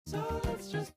So let's just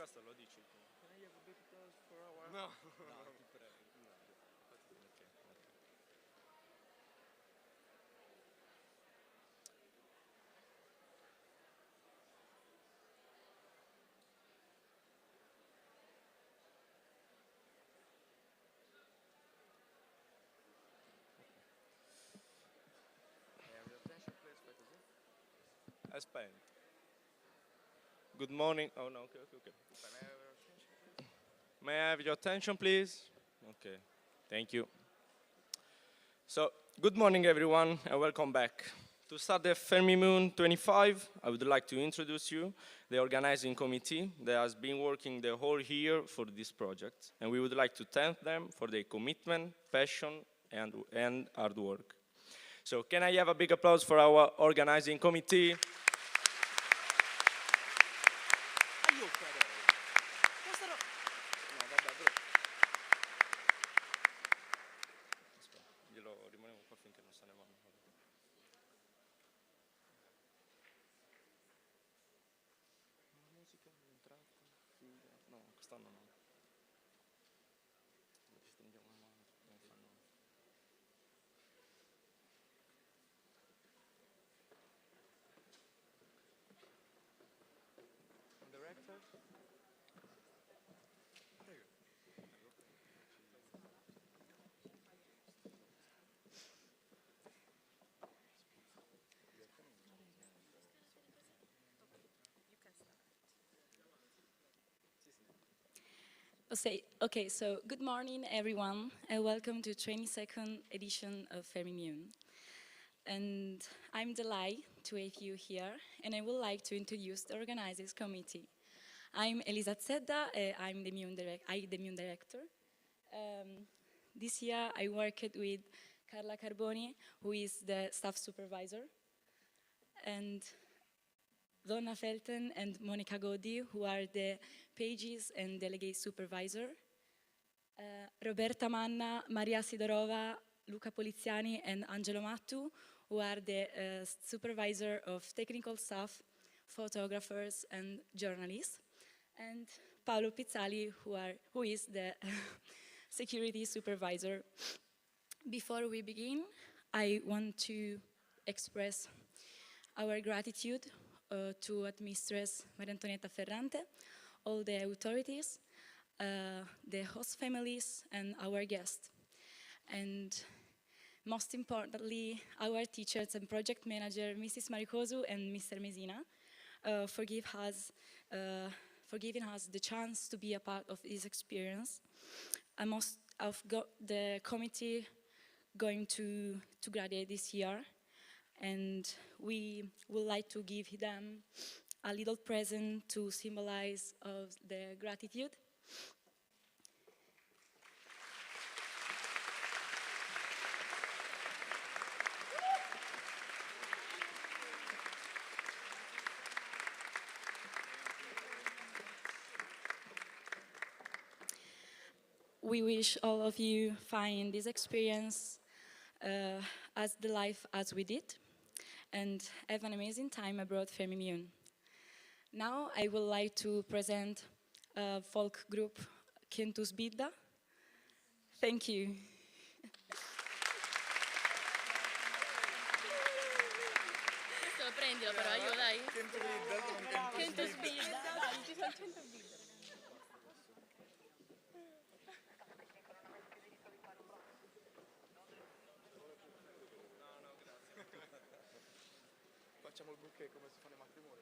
podcast lo dici. Can I have a big applause for our... No. No, ti prego. No. Ok. Have your attention, please. Fai così. Aspetta. Good morning. Oh no, okay. May I have your attention, please? Okay, thank you. So, good morning, everyone, and welcome back. To start the FermiMUN25, I would like to introduce you the organizing committee that has been working the whole year for this project, and we would like to thank them for their commitment, passion, and hard work. So, can I have a big applause for our organizing committee? No, quest'anno no. Ci stringiamo la mano, non fanno. Director? Prego. Okay, so good morning, everyone, and welcome to 22nd edition of FermiMUN. And I'm delighted to have you here, and I would like to introduce the organizers committee. I'm Elisa Zedda, I'm the MUN director. This year I worked with Carla Carboni, who is the staff supervisor, and Donna Felten and Monica Godi, who are the pages and delegate supervisor. Roberta Manna, Maria Sidorova, Luca Poliziani, and Angelo Mattu, who are the supervisor of technical staff, photographers, and journalists. And Paolo Pizzali, who is the security supervisor. Before we begin, I want to express our gratitude to Administratress Maria Antonietta Ferrante, all the authorities, the host families, and our guests. And most importantly, our teachers and project manager, Mrs. Maricosu and Mr. Mesina, for giving us the chance to be a part of this experience. Most of the committee going to graduate this year, and we would like to give them a little present to symbolize of their gratitude. We wish all of you find this experience as the life as we did, and have an amazing time abroad FermiMUN. Now I would like to present folk group Kentus Bidda. Thank you. Questo prendilo però, io dai. Kentus Bidda, dai, ci sono 100 Bidda. Facciamo il bouquet come si fanno i matrimoni.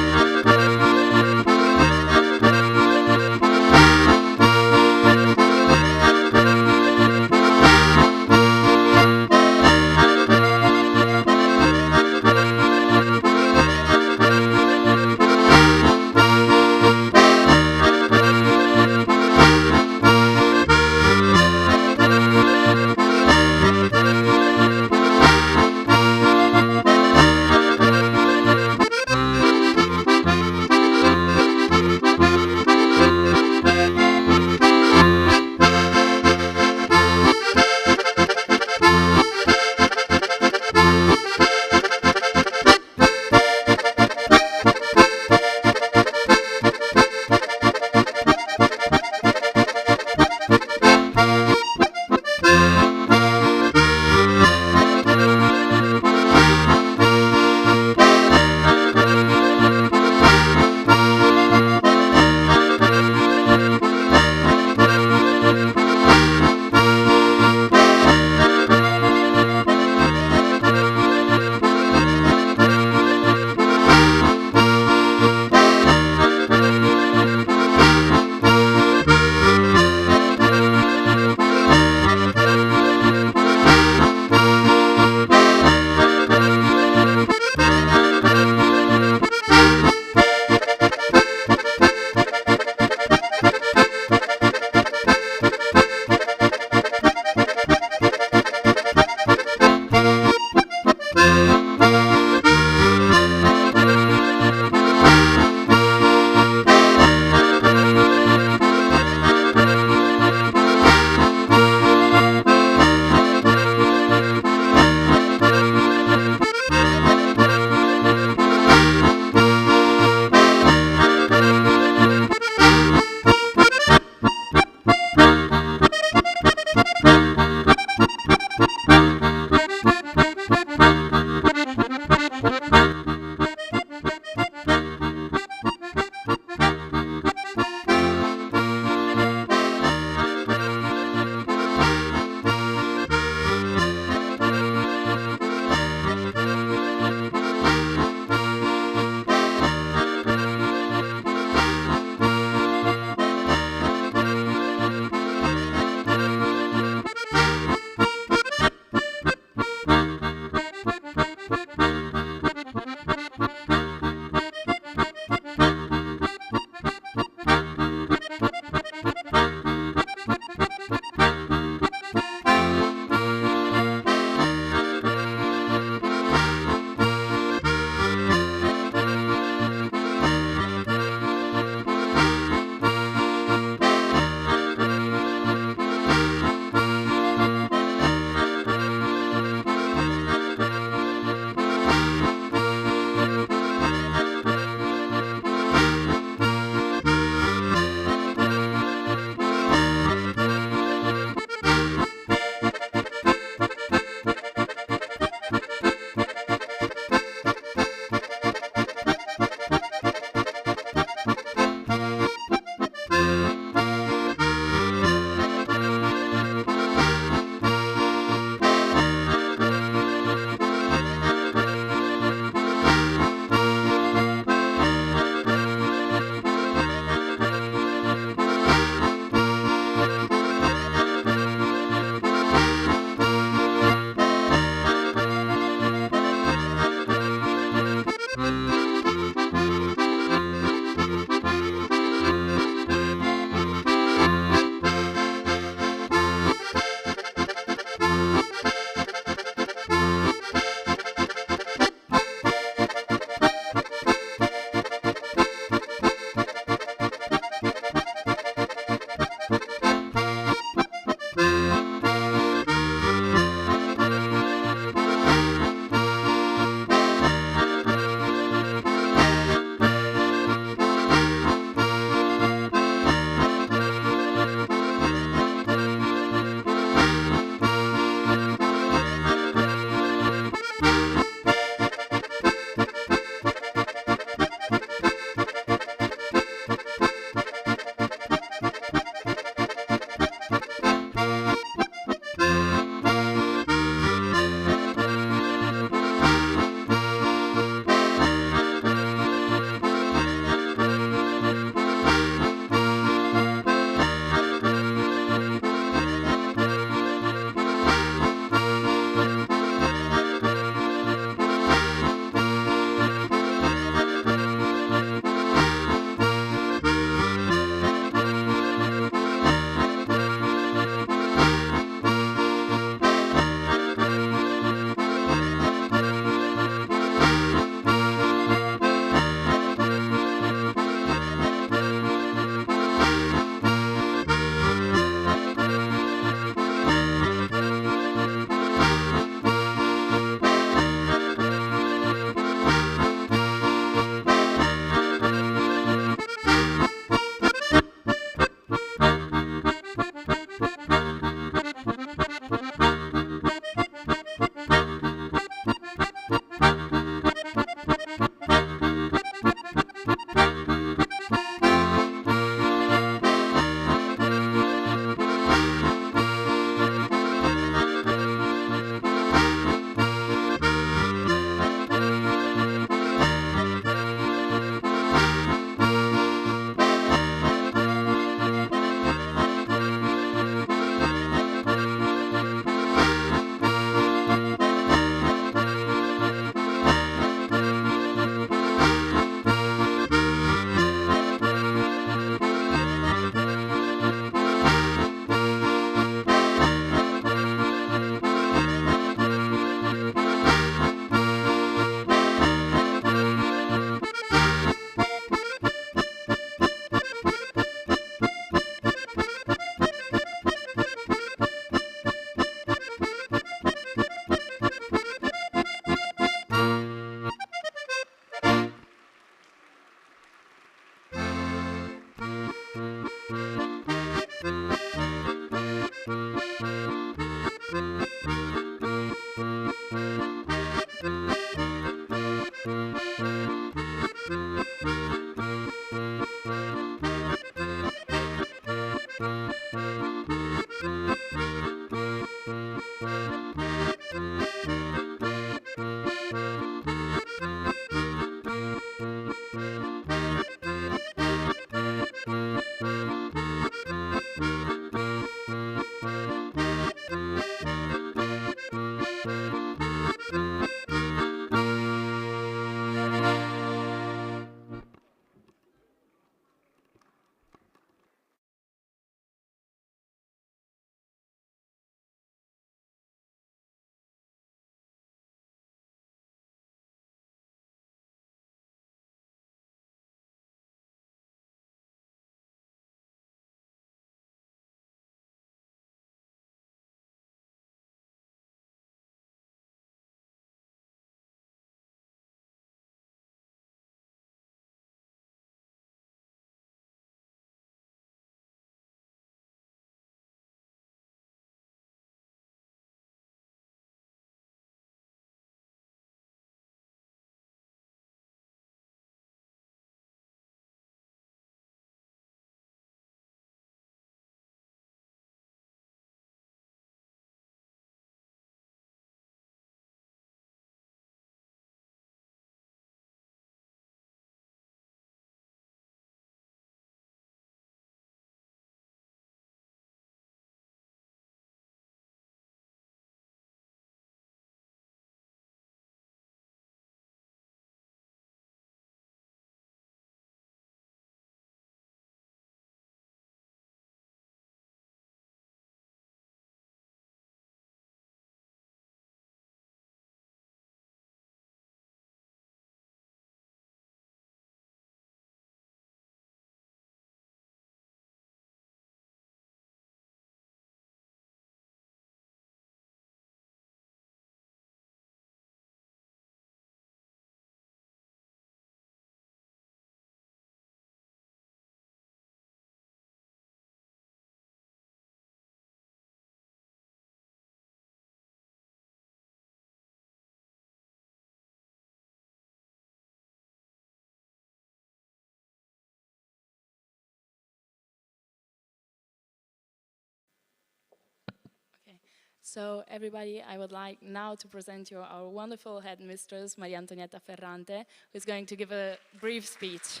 Okay. So everybody, I would like now to present you our wonderful headmistress, Maria Antonietta Ferrante, who is going to give a brief speech.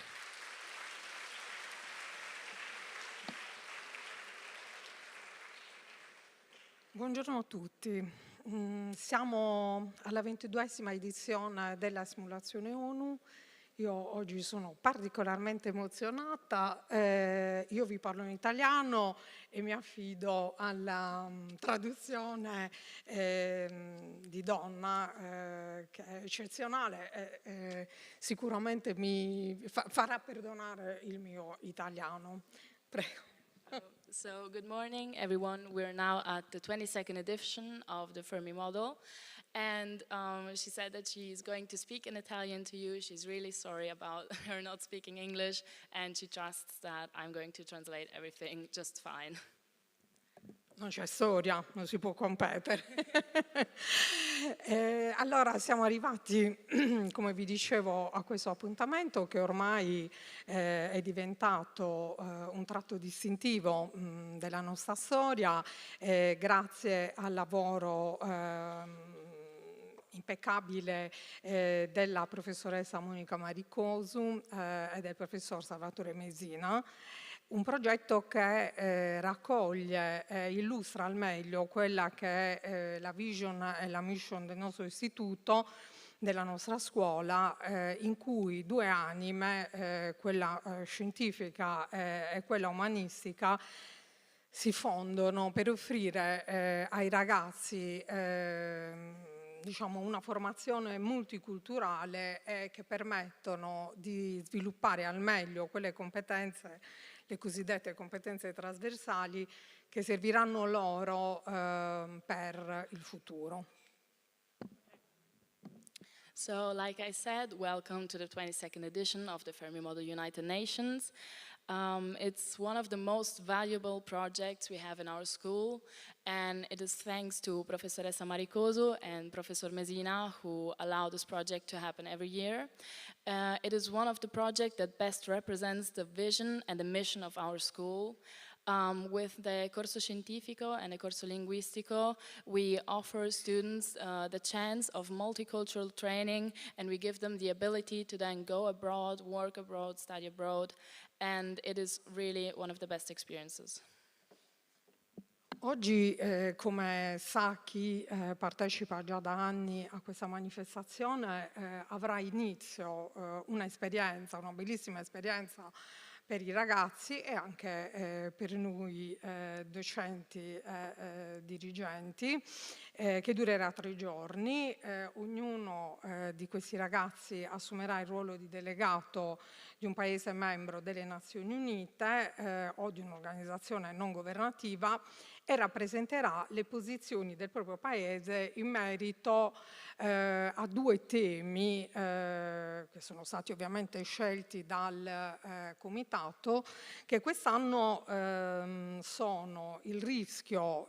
Buongiorno a tutti. Siamo alla 22esima edizione della simulazione ONU. Io oggi sono particolarmente emozionata. Io vi parlo in italiano e mi affido alla traduzione di Donna, che è eccezionale e sicuramente mi farà perdonare il mio italiano. Prego. So good morning, everyone. We're now at the 22nd edition of the Fermi model. And she said that she's going to speak in Italian to you. She's really sorry about her not speaking English, and she trusts that I'm going to translate everything just fine. Non c'è storia, non si può competere. Allora siamo arrivati, come vi dicevo, a questo appuntamento che ormai è diventato un tratto distintivo della nostra storia, grazie al lavoro impeccabile della professoressa Monica Maricosu e del professor Salvatore Mesina. Un progetto che raccoglie e illustra al meglio quella che è la vision e la mission del nostro istituto, della nostra scuola, in cui due anime, quella scientifica e quella umanistica, si fondono per offrire ai ragazzi diciamo una formazione multiculturale che permettono di sviluppare al meglio quelle competenze, le cosiddette competenze trasversali, che serviranno loro per il futuro. So, like I said, welcome to the 22nd edition of the Fermi Model United Nations. It's one of the most valuable projects we have in our school, and it is thanks to Professoressa Maricoso and Professor Mesina who allow this project to happen every year. It is one of the projects that best represents the vision and the mission of our school. With the corso scientifico and the corso linguistico, we offer students the chance of multicultural training, and we give them the ability to then go abroad, work abroad, study abroad, and it is really one of the best experiences. Oggi, come sa chi partecipa già da anni a questa manifestazione, avrà inizio un'esperienza, una bellissima esperienza per i ragazzi e anche per noi docenti e dirigenti, che durerà 3 giorni. Ognuno di questi ragazzi assumerà il ruolo di delegato di un paese membro delle Nazioni Unite o di un'organizzazione non governativa e rappresenterà le posizioni del proprio paese in merito a 2 temi che sono stati ovviamente scelti dal comitato, che quest'anno sono il rischio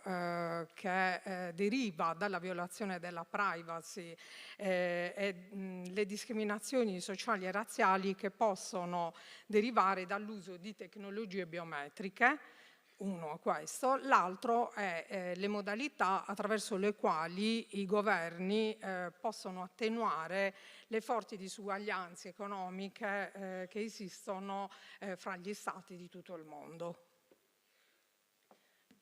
che deriva dalla violazione della privacy e le discriminazioni sociali e razziali che possono derivare dall'uso di tecnologie biometriche. Uno è questo, l'altro è le modalità attraverso le quali i governi possono attenuare le forti disuguaglianze economiche che esistono fra gli stati di tutto il mondo.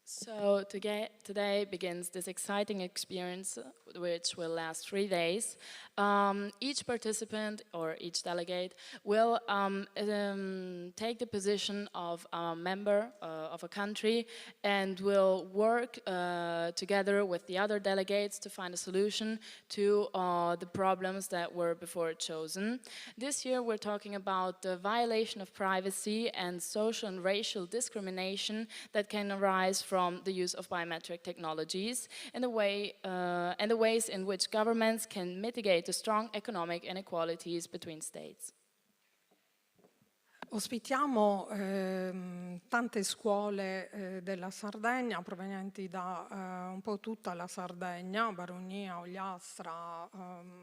So today begins this exciting experience, which will last 3 days. Each participant or each delegate will take the position of a member of a country and will work together with the other delegates to find a solution to the problems that were before chosen. This year we're talking about the violation of privacy and social and racial discrimination that can arise from the use of biometric technologies and the ways in which governments can mitigate the strong economic inequalities between states. Ospitiamo tante scuole della Sardegna provenienti da un po' tutta la Sardegna, Baronia, Ogliastra,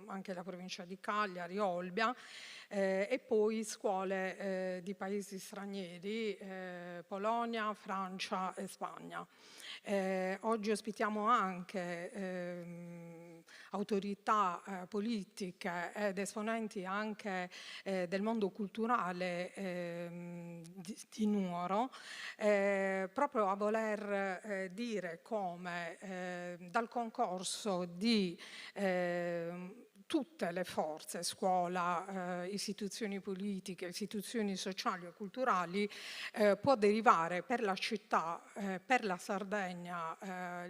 anche la provincia di Cagliari, Olbia, e poi scuole di paesi stranieri, Polonia, Francia e Spagna. Oggi ospitiamo anche autorità politiche ed esponenti anche del mondo culturale di Nuoro, proprio a voler dire come dal concorso di tutte le forze, scuola, istituzioni politiche, istituzioni sociali e culturali, può derivare per la città, per la Sardegna,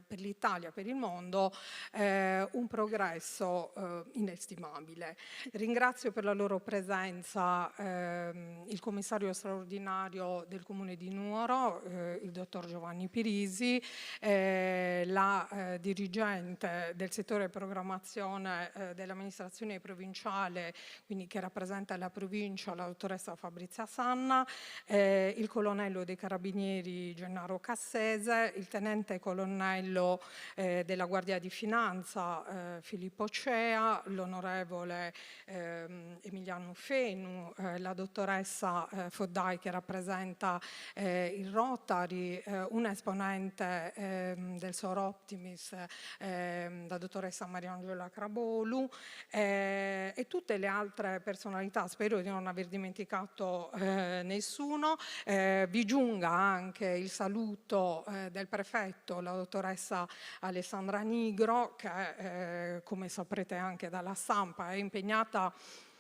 per l'Italia, per il mondo, un progresso inestimabile. Ringrazio per la loro presenza il commissario straordinario del Comune di Nuoro, il dottor Giovanni Pirisi, la dirigente del settore programmazione dell'amministrazione provinciale, quindi che rappresenta la provincia, la dottoressa Fabrizia Sanna, il colonnello dei Carabinieri Gennaro Cassese, il tenente colonnello della Guardia di Finanza Filippo Cea, l'onorevole Emiliano Fenu, la dottoressa Foddai che rappresenta il Rotary, un esponente del Sor Optimis, la dottoressa Mariangela Crabolu, e tutte le altre personalità, spero di non aver dimenticato nessuno. Vi giunga anche il saluto del prefetto, la dottoressa Alessandra Nigro, che come saprete anche dalla stampa è impegnata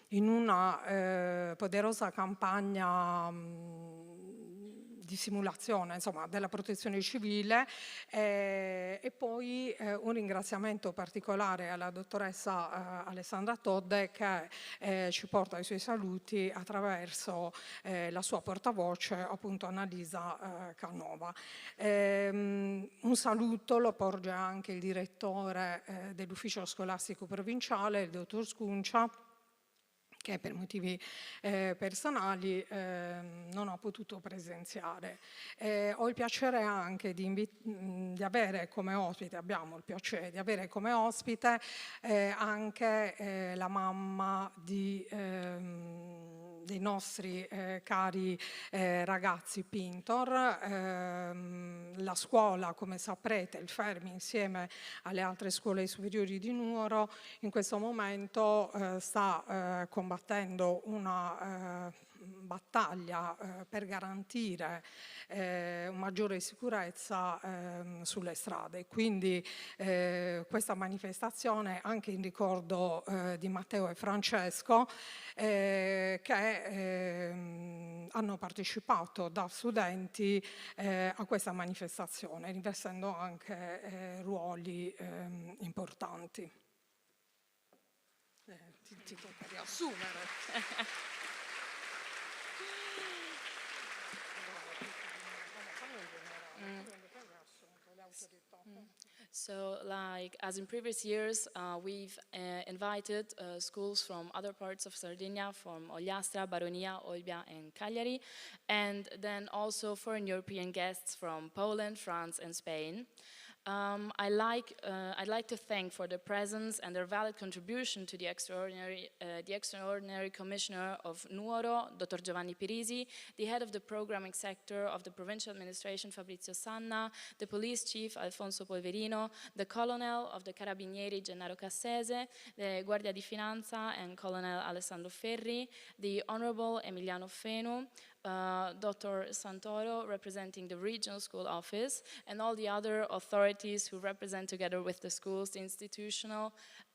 in una poderosa campagna di simulazione, insomma, della protezione civile, e poi un ringraziamento particolare alla dottoressa Alessandra Todde che ci porta i suoi saluti attraverso la sua portavoce, appunto Annalisa Canova. Un saluto lo porge anche il direttore dell'ufficio scolastico provinciale, il dottor Scuncia, che per motivi personali non ho potuto presenziare. Ho il piacere anche di avere come ospite, abbiamo il piacere di avere come ospite anche la mamma dei nostri cari ragazzi Pintor. La scuola, come saprete, il Fermi, insieme alle altre scuole superiori di Nuoro, in questo momento sta combattendo una battaglia per garantire maggiore sicurezza sulle strade. Quindi questa manifestazione, anche in ricordo di Matteo e Francesco, che hanno partecipato da studenti a questa manifestazione, rivestendo anche ruoli importanti. Ti tocca riassumere. So, like as in previous years, we've invited schools from other parts of Sardinia, from Ogliastra, Baronia, Olbia, and Cagliari, and then also foreign European guests from Poland, France, and Spain. I'd like to thank for their presence and their valid contribution to the extraordinary Commissioner of Nuoro, Dr. Giovanni Pirisi, the head of the programming sector of the provincial administration, Fabrizio Sanna, the police chief, Alfonso Polverino, the colonel of the Carabinieri, Gennaro Cassese, the Guardia di Finanza and Colonel Alessandro Ferri, the Honorable Emiliano Fenu, Dr. Santoro, representing the regional school office, and all the other authorities who represent, together with the schools, the institutions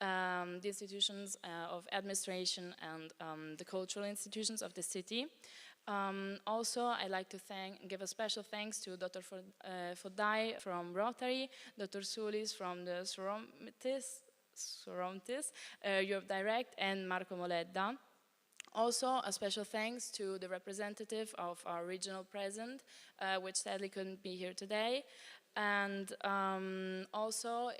of administration and the cultural institutions of the city. Also, I'd like to give a special thanks to Dr. Fodai from Rotary, Dr. Sulis from the Soromtis, Europe Direct, and Marco Moledda. Also, a special thanks to the representative of our regional president, which sadly couldn't be here today. And also,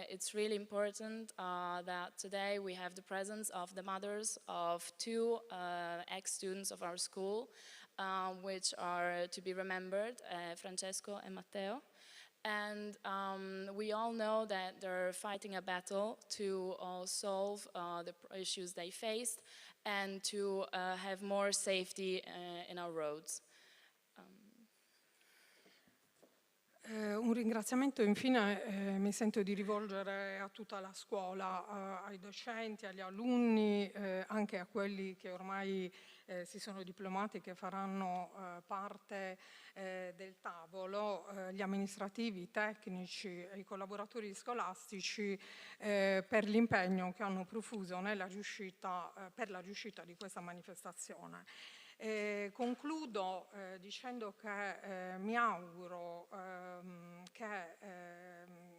it's really important that today we have the presence of the mothers of two ex-students of our school, which are to be remembered, Francesco and Matteo. And we all know that they're fighting a battle to solve the issues they faced and to have more safety in our roads. Un ringraziamento infine mi sento di rivolgere a tutta la scuola, ai docenti, agli alunni, anche a quelli che ormai si sono diplomati, che faranno parte del tavolo, gli amministrativi, i tecnici e i collaboratori scolastici per l'impegno che hanno profuso per la riuscita di questa manifestazione. Concludo dicendo che mi auguro che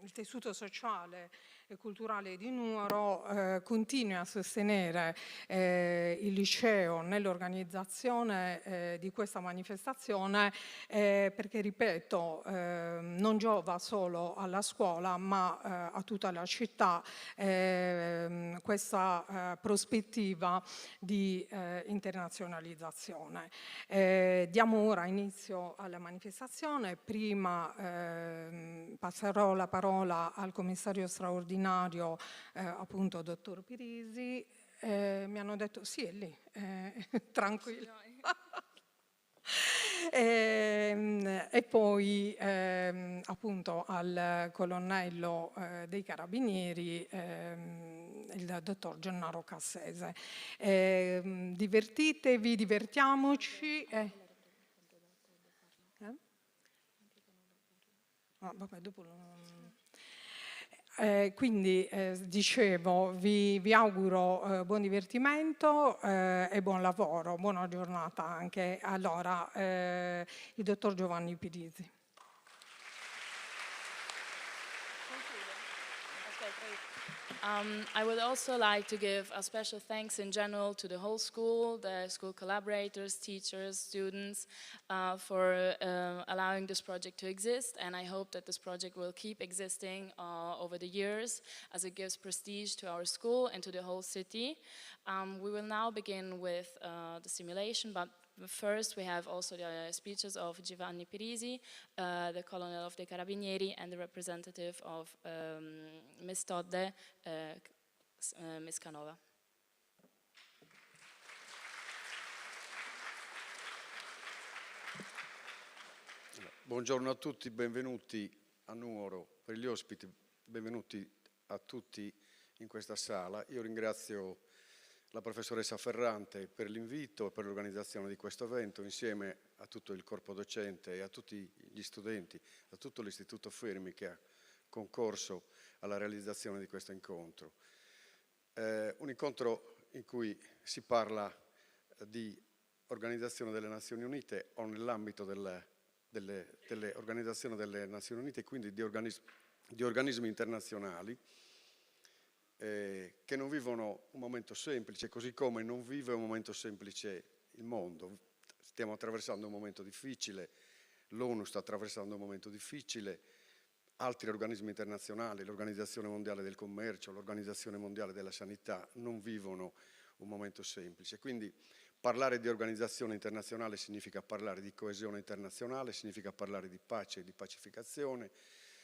il tessuto sociale e culturale di Nuoro continui a sostenere il liceo nell'organizzazione di questa manifestazione perché, ripeto, non giova solo alla scuola ma a tutta la città questa prospettiva di internazionalizzazione. Diamo ora inizio alla manifestazione. Prima passerò la parola al commissario straordinario, appunto, dottor Pirisi. Mi hanno detto sì, è lì, tranquillo. E poi appunto al colonnello dei Carabinieri, il dottor Gennaro Cassese. Divertitevi, divertiamoci. Vabbè, dopo quindi dicevo, vi auguro buon divertimento e buon lavoro, buona giornata anche. Allora, il dottor Giovanni Pirisi. I would also like to give a special thanks in general to the whole school, the school collaborators, teachers, students, for allowing this project to exist, and I hope that this project will keep existing over the years as it gives prestige to our school and to the whole city. We will now begin with the simulation, but first we have also the speeches of Giovanni Pirisi, the Colonel of the Carabinieri, and the representative of Ms. Todde, Ms. Canova. Buongiorno a tutti, benvenuti a Nuoro, per gli ospiti, benvenuti a tutti in questa sala. Io ringrazio la professoressa Ferrante per l'invito e per l'organizzazione di questo evento, insieme a tutto il corpo docente e a tutti gli studenti, a tutto l'Istituto Fermi che ha concorso alla realizzazione di questo incontro. Un incontro in cui si parla di Organizzazione delle Nazioni Unite o nell'ambito delle organizzazioni delle Nazioni Unite, quindi di organismi internazionali che non vivono un momento semplice, così come non vive un momento semplice il mondo. Stiamo attraversando un momento difficile, l'ONU sta attraversando un momento difficile, altri organismi internazionali, l'Organizzazione Mondiale del Commercio, l'Organizzazione Mondiale della Sanità non vivono un momento semplice. Quindi parlare di organizzazione internazionale significa parlare di coesione internazionale, significa parlare di pace e di pacificazione,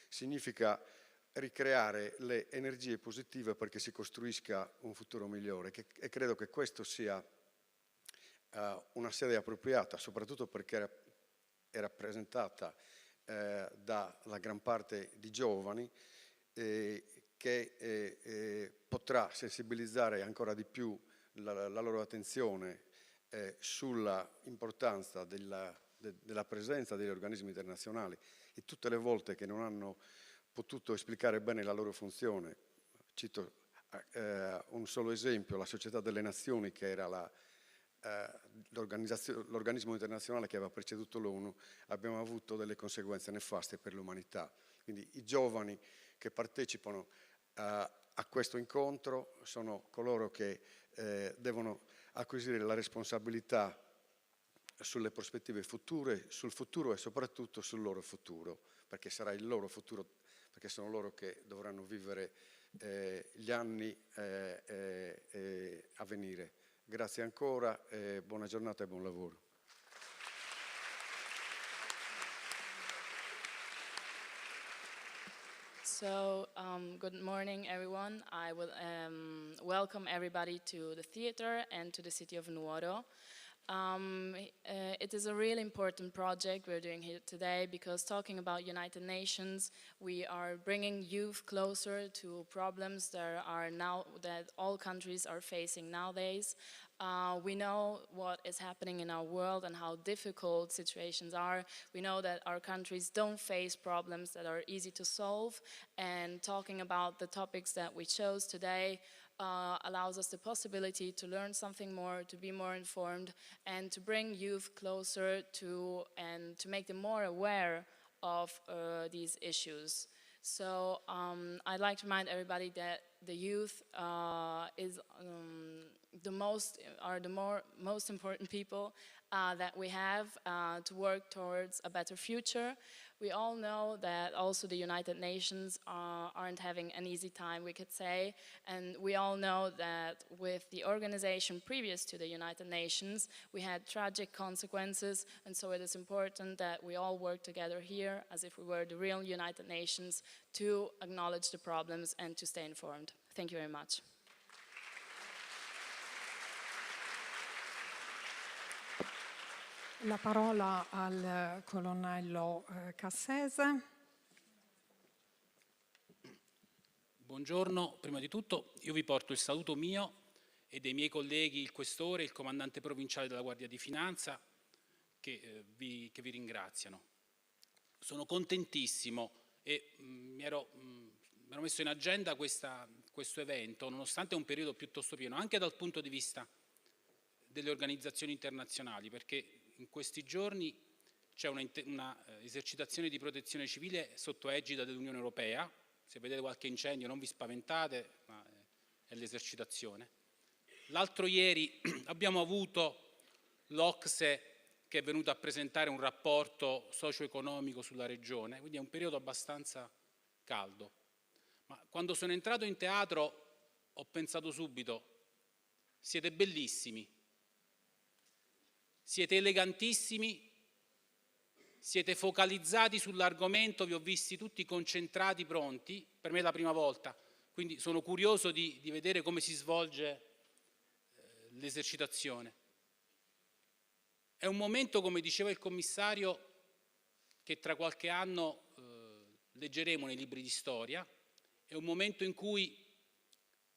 significa ricreare le energie positive perché si costruisca un futuro migliore, e credo che questo sia una sede appropriata, soprattutto perché è rappresentata dalla gran parte di giovani che potrà sensibilizzare ancora di più la loro attenzione sulla importanza della presenza degli organismi internazionali, e tutte le volte che non hanno potuto esplicare bene la loro funzione. Cito un solo esempio: la Società delle Nazioni, che era l'organismo internazionale che aveva preceduto l'ONU, abbiamo avuto delle conseguenze nefaste per l'umanità. Quindi i giovani che partecipano a questo incontro sono coloro che devono acquisire la responsabilità sulle prospettive future, sul futuro e soprattutto sul loro futuro, perché sarà il loro futuro, perché sono loro che dovranno vivere gli anni a venire. Grazie ancora, buona giornata e buon lavoro. So, good morning, everyone. I will welcome everybody to the theater and to the city of Nuoro. It is a really important project we're doing here today, because talking about United Nations, we are bringing youth closer to problems that all countries are facing nowadays. We know what is happening in our world and how difficult situations are. We know that our countries don't face problems that are easy to solve, and talking about the topics that we chose today allows us the possibility to learn something more, to be more informed, and to bring youth closer to, and to make them more aware of these issues. So I'd like to remind everybody that the youth is the most important people that we have to work towards a better future. We all know that also the United Nations aren't having an easy time, we could say, and we all know that with the organization previous to the United Nations, we had tragic consequences, and so it is important that we all work together here as if we were the real United Nations to acknowledge the problems and to stay informed. Thank you very much. La parola al colonnello Cassese. Buongiorno, prima di tutto io vi porto il saluto mio e dei miei colleghi, il questore e il comandante provinciale della Guardia di Finanza, che vi ringraziano. Sono contentissimo e mi ero messo in agenda questo evento, nonostante un periodo piuttosto pieno, anche dal punto di vista delle organizzazioni internazionali, perché in questi giorni c'è una esercitazione di protezione civile sotto egida dell'Unione Europea. Se vedete qualche incendio non vi spaventate, ma è l'esercitazione. L'altro ieri abbiamo avuto l'OCSE che è venuto a presentare un rapporto socio-economico sulla regione, quindi è un periodo abbastanza caldo. Ma quando sono entrato in teatro ho pensato subito: siete bellissimi, siete elegantissimi, siete focalizzati sull'argomento, vi ho visti tutti concentrati, pronti, per me è la prima volta, quindi sono curioso di vedere come si svolge l'esercitazione. È un momento, come diceva il commissario, che tra qualche anno leggeremo nei libri di storia, è un momento in cui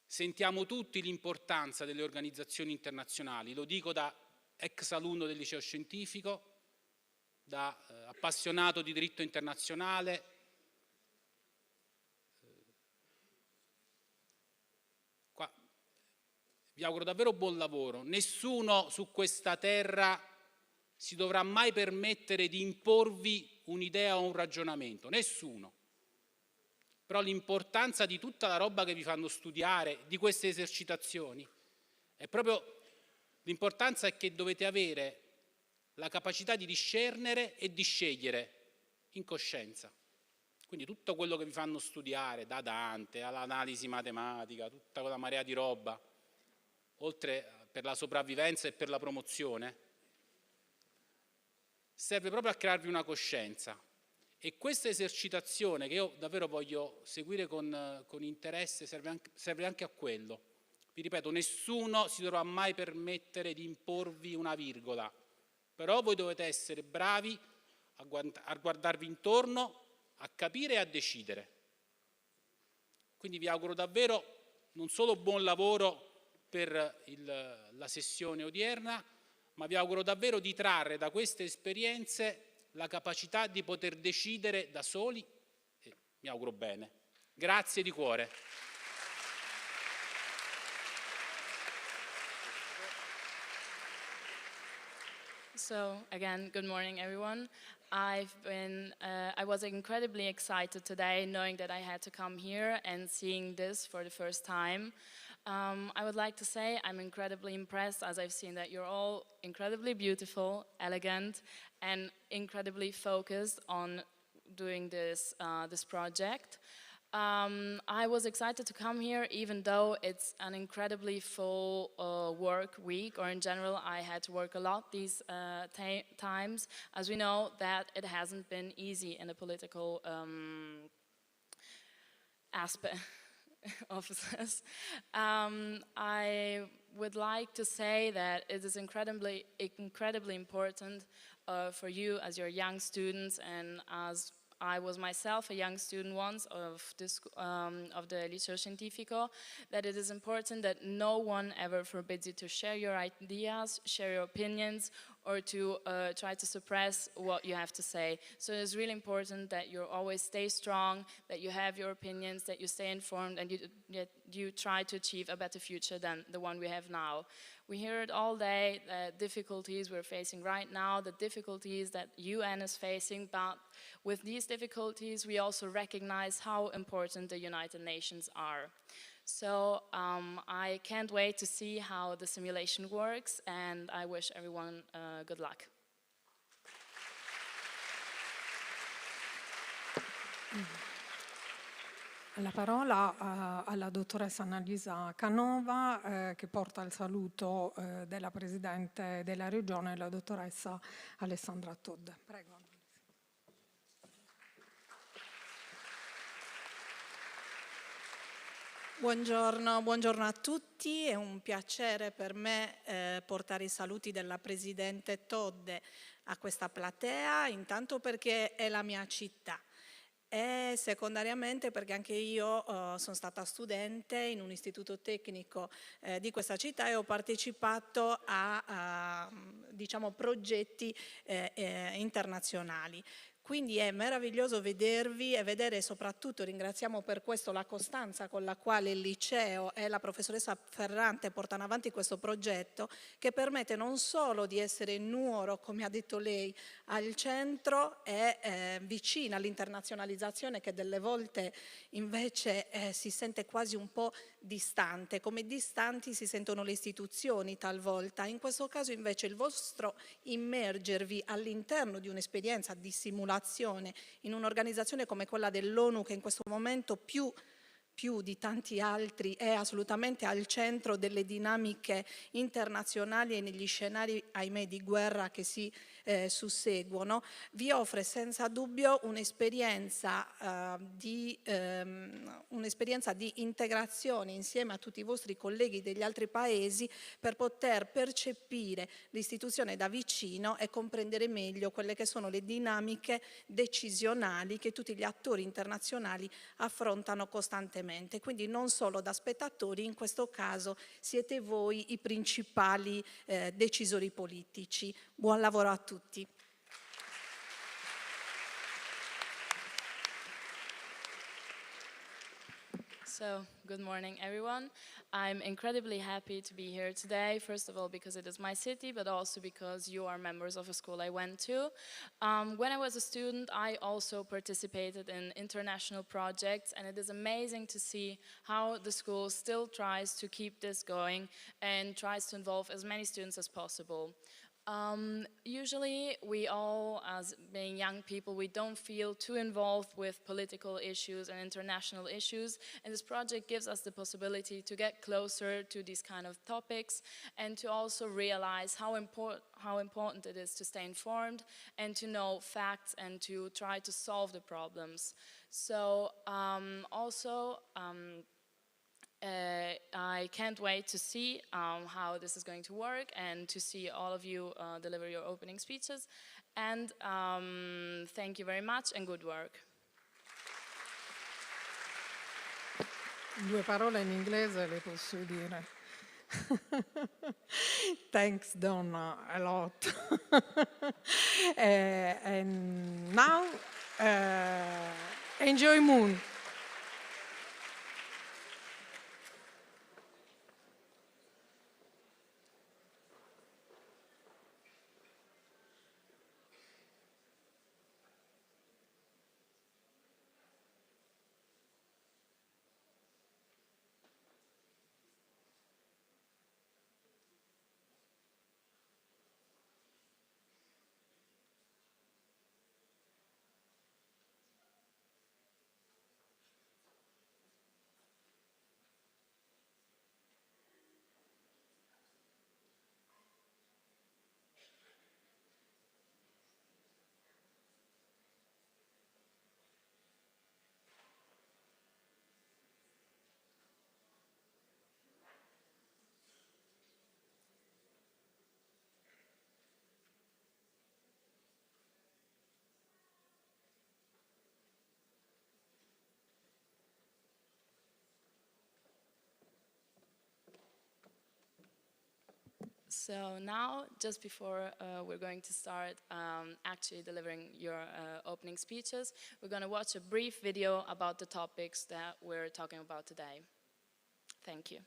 sentiamo tutti l'importanza delle organizzazioni internazionali, lo dico da ex alunno del liceo scientifico, da appassionato di diritto internazionale. Qua vi auguro davvero buon lavoro. Nessuno su questa terra si dovrà mai permettere di imporvi un'idea o un ragionamento, nessuno. Però l'importanza di tutta la roba che vi fanno studiare, di queste esercitazioni, è proprio l'importanza è che dovete avere la capacità di discernere e di scegliere in coscienza. Quindi tutto quello che vi fanno studiare, da Dante all'analisi matematica, tutta quella marea di roba, oltre per la sopravvivenza e per la promozione, serve proprio a crearvi una coscienza. E questa esercitazione, che io davvero voglio seguire con interesse, serve anche a quello. Vi ripeto, nessuno si dovrà mai permettere di imporvi una virgola, però voi dovete essere bravi a guardarvi intorno, a capire e a decidere. Quindi vi auguro davvero non solo buon lavoro per la sessione odierna, ma vi auguro davvero di trarre da queste esperienze la capacità di poter decidere da soli, e mi auguro bene. Grazie di cuore. So again, good morning, everyone. I was incredibly excited today, knowing that I had to come here and seeing this for the first time. I would like to say I'm incredibly impressed, as I've seen that you're all incredibly beautiful, elegant, and incredibly focused on doing this project. I was excited to come here, even though it's an incredibly full work week, or in general I had to work a lot these times, as we know that it hasn't been easy in the political aspect of this. I would like to say that it is incredibly important for you as your young students, and as I was myself a young student once of the Liceo Scientifico, that it is important that no one ever forbids you to share your ideas, share your opinions, or to try to suppress what you have to say. So it's really important that you always stay strong, that you have your opinions, that you stay informed, and you try to achieve a better future than the one we have now. We hear it all day, the difficulties we're facing right now, the difficulties that UN is facing, but with these difficulties we also recognize how important the United Nations are. So I can't wait to see how the simulation works, and I wish everyone good luck. La parola alla dottoressa Annalisa Canova, che porta il saluto della Presidente della Regione, la dottoressa Alessandra Todd. Prego. Buongiorno a tutti, è un piacere per me portare i saluti della Presidente Todd a questa platea, intanto perché è la mia città e secondariamente perché anche io sono stata studente in un istituto tecnico di questa città e ho partecipato a diciamo, progetti internazionali. Quindi è meraviglioso vedervi e vedere soprattutto, ringraziamo per questo la costanza con la quale il liceo e la professoressa Ferrante portano avanti questo progetto, che permette non solo di essere Nuoro, come ha detto lei, al centro e vicina all'internazionalizzazione, che delle volte invece si sente quasi un po' distante, come distanti si sentono le istituzioni talvolta. In questo caso invece il vostro immergervi all'interno di un'esperienza di simulazione in un'organizzazione come quella dell'ONU, che in questo momento più di tanti altri è assolutamente al centro delle dinamiche internazionali e negli scenari, ahimè, di guerra che si susseguono, vi offre senza dubbio un'esperienza di integrazione insieme a tutti i vostri colleghi degli altri paesi per poter percepire l'istituzione da vicino e comprendere meglio quelle che sono le dinamiche decisionali che tutti gli attori internazionali affrontano costantemente. Quindi non solo da spettatori, in questo caso siete voi i principali decisori politici. Buon lavoro a tutti. So, good morning, everyone. I'm incredibly happy to be here today, first of all because it is my city, but also because you are members of a school I went to. When I was a student, I also participated in international projects, and it is amazing to see how the school still tries to keep this going and tries to involve as many students as possible. Usually we all, as being young people, we don't feel too involved with political issues and international issues, and this project gives us the possibility to get closer to these kind of topics and to also realize how important it is to stay informed and to know facts and to try to solve the problems. So I can't wait to see how this is going to work and to see all of you deliver your opening speeches. And thank you very much and good work. Due parole in inglese le posso dire. Thanks, Donna, a lot. And now, enjoy Moon. So now, just before we're going to start actually delivering your opening speeches, we're going to watch a brief video about the topics that we're talking about today. Thank you.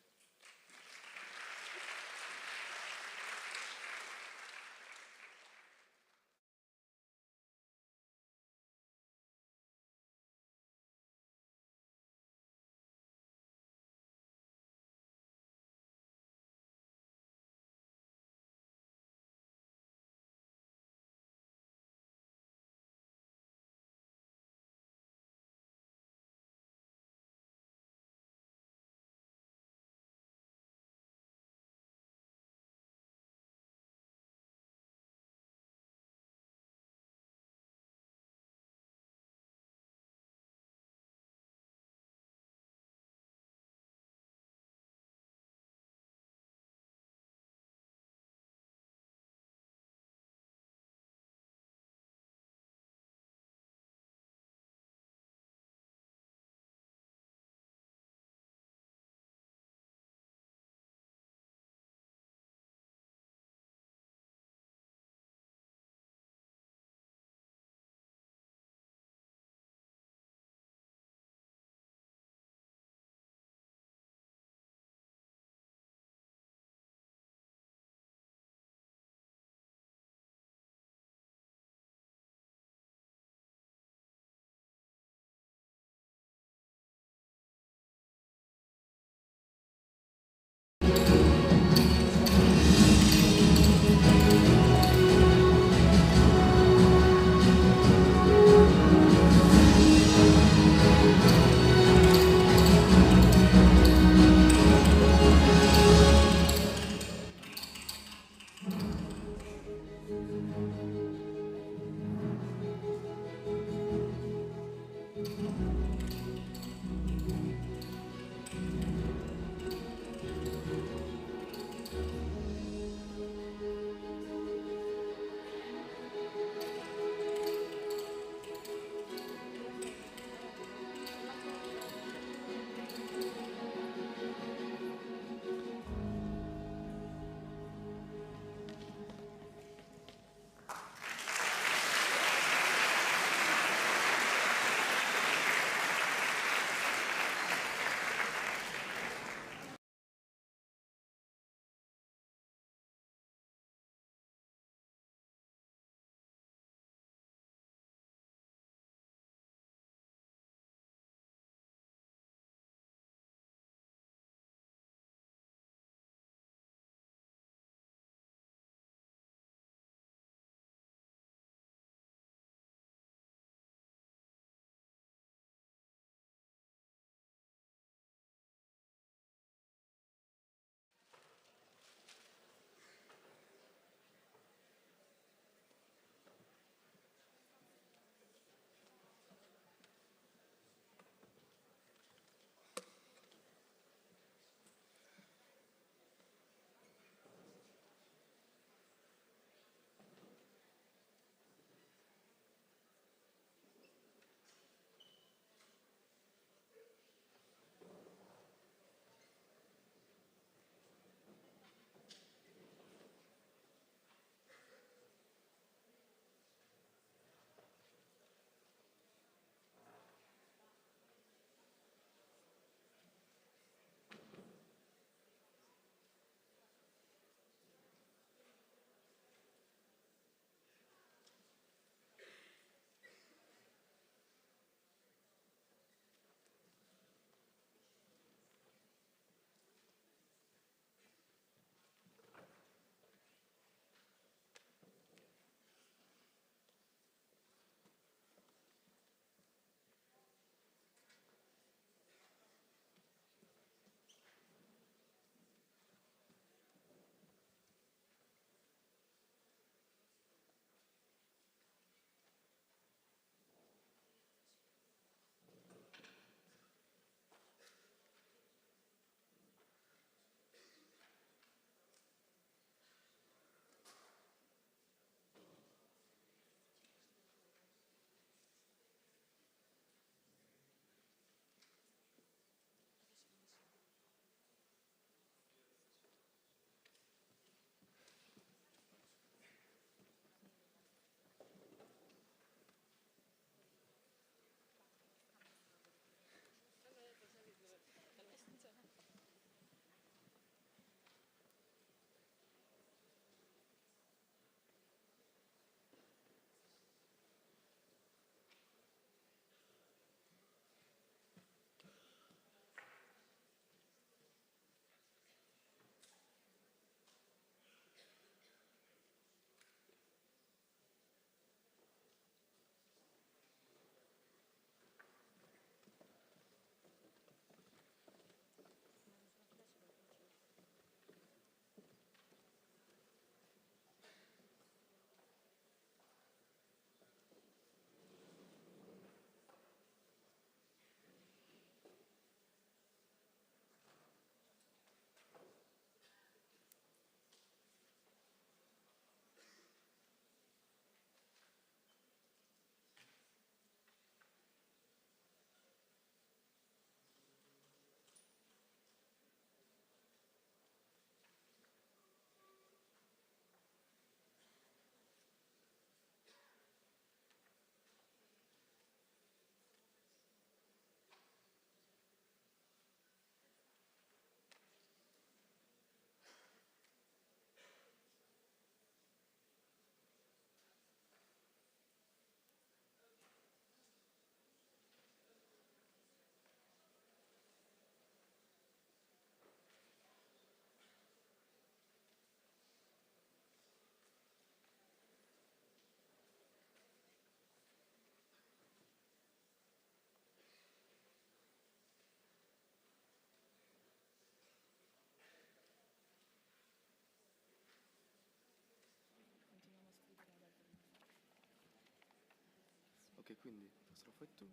quindi questo lo fai tu,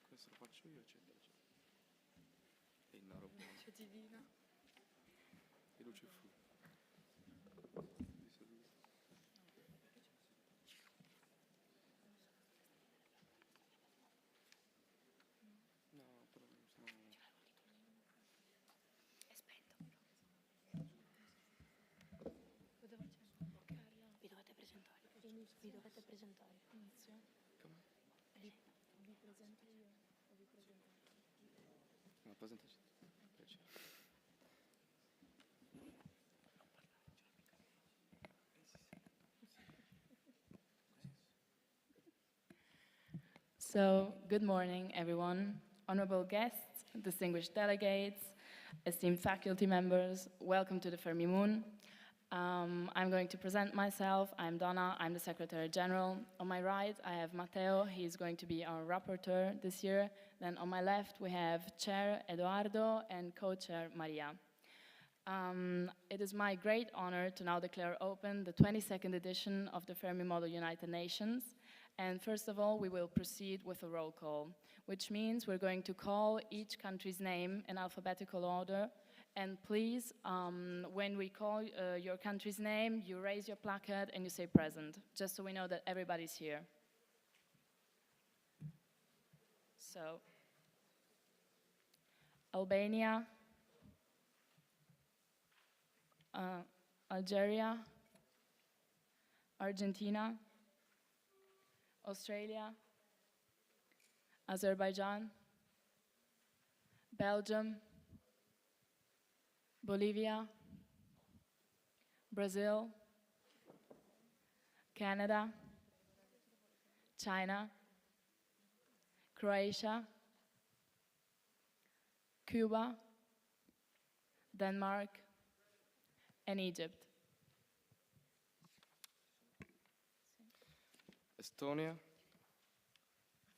questo lo faccio io, eccetera, eccetera. E il nero buono. Luce divina. E luce fu. No, però non sono... È spento però. Vi dovete presentare. Vi dovete presentare. Inizio. Come? Vi presento io o vi presento? No, presentaci. Piacere. So, good morning, everyone. Honorable guests, distinguished delegates, esteemed faculty members, welcome to the FermiMUN. I'm going to present myself. I'm Donna, I'm the Secretary General. On my right, I have Matteo, he's going to be our rapporteur this year. Then on my left, we have Chair Eduardo and Co-Chair Maria. It is my great honor to now declare open the 22nd edition of the Fermi Model United Nations. And first of all, we will proceed with a roll call, which means we're going to call each country's name in alphabetical order. And please, when we call your country's name, you raise your placard and you say present, just so we know that everybody's here. So, Albania, Algeria, Argentina, Australia, Azerbaijan, Belgium, Bolivia, Brazil, Canada, China, Croatia, Cuba, Denmark, and Egypt. Estonia,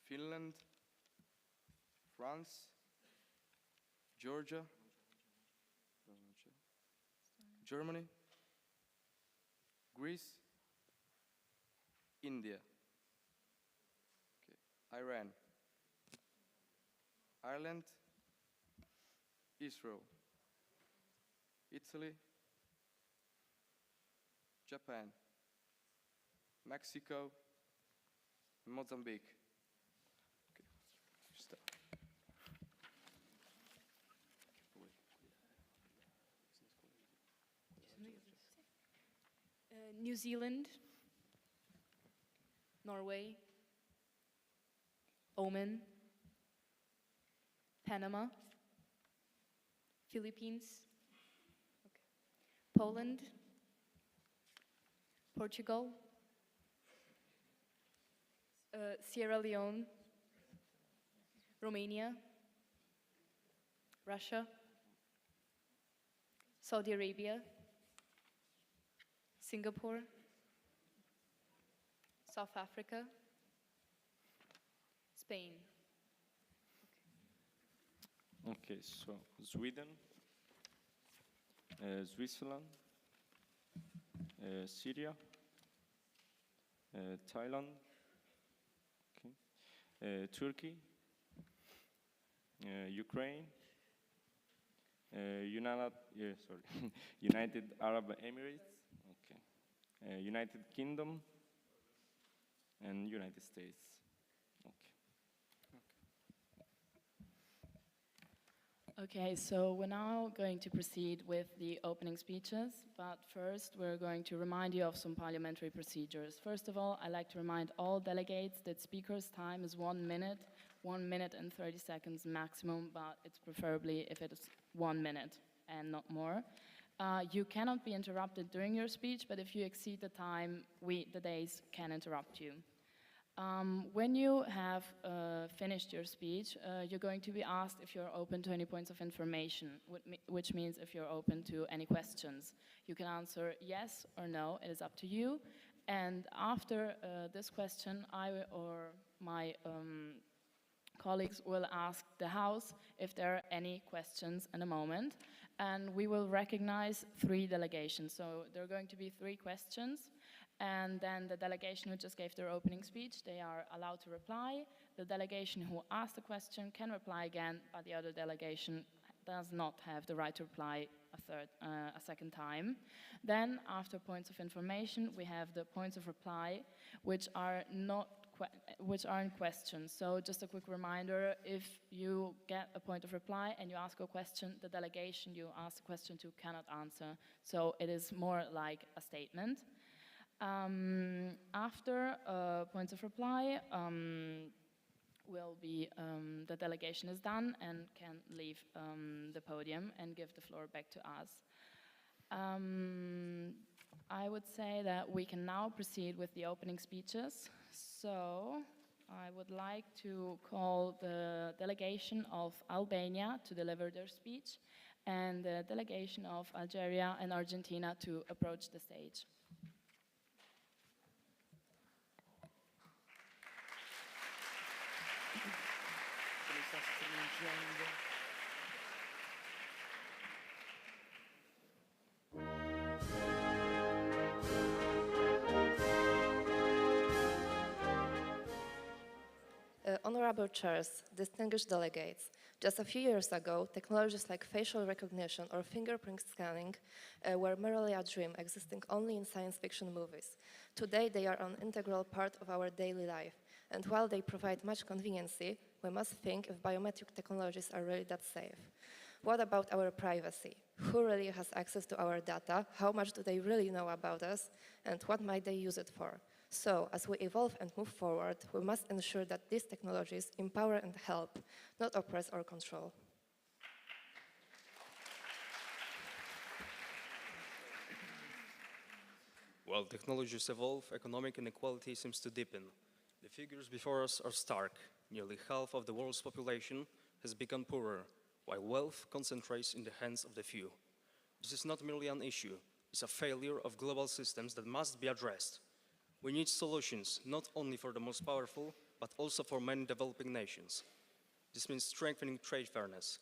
Finland, France, Georgia, Germany, Greece, India, okay. Iran, Ireland, Israel, Italy, Japan, Mexico, Mozambique. Okay. Stop. New Zealand, Norway, Oman, Panama, Philippines, Poland, Portugal, Sierra Leone, Romania, Russia, Saudi Arabia, Singapore, South Africa, Spain. Okay, so Sweden, Switzerland, Syria, Thailand, okay. Turkey, Ukraine, United Arab Emirates, okay. United Kingdom, and United States. Okay, so we're now going to proceed with the opening speeches, but first we're going to remind you of some parliamentary procedures. First of all, I'd like to remind all delegates that speakers' time is 1 minute and 30 seconds maximum, but it's preferably if it is 1 minute and not more. You cannot be interrupted during your speech, but if you exceed the time, the days can interrupt you. When you have finished your speech, you're going to be asked if you're open to any points of information, which means if you're open to any questions. You can answer yes or no, it is up to you. And after this question, I or my colleagues will ask the House if there are any questions in a moment. And we will recognize 3 delegations. So there are going to be 3 questions. And then the delegation who just gave their opening speech, they are allowed to reply. The delegation who asked the question can reply again, but the other delegation does not have the right to reply a second time. Then, after points of information, we have the points of reply, which aren't questions. So just a quick reminder, if you get a point of reply and you ask a question, the delegation you ask the question to cannot answer. So it is more like a statement. After points of reply, will be the delegation is done and can leave the podium and give the floor back to us. I would say that we can now proceed with the opening speeches. So I would like to call the delegation of Albania to deliver their speech and the delegation of Algeria and Argentina to approach the stage. Honorable chairs, distinguished delegates, just a few years ago, technologies like facial recognition or fingerprint scanning were merely a dream existing only in science fiction movies. Today, they are an integral part of our daily life, and while they provide much conveniency, we must think if biometric technologies are really that safe. What about our privacy? Who really has access to our data? How much do they really know about us? And what might they use it for? So, as we evolve and move forward, we must ensure that these technologies empower and help, not oppress or control. While technologies evolve, economic inequality seems to deepen. The figures before us are stark. Nearly half of the world's population has become poorer, while wealth concentrates in the hands of the few. This is not merely an issue, it's a failure of global systems that must be addressed. We need solutions, not only for the most powerful, but also for many developing nations. This means strengthening trade fairness,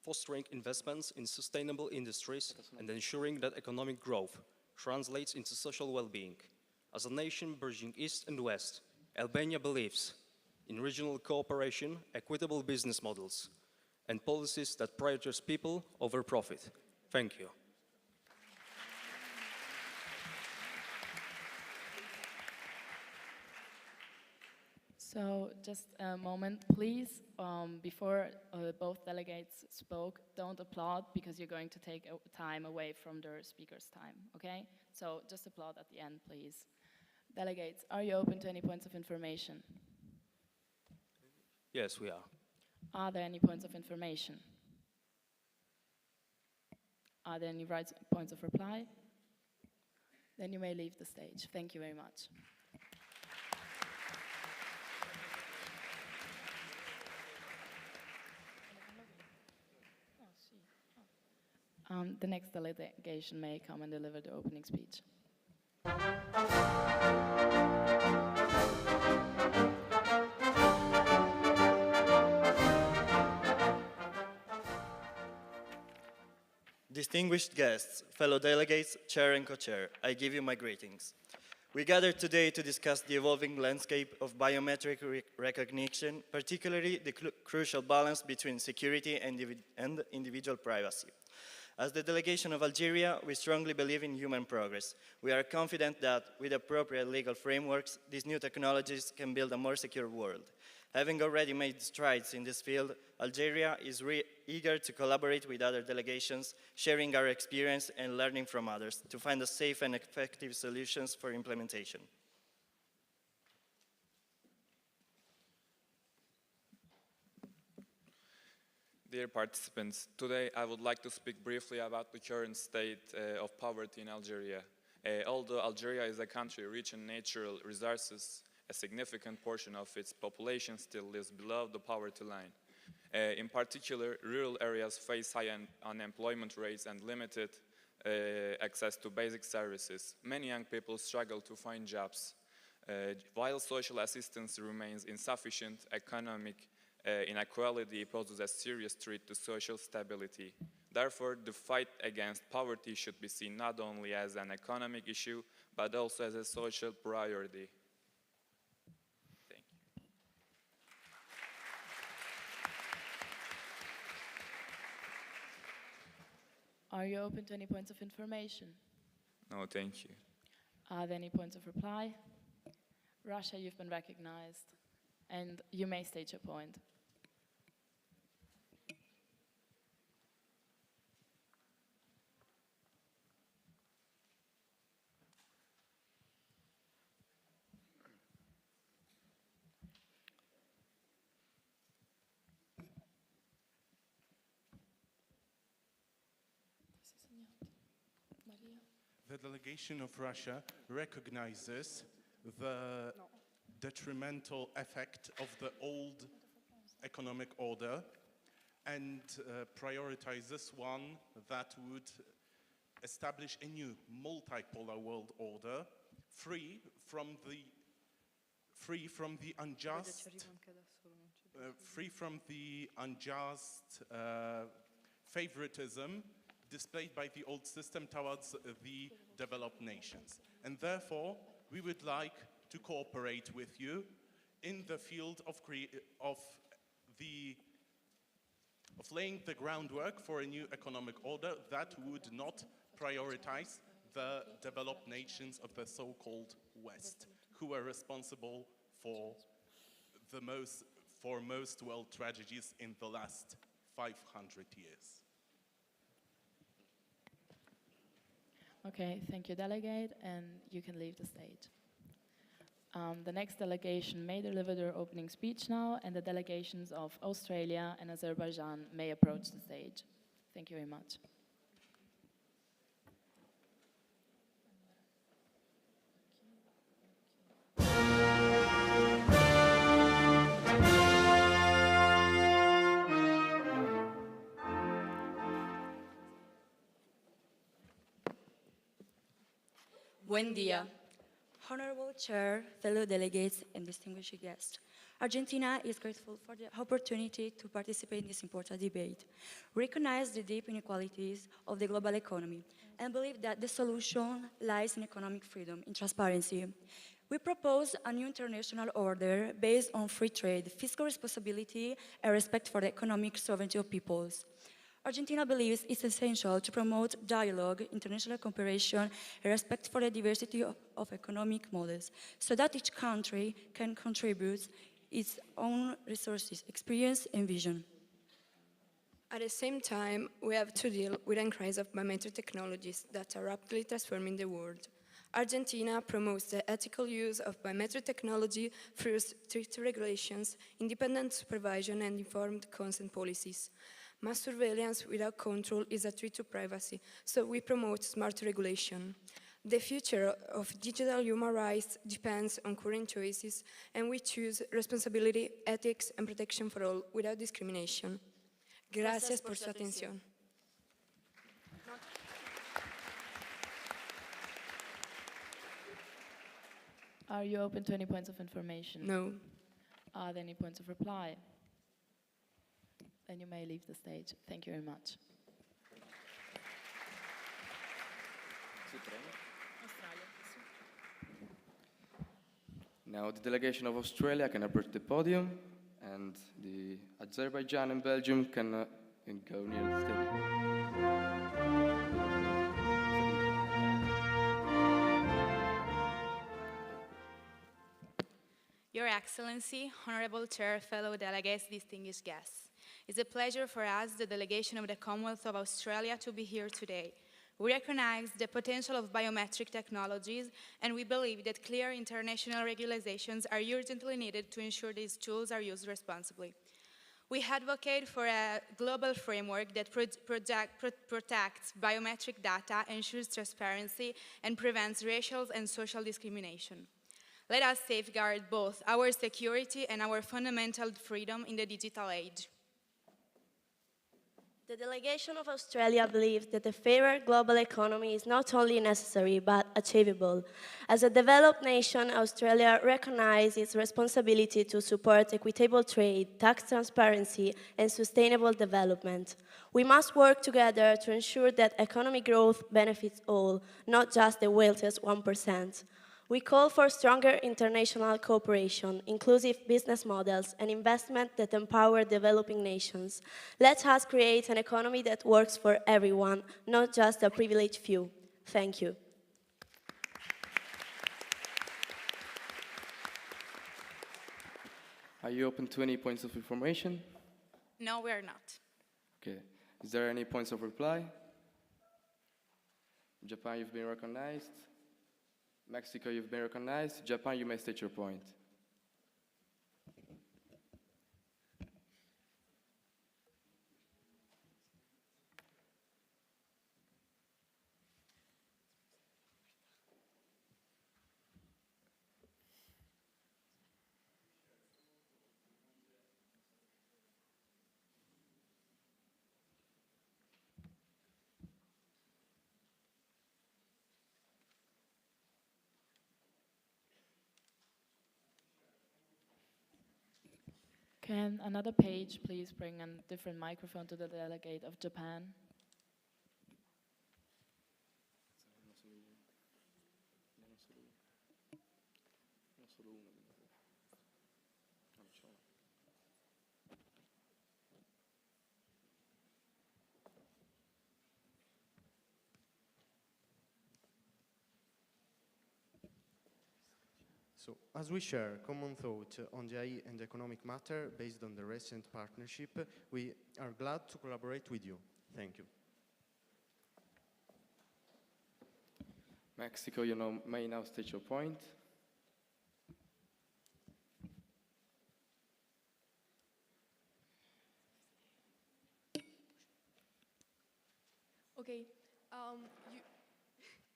fostering investments in sustainable industries, and ensuring that economic growth translates into social well-being. As a nation bridging East and West, Albania believes in regional cooperation, equitable business models, and policies that prioritize people over profit. Thank you. So just a moment, please. Before both delegates spoke, don't applaud because you're going to take time away from their speaker's time, okay? So just applaud at the end, please. Delegates, are you open to any points of information? Yes, we are. Are there any points of information? Are there any points of reply? Then you may leave the stage. Thank you very much. The next delegation may come and deliver the opening speech. Distinguished guests, fellow delegates, chair and co-chair, I give you my greetings. We gathered today to discuss the evolving landscape of biometric recognition, particularly the crucial balance between security and individual privacy. As the delegation of Algeria, we strongly believe in human progress. We are confident that, with appropriate legal frameworks, these new technologies can build a more secure world. Having already made strides in this field, Algeria is eager to collaborate with other delegations, sharing our experience and learning from others to find a safe and effective solutions for implementation. Dear participants, today I would like to speak briefly about the current state of poverty in Algeria. Although Algeria is a country rich in natural resources, a significant portion of its population still lives below the poverty line. In particular, rural areas face high unemployment rates and limited access to basic services. Many young people struggle to find jobs. While social assistance remains insufficient, economic inequality poses a serious threat to social stability. Therefore, the fight against poverty should be seen not only as an economic issue, but also as a social priority. Thank you. Are you open to any points of information? No, thank you. Are there any points of reply? Russia, you've been recognized, and you may state your point. The delegation of Russia recognizes the detrimental effect of the old economic order and prioritizes one that would establish a new multipolar world order free from the unjust favoritism displayed by the old system towards the developed nations. And therefore, we would like to cooperate with you in the field of laying the groundwork for a new economic order that would not prioritize the developed nations of the so-called West, who were responsible for most world tragedies in the last 500 years. Okay, thank you, delegate, and you can leave the stage. The next delegation may deliver their opening speech now, and the delegations of Australia and Azerbaijan may approach the stage. Thank you very much. Buen dia. Honorable Chair, fellow delegates, and distinguished guests. Argentina is grateful for the opportunity to participate in this important debate, recognize the deep inequalities of the global economy, and believe that the solution lies in economic freedom and transparency. We propose a new international order based on free trade, fiscal responsibility, and respect for the economic sovereignty of peoples. Argentina believes it's essential to promote dialogue, international cooperation, and respect for the diversity of economic models, so that each country can contribute its own resources, experience, and vision. At the same time, we have to deal with a crisis of biometric technologies that are rapidly transforming the world. Argentina promotes the ethical use of biometric technology through strict regulations, independent supervision, and informed consent policies. Mass surveillance without control is a threat to privacy, so we promote smart regulation. The future of digital human rights depends on current choices, and we choose responsibility, ethics, and protection for all without discrimination. Gracias por su atención. Are you open to any points of information? No. Are there any points of reply? Then you may leave the stage. Thank you very much. Now the delegation of Australia can approach the podium, and the Azerbaijan and Belgium can go near the stage. Your Excellency, Honorable Chair, fellow delegates, distinguished guests. It's a pleasure for us, the delegation of the Commonwealth of Australia, to be here today. We recognize the potential of biometric technologies, and we believe that clear international regulations are urgently needed to ensure these tools are used responsibly. We advocate for a global framework that protects biometric data, ensures transparency, and prevents racial and social discrimination. Let us safeguard both our security and our fundamental freedom in the digital age. The delegation of Australia believes that a fairer global economy is not only necessary but achievable. As a developed nation, Australia recognizes its responsibility to support equitable trade, tax transparency, and sustainable development. We must work together to ensure that economic growth benefits all, not just the wealthiest 1%. We call for stronger international cooperation, inclusive business models, and investment that empower developing nations. Let us create an economy that works for everyone, not just a privileged few. Thank you. Are you open to any points of information? No, we are not. Okay. Is there any points of reply? Japan, you've been recognized. Mexico, you've been recognized. Japan, you may state your point. Can another page please bring a different microphone to the delegate of Japan? So, as we share common thought on the AI and economic matter based on the recent partnership, we are glad to collaborate with you. Thank you. Mexico, you may now state your point. Okay,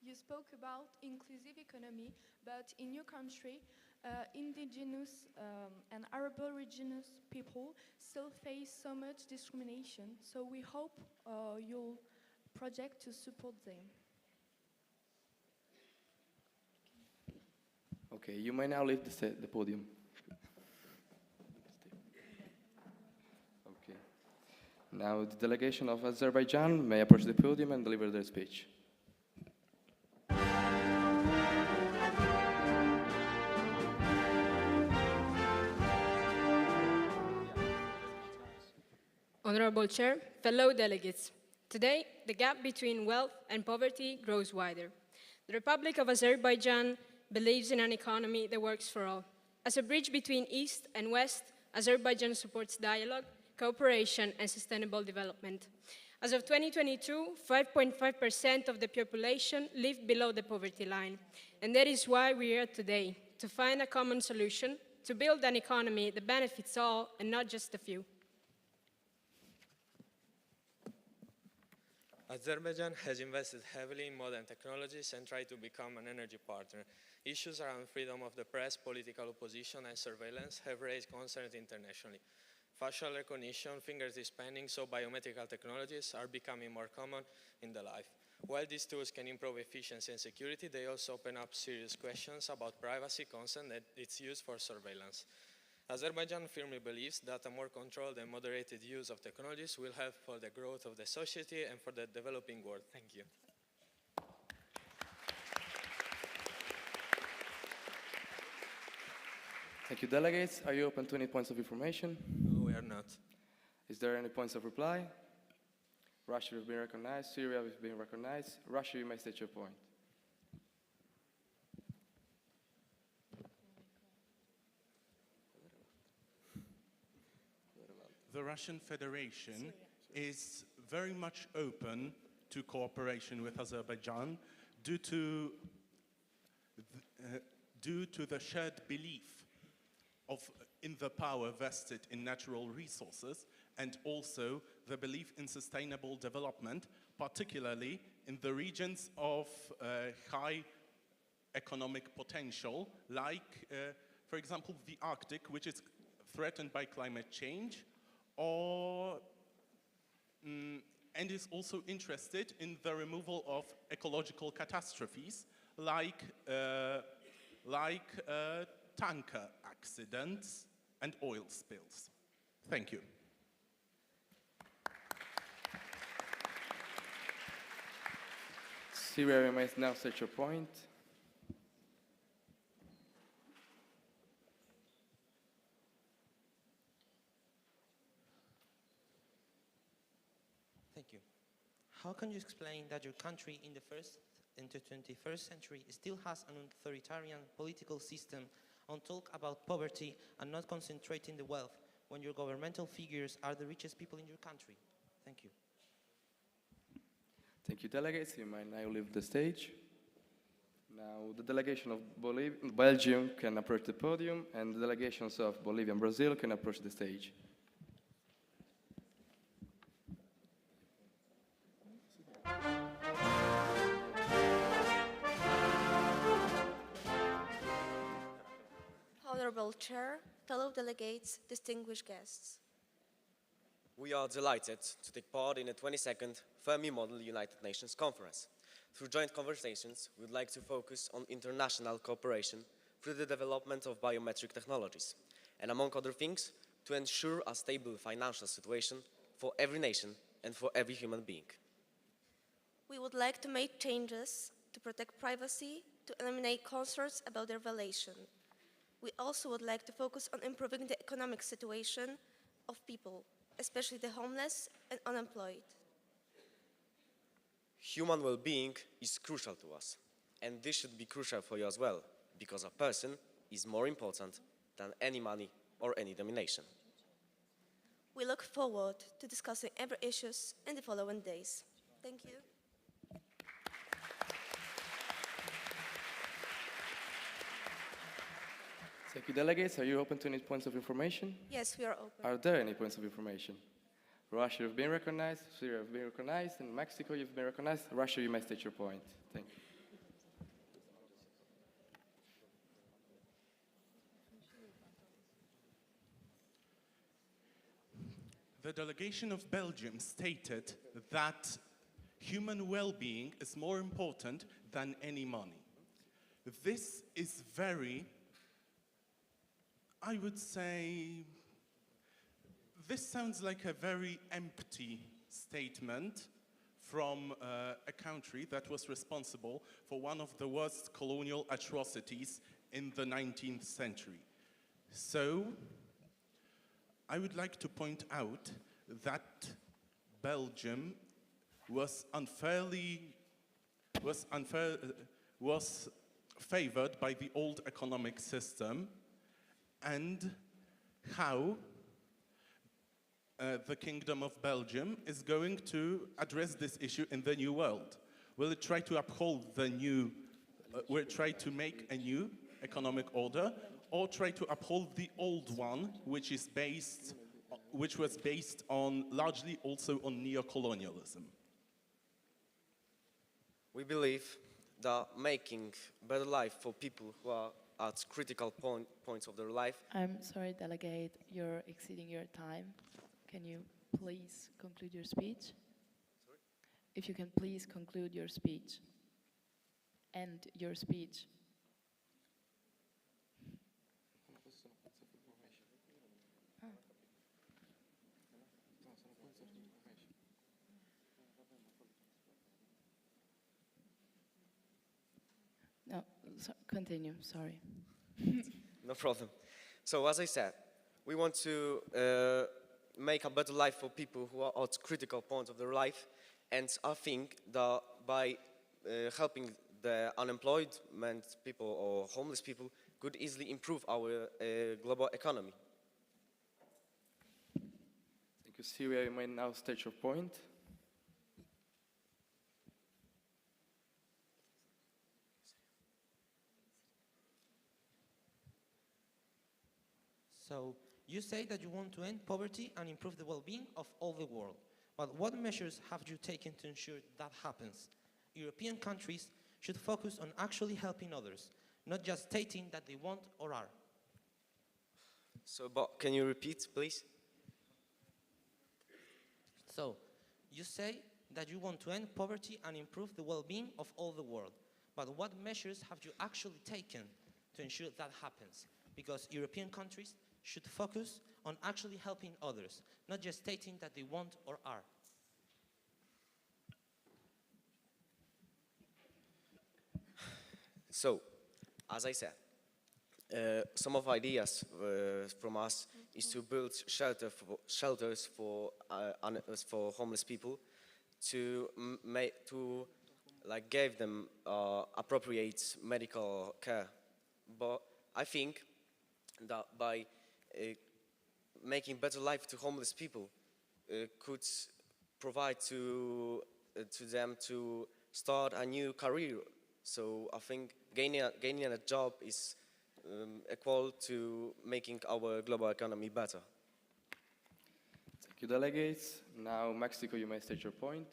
you spoke about inclusive economy, but in your country, indigenous and Arab indigenous people still face so much discrimination. So we hope your project to support them. Okay, you may now leave the podium. Okay. Now the delegation of Azerbaijan may approach the podium and deliver their speech. Honorable Chair, fellow delegates, today the gap between wealth and poverty grows wider. The Republic of Azerbaijan believes in an economy that works for all. As a bridge between East and West, Azerbaijan supports dialogue, cooperation, and sustainable development. As of 2022, 5.5% of the population lived below the poverty line, and that is why we are here today, to find a common solution, to build an economy that benefits all and not just a few. Azerbaijan has invested heavily in modern technologies and tried to become an energy partner. Issues around freedom of the press, political opposition, and surveillance have raised concerns internationally. Facial recognition, fingertip scanning, so biometrical technologies are becoming more common in the life. While these tools can improve efficiency and security, they also open up serious questions about privacy, consent, and its use for surveillance. Azerbaijan firmly believes that a more controlled and moderated use of technologies will help for the growth of the society and for the developing world. Thank you. Thank you, delegates. Are you open to any points of information? No, we are not. Is there any points of reply? Russia has been recognized. Syria has been recognized. Russia, you may state your point. The Russian Federation is very much open to cooperation with Azerbaijan due to the shared belief in the power vested in natural resources and also the belief in sustainable development, particularly in the regions of high economic potential, like, for example, the Arctic, which is threatened by climate change, or and is also interested in the removal of ecological catastrophes like tanker accidents and oil spills. Thank you. Syria remains now such a point. Thank you. How can you explain that your country in the 21st century still has an authoritarian political system on talk about poverty and not concentrating the wealth when your governmental figures are the richest people in your country? Thank you. Thank you, delegates. You might now leave the stage. Now, the delegation of Belgium can approach the podium, and the delegations of Bolivia and Brazil can approach the stage. Honorable Chair, fellow delegates, distinguished guests. We are delighted to take part in the 22nd Fermi Model United Nations Conference. Through joint conversations, we would like to focus on international cooperation through the development of biometric technologies, and among other things, to ensure a stable financial situation for every nation and for every human being. We would like to make changes to protect privacy, to eliminate concerns about their violation. We also would like to focus on improving the economic situation of people, especially the homeless and unemployed. Human well-being is crucial to us, and this should be crucial for you as well, because a person is more important than any money or any domination. We look forward to discussing every issue in the following days. Thank you. Thank you, delegates. Are you open to any points of information? Yes, we are open. Are there any points of information? Russia, you've been recognized. Syria, you've been recognized. And Mexico, you've been recognized. Russia, you may state your point. Thank you. The delegation of Belgium stated that human well-being is more important than any money. This is very, I would say, this sounds like a very empty statement from a country that was responsible for one of the worst colonial atrocities in the 19th century. So, I would like to point out that Belgium was favored by the old economic system, and how the Kingdom of Belgium is going to address this issue in the new world. Will it try to uphold the new, will it try to make a new economic order, or try to uphold the old one, which was based on, largely also on neo-colonialism? We believe that making better life for people who are at critical points of their life. I'm sorry, delegate, you're exceeding your time. Can you please conclude your speech? Sorry? If you can please conclude your speech. End your speech. No, continue, sorry. No problem. So as I said, we want to make a better life for people who are at critical points of their life, and I think that by helping the unemployed people or homeless people could easily improve our global economy. Thank you, Syria. You may now state your point. So, you say that you want to end poverty and improve the well-being of all the world. But what measures have you taken to ensure that happens? European countries should focus on actually helping others, not just stating that they want or are. So, but can you repeat, please? So, You say that you want to end poverty and improve the well-being of all the world. But what measures have you actually taken to ensure that happens? Because European countries should focus on actually helping others, not just stating that they want or are. So, as I said, some of ideas from us is to build shelters for homeless people, to like give them appropriate medical care. But I think that by making better life to homeless people could provide to them to start a new career. So I think gaining a job is equal to making our global economy better. Thank you, delegates. Now, Mexico, you may state your point.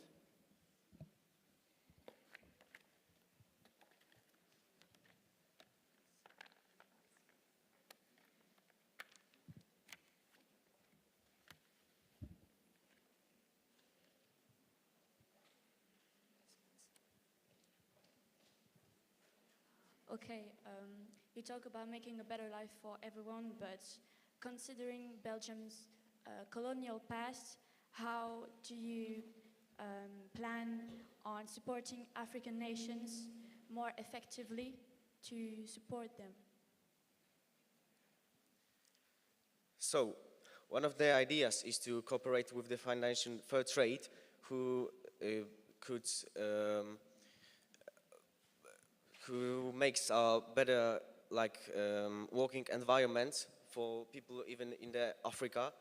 Okay, you talk about making a better life for everyone, but considering Belgium's colonial past, how do you plan on supporting African nations more effectively to support them? So, one of the ideas is to cooperate with the Financial Fair Trade, who makes a better working environment for people even in Africa.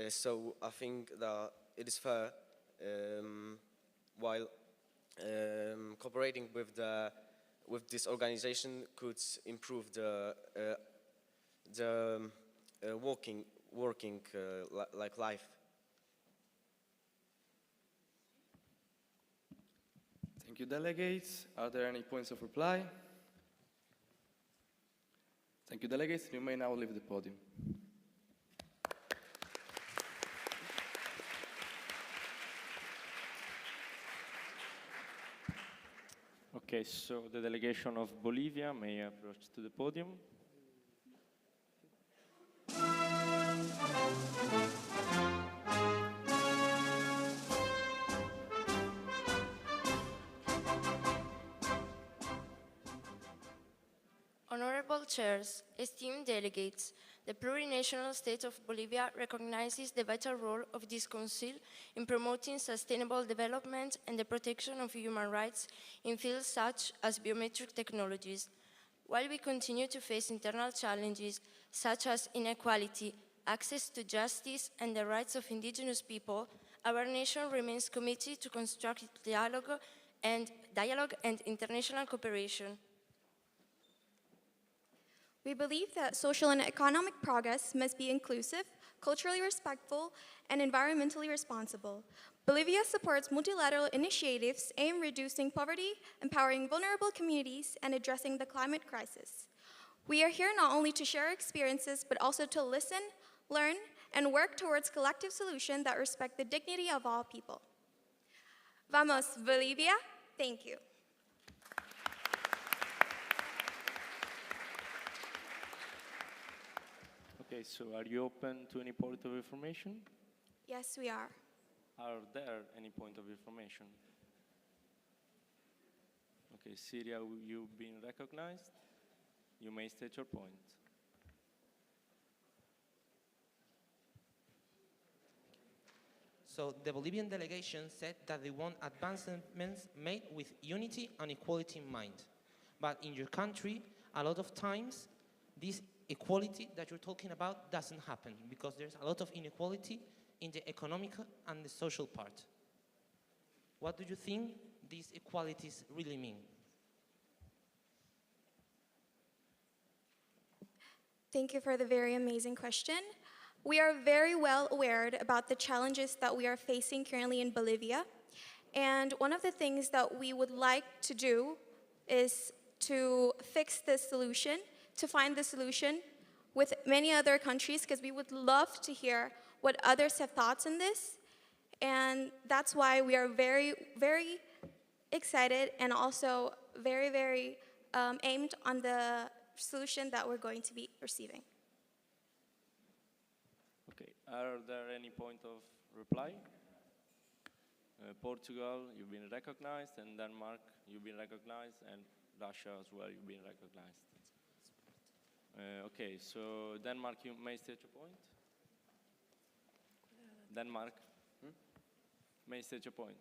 So I think that it is fair, while cooperating with this organization could improve the working life. Thank you, delegates. Are there any points of reply? Thank you, delegates. You may now leave the podium. Okay, so the delegation of Bolivia may approach to the podium. Honorable chairs, esteemed delegates, the plurinational state of Bolivia recognizes the vital role of this council in promoting sustainable development and the protection of human rights in fields such as biometric technologies. While we continue to face internal challenges such as inequality, access to justice, and the rights of indigenous people, our nation remains committed to constructive dialogue and international cooperation. We believe that social and economic progress must be inclusive, culturally respectful, and environmentally responsible. Bolivia supports multilateral initiatives aimed at reducing poverty, empowering vulnerable communities, and addressing the climate crisis. We are here not only to share experiences, but also to listen, learn, and work towards collective solutions that respect the dignity of all people. Vamos, Bolivia! Thank you. Okay, so are you open to any point of information? Yes, we are. Are there any point of information? Okay, Syria, you've been recognized. You may state your point. So the Bolivian delegation said that they want advancements made with unity and equality in mind. But in your country, a lot of times, this equality that you're talking about doesn't happen because there's a lot of inequality in the economic and the social part. What do you think these equalities really mean? Thank you for the very amazing question. We are very well aware about the challenges that we are facing currently in Bolivia. And one of the things that we would like to do is to fix this solution, to find the solution with many other countries, because we would love to hear what others have thoughts on this. And that's why we are very, very excited and also very, very aimed on the solution that we're going to be receiving. Okay, are there any point of reply? Portugal, you've been recognized, and Denmark, you've been recognized, and Russia as well, you've been recognized. Okay, so Denmark, you may state your point. Denmark, may state your point.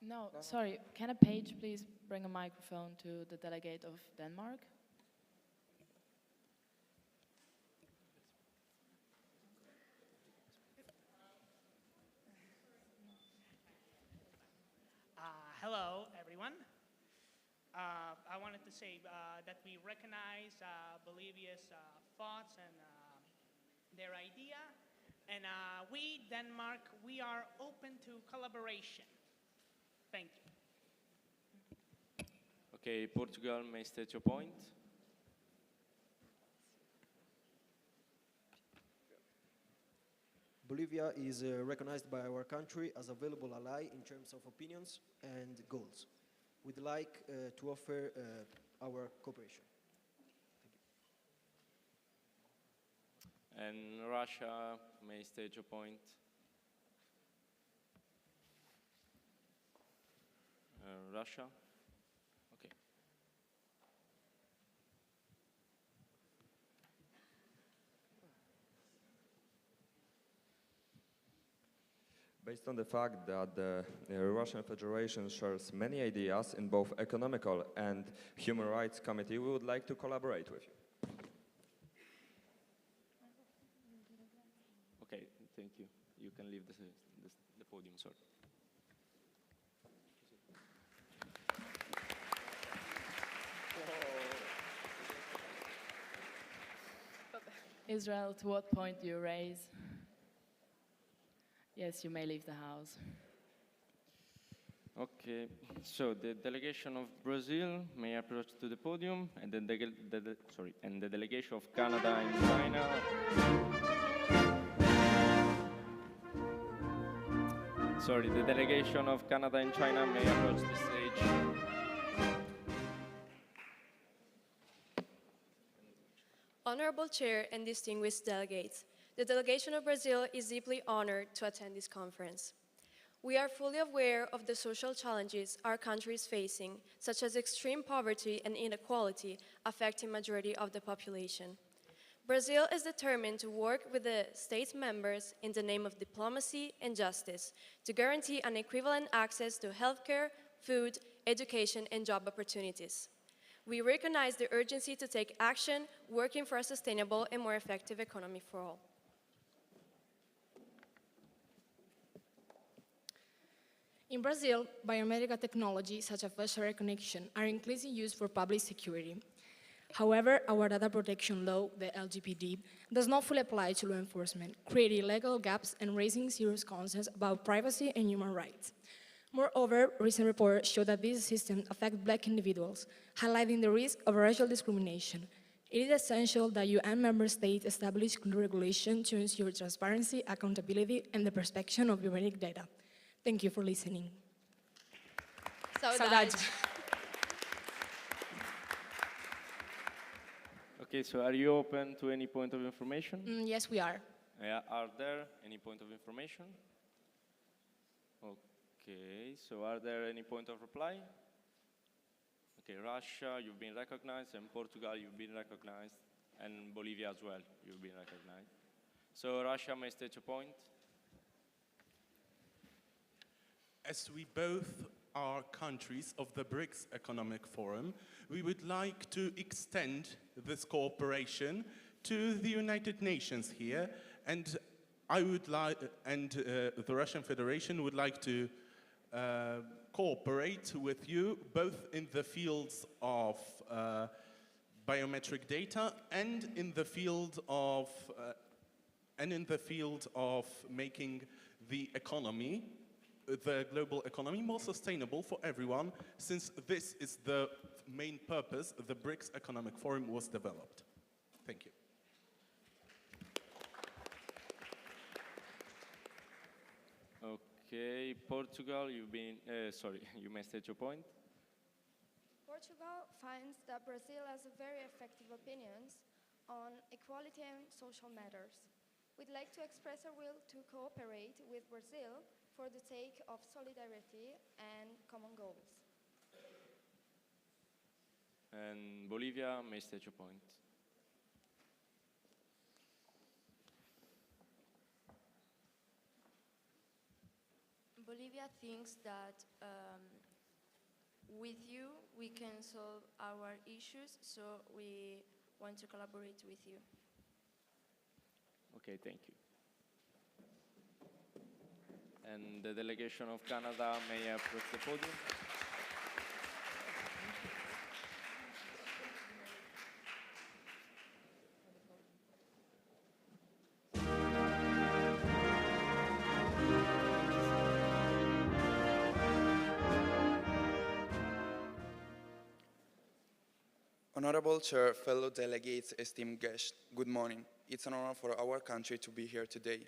No, sorry, can a page please bring a microphone to the delegate of Denmark? Hello, everyone. I wanted to say that we recognize Bolivia's thoughts and their idea. And we, Denmark, we are open to collaboration. Thank you. Okay, Portugal may state your point. Bolivia is recognized by our country as a valuable ally in terms of opinions and goals. We'd like to offer our cooperation. And Russia may state your point. Russia? Okay. Based on the fact that the Russian Federation shares many ideas in both economical and human rights committee, we would like to collaborate with you. Okay, thank you. You can leave the podium, sorry. Israel, to what point do you raise? Yes, you may leave the house. Okay, so the delegation of Brazil may approach to the podium, and the delegation of Canada and China. Sorry, the delegation of Canada and China may approach the stage. Honorable Chair and distinguished delegates, the delegation of Brazil is deeply honored to attend this conference. We are fully aware of the social challenges our country is facing, such as extreme poverty and inequality affecting majority of the population. Brazil is determined to work with the state members in the name of diplomacy and justice to guarantee an equivalent access to healthcare, food, education, and job opportunities. We recognize the urgency to take action, working for a sustainable and more effective economy for all. In Brazil, biomedical technologies such as facial recognition are increasingly used for public security. However, our data protection law, the LGPD, does not fully apply to law enforcement, creating legal gaps and raising serious concerns about privacy and human rights. Moreover, recent reports show that these systems affect Black individuals, highlighting the risk of racial discrimination. It is essential that UN member states establish clear regulation to ensure transparency, accountability, and the protection of biometric data. Thank you for listening. Saudade. Okay, so are you open to any point of information? Yes, we are. Are there any point of information? Okay, so are there any point of reply? Okay, Russia, you've been recognized, and Portugal, you've been recognized, and Bolivia as well, you've been recognized. So Russia may state your point. As we both are countries of the BRICS Economic Forum, we would like to extend this cooperation to the United Nations here, and I would like, and the Russian Federation would like to cooperate with you both in the fields of biometric data and in the field of making the economy, the global economy, more sustainable for everyone, since this is the main purpose the BRICS Economic Forum was developed. Thank you. Okay, Portugal, you may state your point. Portugal finds that Brazil has very effective opinions on equality and social matters. We'd like to express our will to cooperate with Brazil for the sake of solidarity and common goals. And Bolivia may state your point. Bolivia thinks that with you we can solve our issues, so we want to collaborate with you. Okay, thank you. And the delegation of Canada may approach the podium. Honorable Chair, fellow delegates, esteemed guests, good morning. It's an honor for our country to be here today.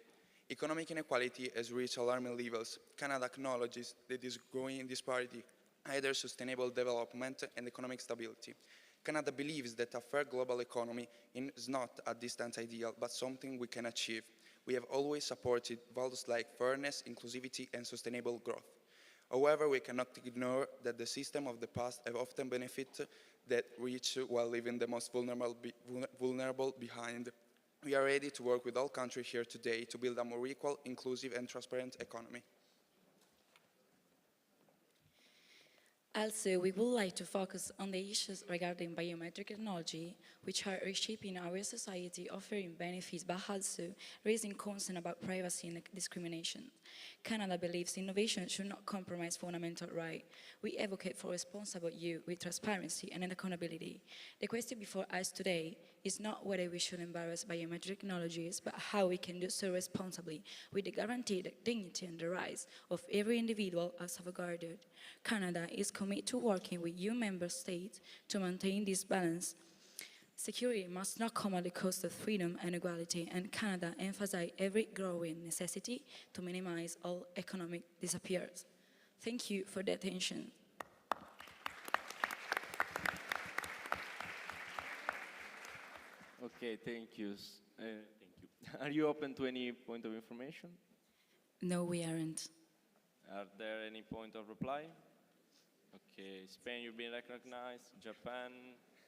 Economic inequality has reached alarming levels. Canada acknowledges that this growing disparity either sustainable development and economic stability. Canada believes that a fair global economy is not a distant ideal, but something we can achieve. We have always supported values like fairness, inclusivity, and sustainable growth. However, we cannot ignore that the system of the past have often benefited that rich while leaving the most vulnerable behind. We are ready to work with all countries here today to build a more equal, inclusive, and transparent economy. Also, we would like to focus on the issues regarding biometric technology, which are reshaping our society, offering benefits, but also raising concern about privacy and discrimination. Canada believes innovation should not compromise fundamental rights. We advocate for responsible use with transparency and accountability. The question before us today is not whether we should embrace biometric technologies, but how we can do so responsibly with the guarantee that dignity and the rights of every individual are safeguarded. Canada is committed to working with EU member states to maintain this balance. Security must not come at the cost of freedom and equality, and Canada emphasizes every growing necessity to minimize all economic disappearance. Thank you for the attention. Okay, thank you. Are you open to any point of information? No, we aren't. Are there any point of reply? Okay, Spain, you've been recognized. Japan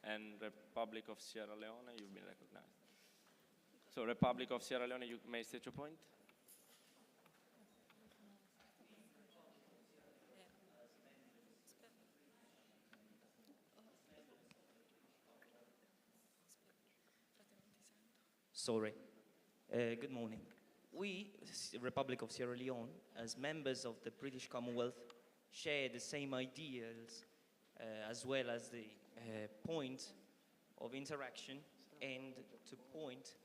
and Republic of Sierra Leone, you've been recognized. So, Republic of Sierra Leone, you may state your point. Sorry. Good morning. We, Republic of Sierra Leone, as members of the British Commonwealth, share the same ideals as well as the point of interaction and to point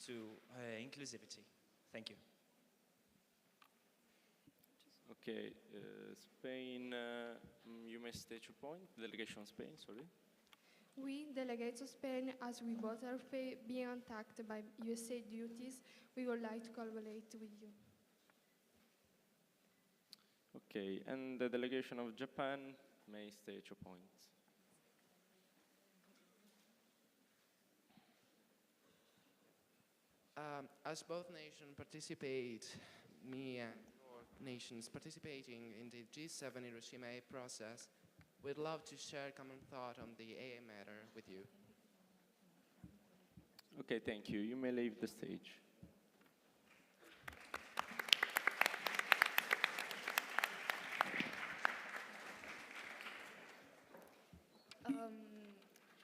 to inclusivity. Thank you. Okay, Spain, you may state your point. Delegation of Spain, sorry. We, delegates of Spain, as we both are being attacked by USA duties, we would like to collaborate with you. Okay, and the delegation of Japan may state your point. As both nations participate, me and your nations participating in the G7 Hiroshima A process, we'd love to share common thought on the AA matter with you. Okay, thank you. You may leave the stage.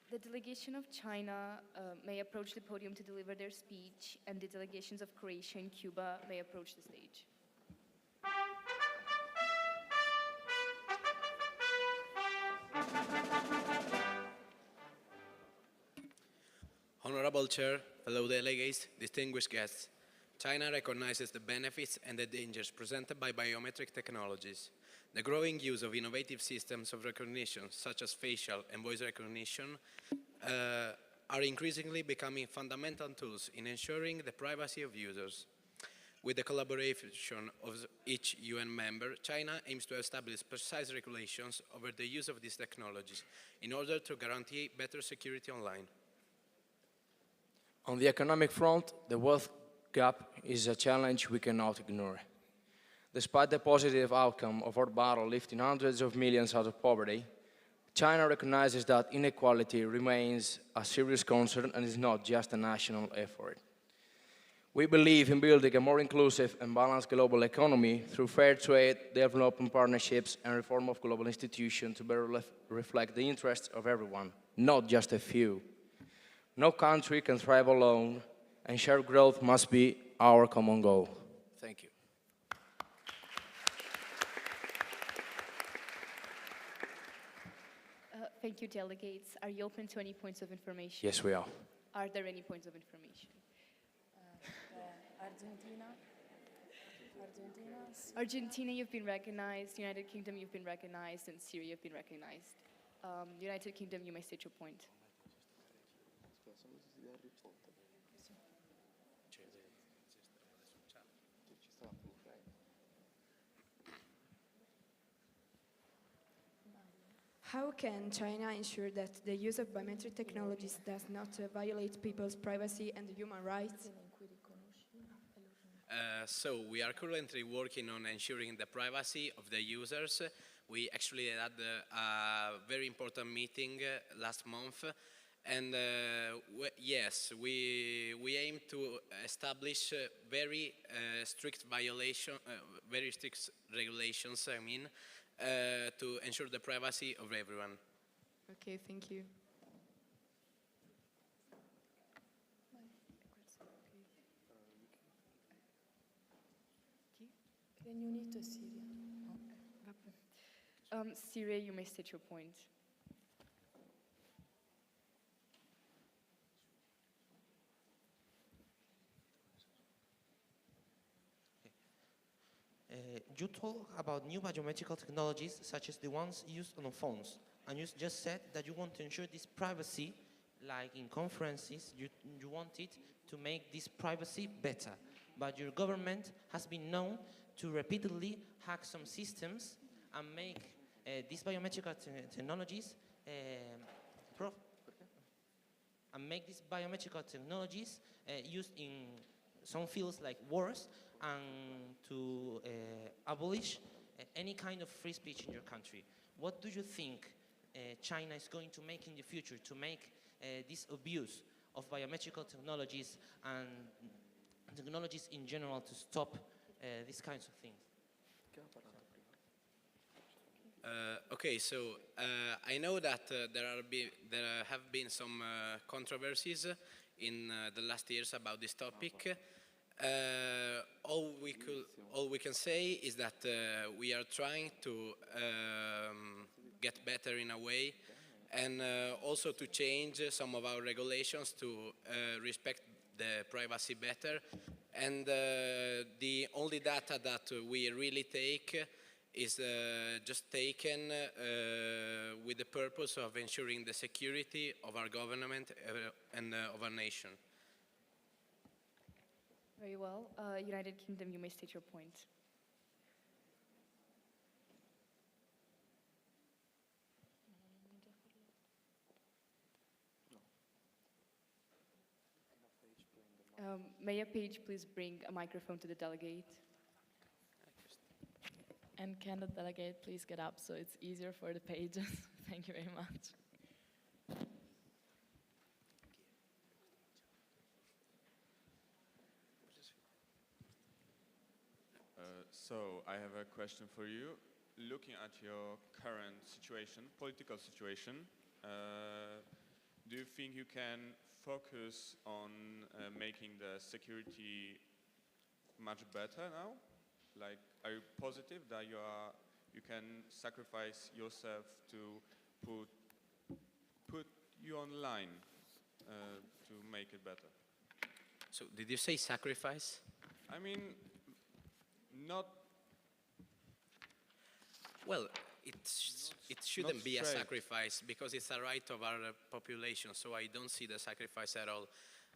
The delegation of China may approach the podium to deliver their speech, and the delegations of Croatia and Cuba may approach the stage. Honorable Chair, fellow delegates, distinguished guests, China recognizes the benefits and the dangers presented by biometric technologies. The growing use of innovative systems of recognition, such as facial and voice recognition, are increasingly becoming fundamental tools in ensuring the privacy of users. With the collaboration of each UN member, China aims to establish precise regulations over the use of these technologies in order to guarantee better security online. On the economic front, the wealth gap is a challenge we cannot ignore. Despite the positive outcome of our battle lifting hundreds of millions out of poverty, China recognizes that inequality remains a serious concern and is not just a national effort. We believe in building a more inclusive and balanced global economy through fair trade, development partnerships, and reform of global institutions to better reflect the interests of everyone, not just a few. No country can thrive alone, and shared growth must be our common goal. Thank you. Thank you, delegates. Are you open to any points of information? Yes, we are. Are there any points of information? Argentina, you've been recognized. United Kingdom, you've been recognized. And Syria, you've been recognized. United Kingdom, you may state your point. How can China ensure that the use of biometric technologies does not violate people's privacy and human rights? So we are currently working on ensuring the privacy of the users. We actually had a very important meeting last month, and yes, we aim to establish very strict regulations. To ensure the privacy of everyone. Okay, thank you. Syria, you may state your point. You talk about new biometrical technologies such as the ones used on phones, and you just said that you want to ensure this privacy, like in conferences, you want it to make this privacy better. But your government has been known to repeatedly hack some systems and make these biometrical technologies used in some fields like wars, and to abolish any kind of free speech in your country. What do you think China is going to make in the future to make this abuse of biometrical technologies and technologies in general to stop these kinds of things? Okay, so I know that there have been some controversies in the last years about this topic. All we can say is that we are trying to get better in a way, and also to change some of our regulations to respect the privacy better. And the only data that we really take is just taken with the purpose of ensuring the security of our government and of our nation. Very well. United Kingdom, you may state your point. May a page please bring a microphone to the delegate? And can the delegate please get up so it's easier for the pages? Thank you very much. So I have a question for you. Looking at your current situation, political situation, do you think you can focus on making the security much better now? Like, are you positive that you can sacrifice yourself to put you online to make it better? So did you say sacrifice? I mean, not. Well, it shouldn't be a straight. sacrifice because it's a right of our population, so I don't see the sacrifice at all.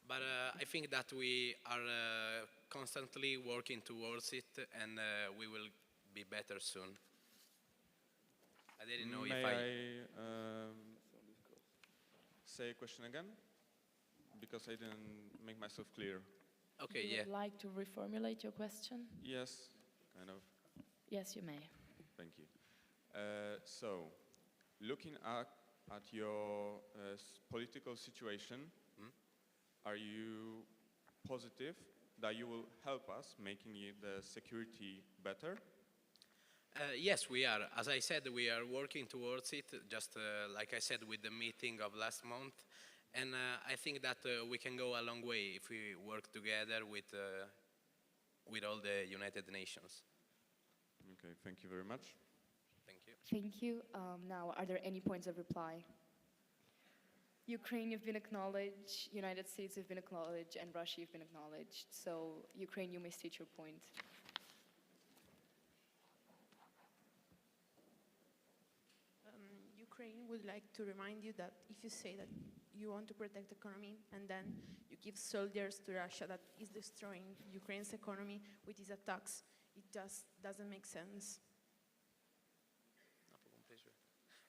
But I think that we are constantly working towards it, and we will be better soon. I didn't know May if I say a question again? Because I didn't make myself clear. Okay, you would like to reformulate your question? Yes, kind of. Yes, you may. Thank you. So, looking at your political situation, are you positive that you will help us making the security better? Yes, we are. As I said, we are working towards it, just like I said with the meeting of last month. And I think that we can go a long way if we work together with all the United Nations. Okay, thank you very much. Thank you. Thank you. Now, are there any points of reply? Ukraine, you've been acknowledged, United States have been acknowledged, and Russia, you've been acknowledged. So, Ukraine, you may state your point. Ukraine would like to remind you that if you say that you want to protect the economy and then you give soldiers to Russia that is destroying Ukraine's economy with these attacks, it just doesn't make sense.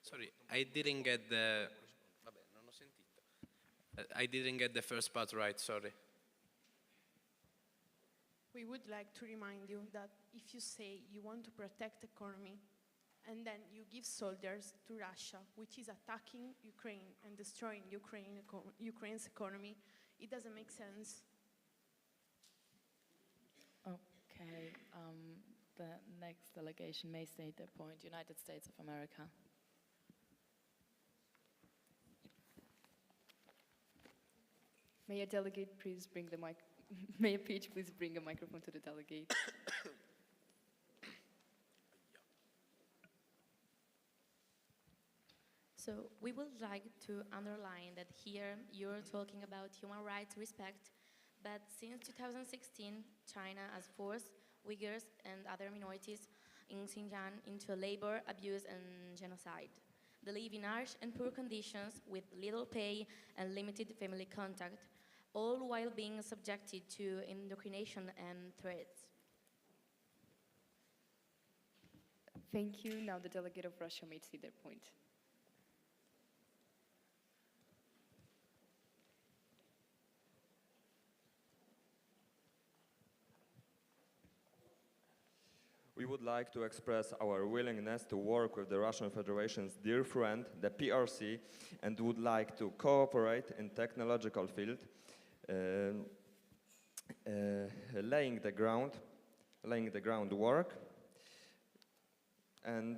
Sorry, I didn't get the... I didn't get the first part right, sorry. We would like to remind you that if you say you want to protect the economy and then you give soldiers to Russia, which is attacking Ukraine and destroying Ukraine's economy, it doesn't make sense. Okay, the next delegation may state their point. United States of America. May a delegate please bring the mic? May a page please bring a microphone to the delegate? So we would like to underline that here you're talking about human rights respect, but since 2016, China has forced Uyghurs and other minorities in Xinjiang into labor, abuse, and genocide. They live in harsh and poor conditions with little pay and limited family contact, all while being subjected to indoctrination and threats. Thank you. Now the delegate of Russia may state their point. We would like to express our willingness to work with the Russian Federation's dear friend, the PRC, and would like to cooperate in technological field, laying the groundwork, and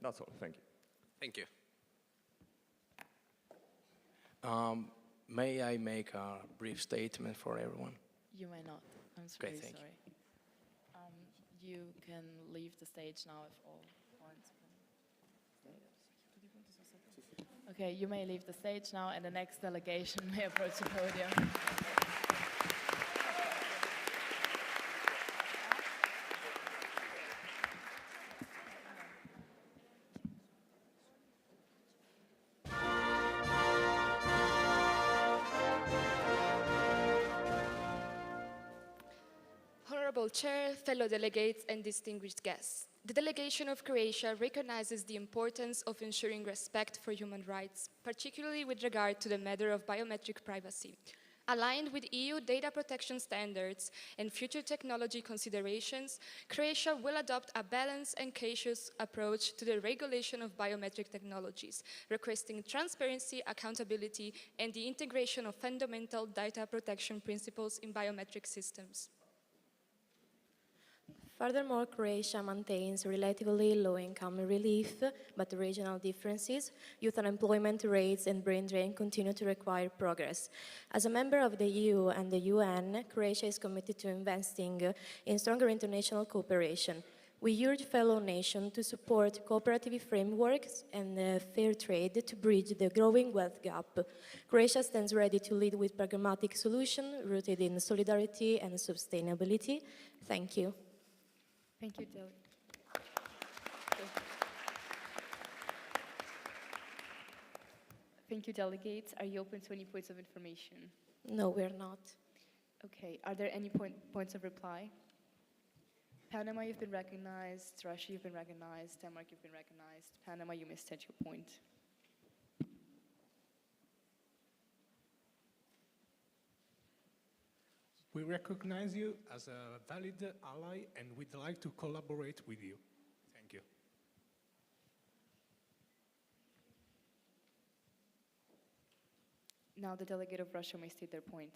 that's all. Thank you. Thank you. May I make a brief statement for everyone? You may not. I'm Great, really thank sorry. You can leave the stage now if all points. Okay, you may leave the stage now, and the next delegation may approach the podium. Honorable Chair, fellow delegates, and distinguished guests. The delegation of Croatia recognizes the importance of ensuring respect for human rights, particularly with regard to the matter of biometric privacy. Aligned with EU data protection standards and future technology considerations, Croatia will adopt a balanced and cautious approach to the regulation of biometric technologies, requesting transparency, accountability, and the integration of fundamental data protection principles in biometric systems. Furthermore, Croatia maintains relatively low income relief, but regional differences, youth unemployment rates, and brain drain continue to require progress. As a member of the EU and the UN, Croatia is committed to investing in stronger international cooperation. We urge fellow nations to support cooperative frameworks and fair trade to bridge the growing wealth gap. Croatia stands ready to lead with pragmatic solutions rooted in solidarity and sustainability. Thank you. Thank you, Del. Thank you, delegates. Are you open to any points of information? No, we're not. Okay, are there any points of reply? Panama, you've been recognized. Russia, you've been recognized. Denmark, you've been recognized. Panama, you may state your point. We recognize you as a valid ally and we'd like to collaborate with you. Thank you. Now the delegate of Russia may state their point.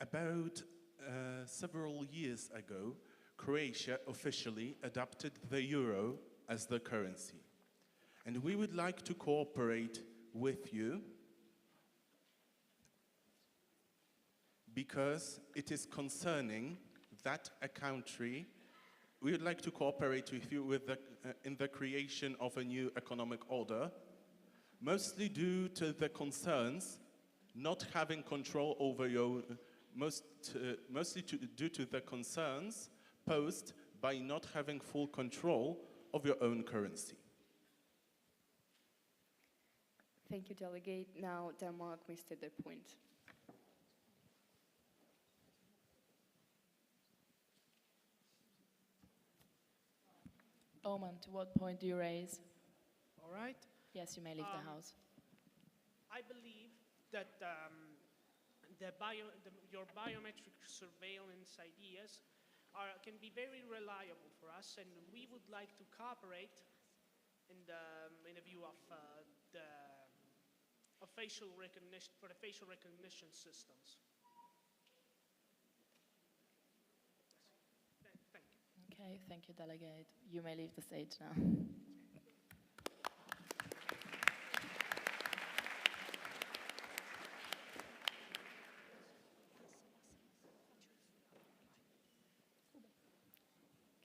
About several years ago, Croatia officially adopted the euro as the currency. And we would like to cooperate with you because it is concerning that a country, we would like to cooperate with you in the creation of a new economic order, mostly due to the concerns not having control over your mostly due to the concerns posed by not having full control of your own currency. Thank you, delegate. Now Denmark may state their point. Oman, to what point do you raise? All right. Yes, you may leave the house. I believe that your biometric surveillance ideas can be very reliable for us, and we would like to cooperate in a view of facial recognition for the facial recognition systems. Thank you. Okay, thank you, delegate. You may leave the stage now.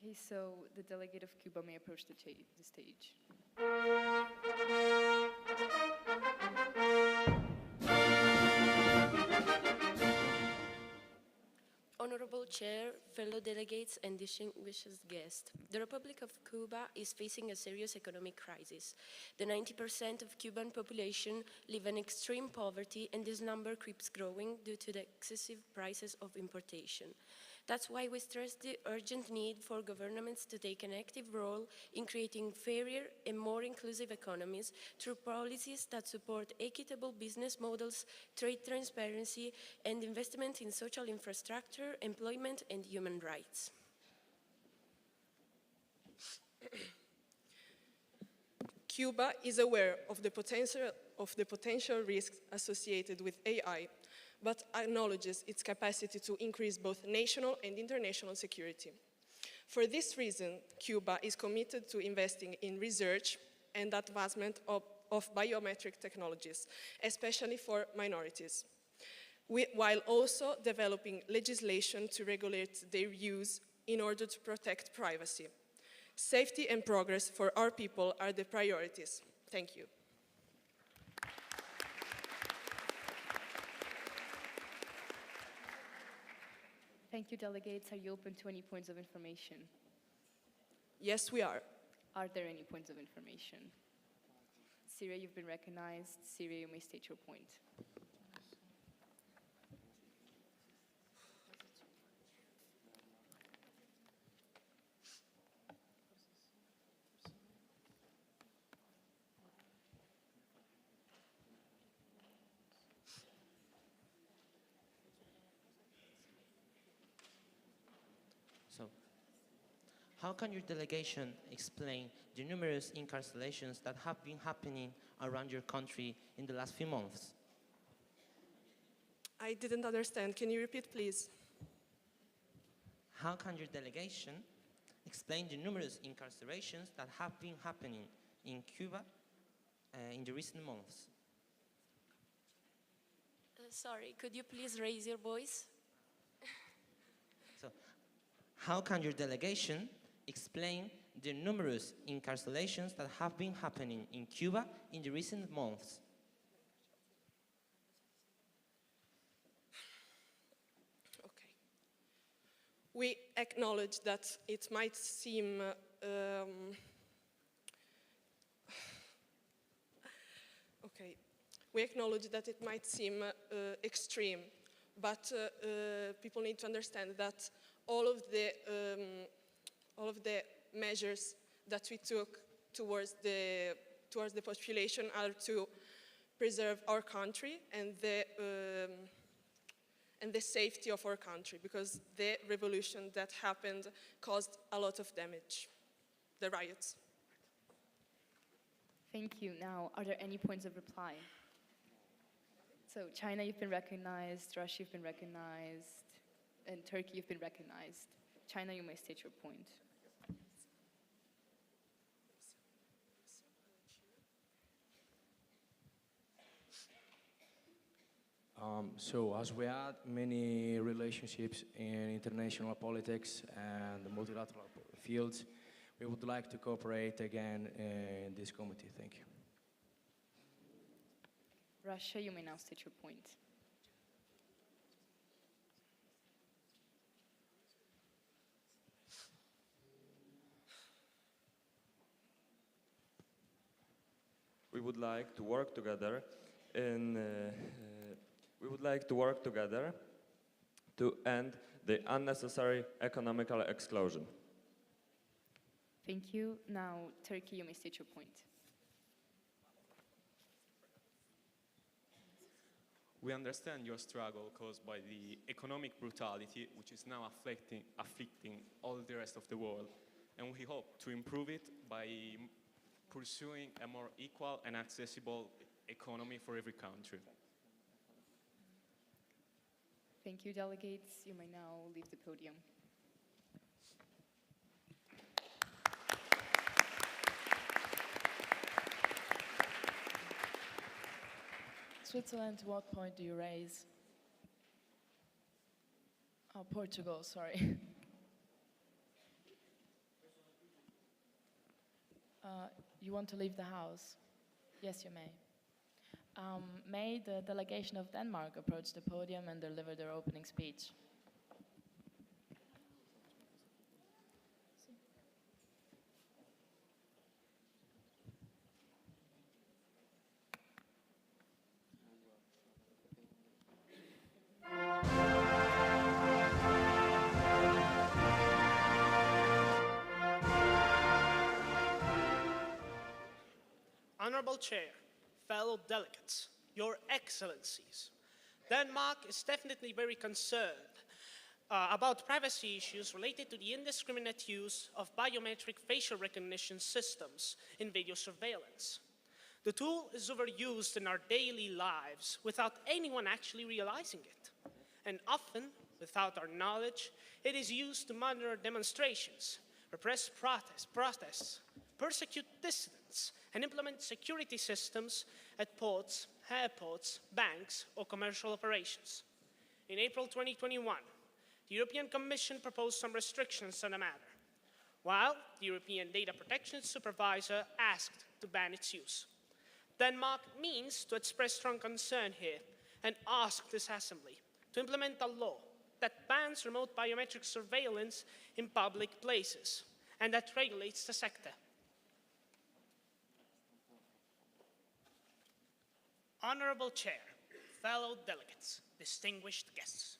Okay, so the delegate of Cuba may approach the stage. Honorable Chair, fellow delegates, and distinguished guests, the Republic of Cuba is facing a serious economic crisis. The 90% of Cuban population live in extreme poverty, and this number keeps growing due to the excessive prices of importation. That's why we stress the urgent need for governments to take an active role in creating fairer and more inclusive economies through policies that support equitable business models, trade transparency, and investment in social infrastructure, employment, and human rights. Cuba is aware of the potential risks associated with AI, but acknowledges its capacity to increase both national and international security. For this reason, Cuba is committed to investing in research and advancement of biometric technologies, especially for minorities, while also developing legislation to regulate their use in order to protect privacy. Safety and progress for our people are the priorities. Thank you. Thank you, delegates. Are you open to any points of information? Yes, we are. Are there any points of information? Syria, you've been recognized. Syria, you may state your point. How can your delegation explain the numerous incarcerations that have been happening around your country in the last few months? I didn't understand. Can you repeat, please? How can your delegation explain the numerous incarcerations that have been happening in Cuba in the recent months? Sorry, could you please raise your voice? How can your delegation explain the numerous incarcerations that have been happening in Cuba in the recent months. We acknowledge that it might seem we acknowledge that it might seem extreme, but people need to understand that all of the measures that we took towards the population are to preserve our country and the safety of our country, because the revolution that happened caused a lot of damage, the riots. Thank you. Now, are there any points of reply? So China, you've been recognized, Russia, you've been recognized, and Turkey, you've been recognized. China, you may state your point. So as we had many relationships in international politics and the multilateral fields, we would like to cooperate again in this committee. Thank you. Russia, you may now state your point. We would like to work together to end the unnecessary economical exclusion. Thank you. Now, Turkey, you may state your point. We understand your struggle caused by the economic brutality which is now afflicting all the rest of the world, and we hope to improve it by pursuing a more equal and accessible economy for every country. Thank you, delegates. You may now leave the podium. Switzerland, what point do you raise? Oh, Portugal, sorry. You want to leave the House? Yes, you may. May the delegation of Denmark approach the podium and deliver their opening speech? Honorable Chair, fellow delegates, Your Excellencies, Denmark is definitely very concerned about privacy issues related to the indiscriminate use of biometric facial recognition systems in video surveillance. The tool is overused in our daily lives without anyone actually realizing it. And often, without our knowledge, it is used to monitor demonstrations, repress protests, persecute dissidents, and implement security systems at ports, airports, banks, or commercial operations. In April 2021, the European Commission proposed some restrictions on the matter, while the European Data Protection Supervisor asked to ban its use. Denmark means to express strong concern here and ask this Assembly to implement a law that bans remote biometric surveillance in public places and that regulates the sector. Honorable Chair, fellow delegates, distinguished guests,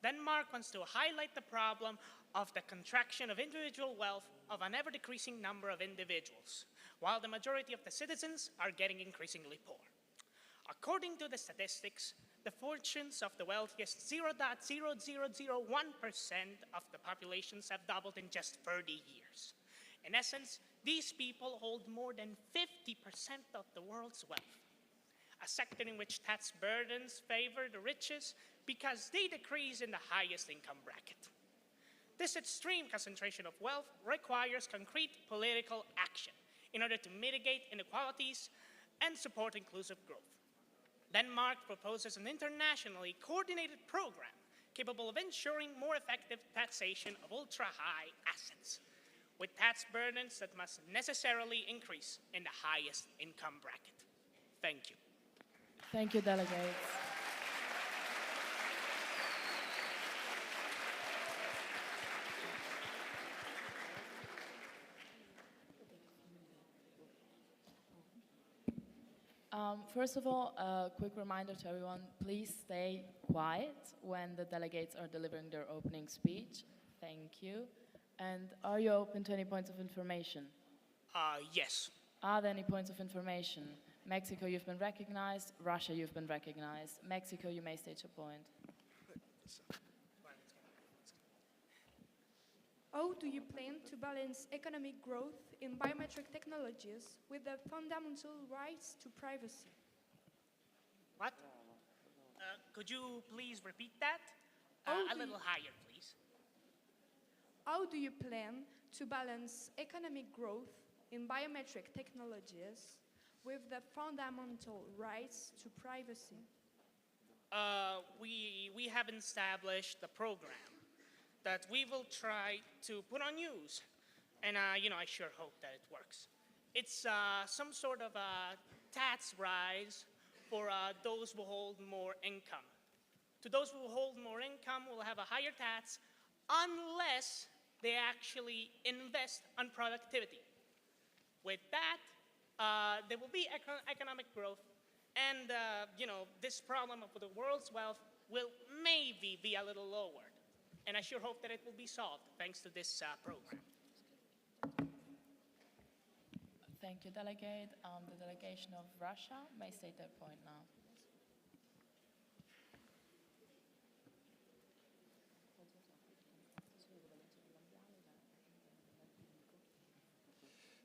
Denmark wants to highlight the problem of the contraction of individual wealth of an ever-decreasing number of individuals, while the majority of the citizens are getting increasingly poor. According to the statistics, the fortunes of the wealthiest 0.0001% of the populations have doubled in just 30 years. In essence, these people hold more than 50% of the world's wealth, a sector in which tax burdens favor the richest because they decrease in the highest income bracket. This extreme concentration of wealth requires concrete political action in order to mitigate inequalities and support inclusive growth. Denmark proposes an internationally coordinated program capable of ensuring more effective taxation of ultra-high assets. with tax burdens that must necessarily increase in the highest income bracket. Thank you. Thank you, delegates. First of all, a quick reminder to everyone, please stay quiet when the delegates are delivering their opening speech. Thank you. And are you open to any points of information? Yes. Are there any points of information? Mexico, you've been recognized. Russia, you've been recognized. Mexico, you may state your point. How do you plan to balance economic growth in biometric technologies with the fundamental rights to privacy? What? Could you please repeat that? A little higher, please. How do you plan to balance economic growth in biometric technologies with the fundamental rights to privacy? We have established a program that we will try to put on use, and I sure hope that it works. It's some sort of a tax rise for those who hold more income. To those who hold more income will have a higher tax unless they actually invest on productivity. With that, there will be economic growth, and this problem of the world's wealth will maybe be a little lowered. And I sure hope that it will be solved thanks to this program. Thank you, delegate. The delegation of Russia may state their point now.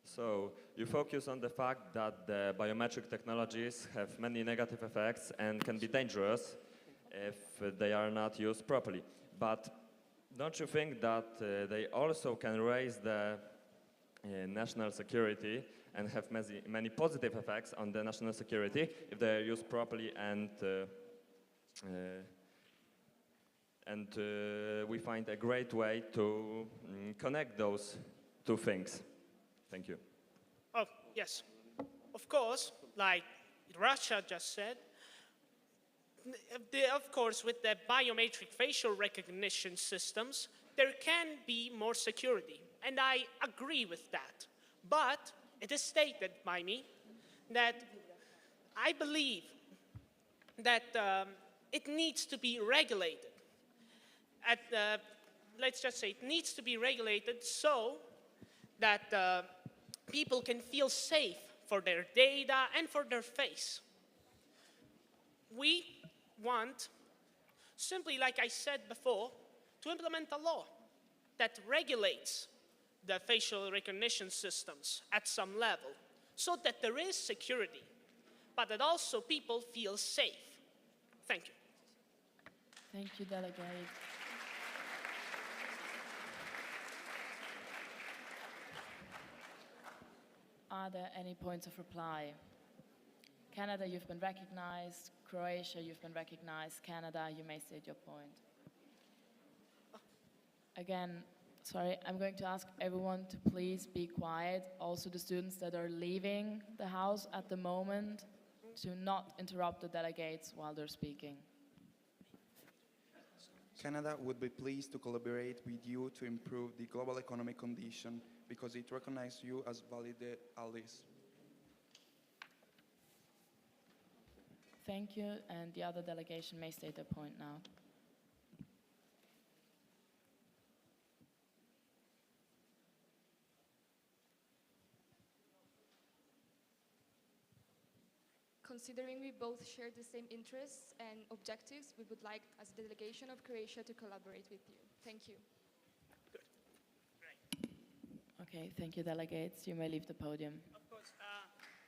So you focus on the fact that the biometric technologies have many negative effects and can be dangerous if they are not used properly. But don't you think that they also can raise the national security and have many positive effects on the national security if they are used properly and we find a great way to connect those two things? Thank you. Oh, yes. Of course, like Russia just said, of course, with the biometric facial recognition systems, there can be more security. And I agree with that. But it is stated by me that I believe that it needs to be regulated. Let's just say it needs to be regulated so that people can feel safe for their data and for their face. We want, simply like I said before, to implement a law that regulates the facial recognition systems at some level so that there is security, but that also people feel safe. Thank you. Thank you, delegate. Are there any points of reply? Canada, you've been recognized. Croatia, you've been recognized. Canada, you may state your point. Again, sorry, I'm going to ask everyone to please be quiet. Also the students that are leaving the house at the moment, to not interrupt the delegates while they're speaking. Canada would be pleased to collaborate with you to improve the global economic condition because it recognizes you as valid allies. Thank you, and the other delegation may state their point now. Considering we both share the same interests and objectives, we would like, as a delegation of Croatia, to collaborate with you. Thank you. Good. Great. Okay, thank you, delegates. You may leave the podium. Of course,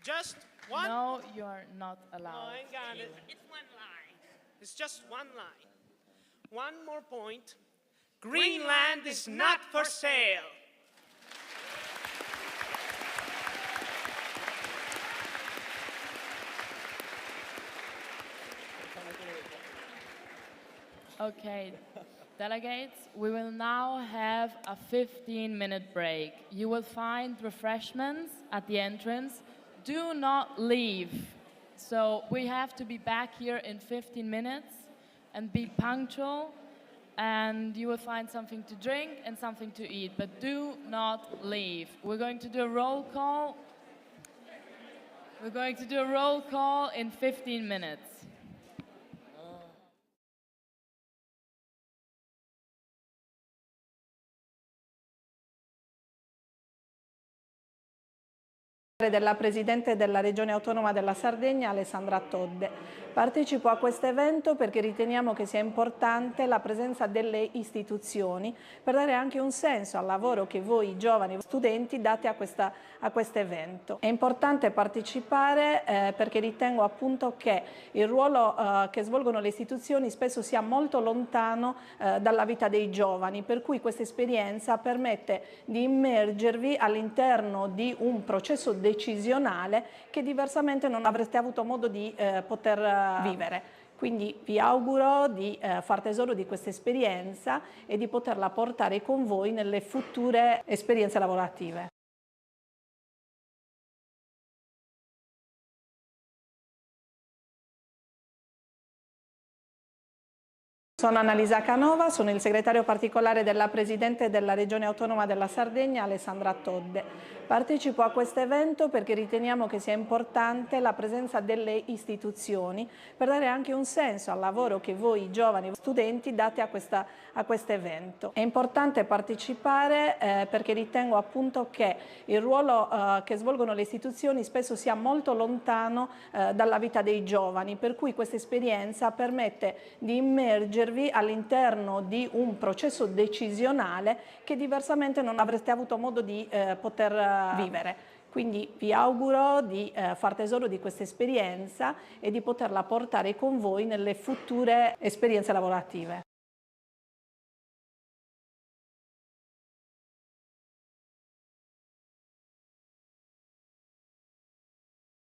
just one. No, you are not allowed. Oh, I got it. It's one line. It's just one line. One more point. Greenland is not for sale. Okay, delegates, we will now have a 15-minute break. You will find refreshments at the entrance. Do not leave. So we have to be back here in 15 minutes and be punctual, and you will find something to drink and something to eat, but do not leave. We're going to do a roll call. We're going to do a roll call in 15 minutes. Della Presidente della Regione Autonoma della Sardegna, Alessandra Todde. Partecipo a questo evento perché riteniamo che sia importante la presenza delle istituzioni per dare anche un senso al lavoro che voi giovani studenti date a questo evento. È importante partecipare perché ritengo appunto che il ruolo che svolgono le istituzioni spesso sia molto lontano dalla vita dei giovani, per cui questa esperienza permette di immergervi all'interno di un processo decisionale che diversamente non avreste avuto modo di poter vivere. Quindi vi auguro di far tesoro di questa esperienza e di poterla portare con voi nelle future esperienze lavorative. Sono Annalisa Canova, sono il segretario particolare della Presidente della Regione Autonoma della Sardegna, Alessandra Todde. Partecipo a questo evento perché riteniamo che sia importante la presenza delle istituzioni per dare anche un senso al lavoro che voi giovani studenti date a questo evento. È importante partecipare perché ritengo appunto che il ruolo che svolgono le istituzioni spesso sia molto lontano dalla vita dei giovani, per cui questa esperienza permette di immergervi all'interno di un processo decisionale che diversamente non avreste avuto modo di poter vivere. Quindi vi auguro di far tesoro di questa esperienza e di poterla portare con voi nelle future esperienze lavorative.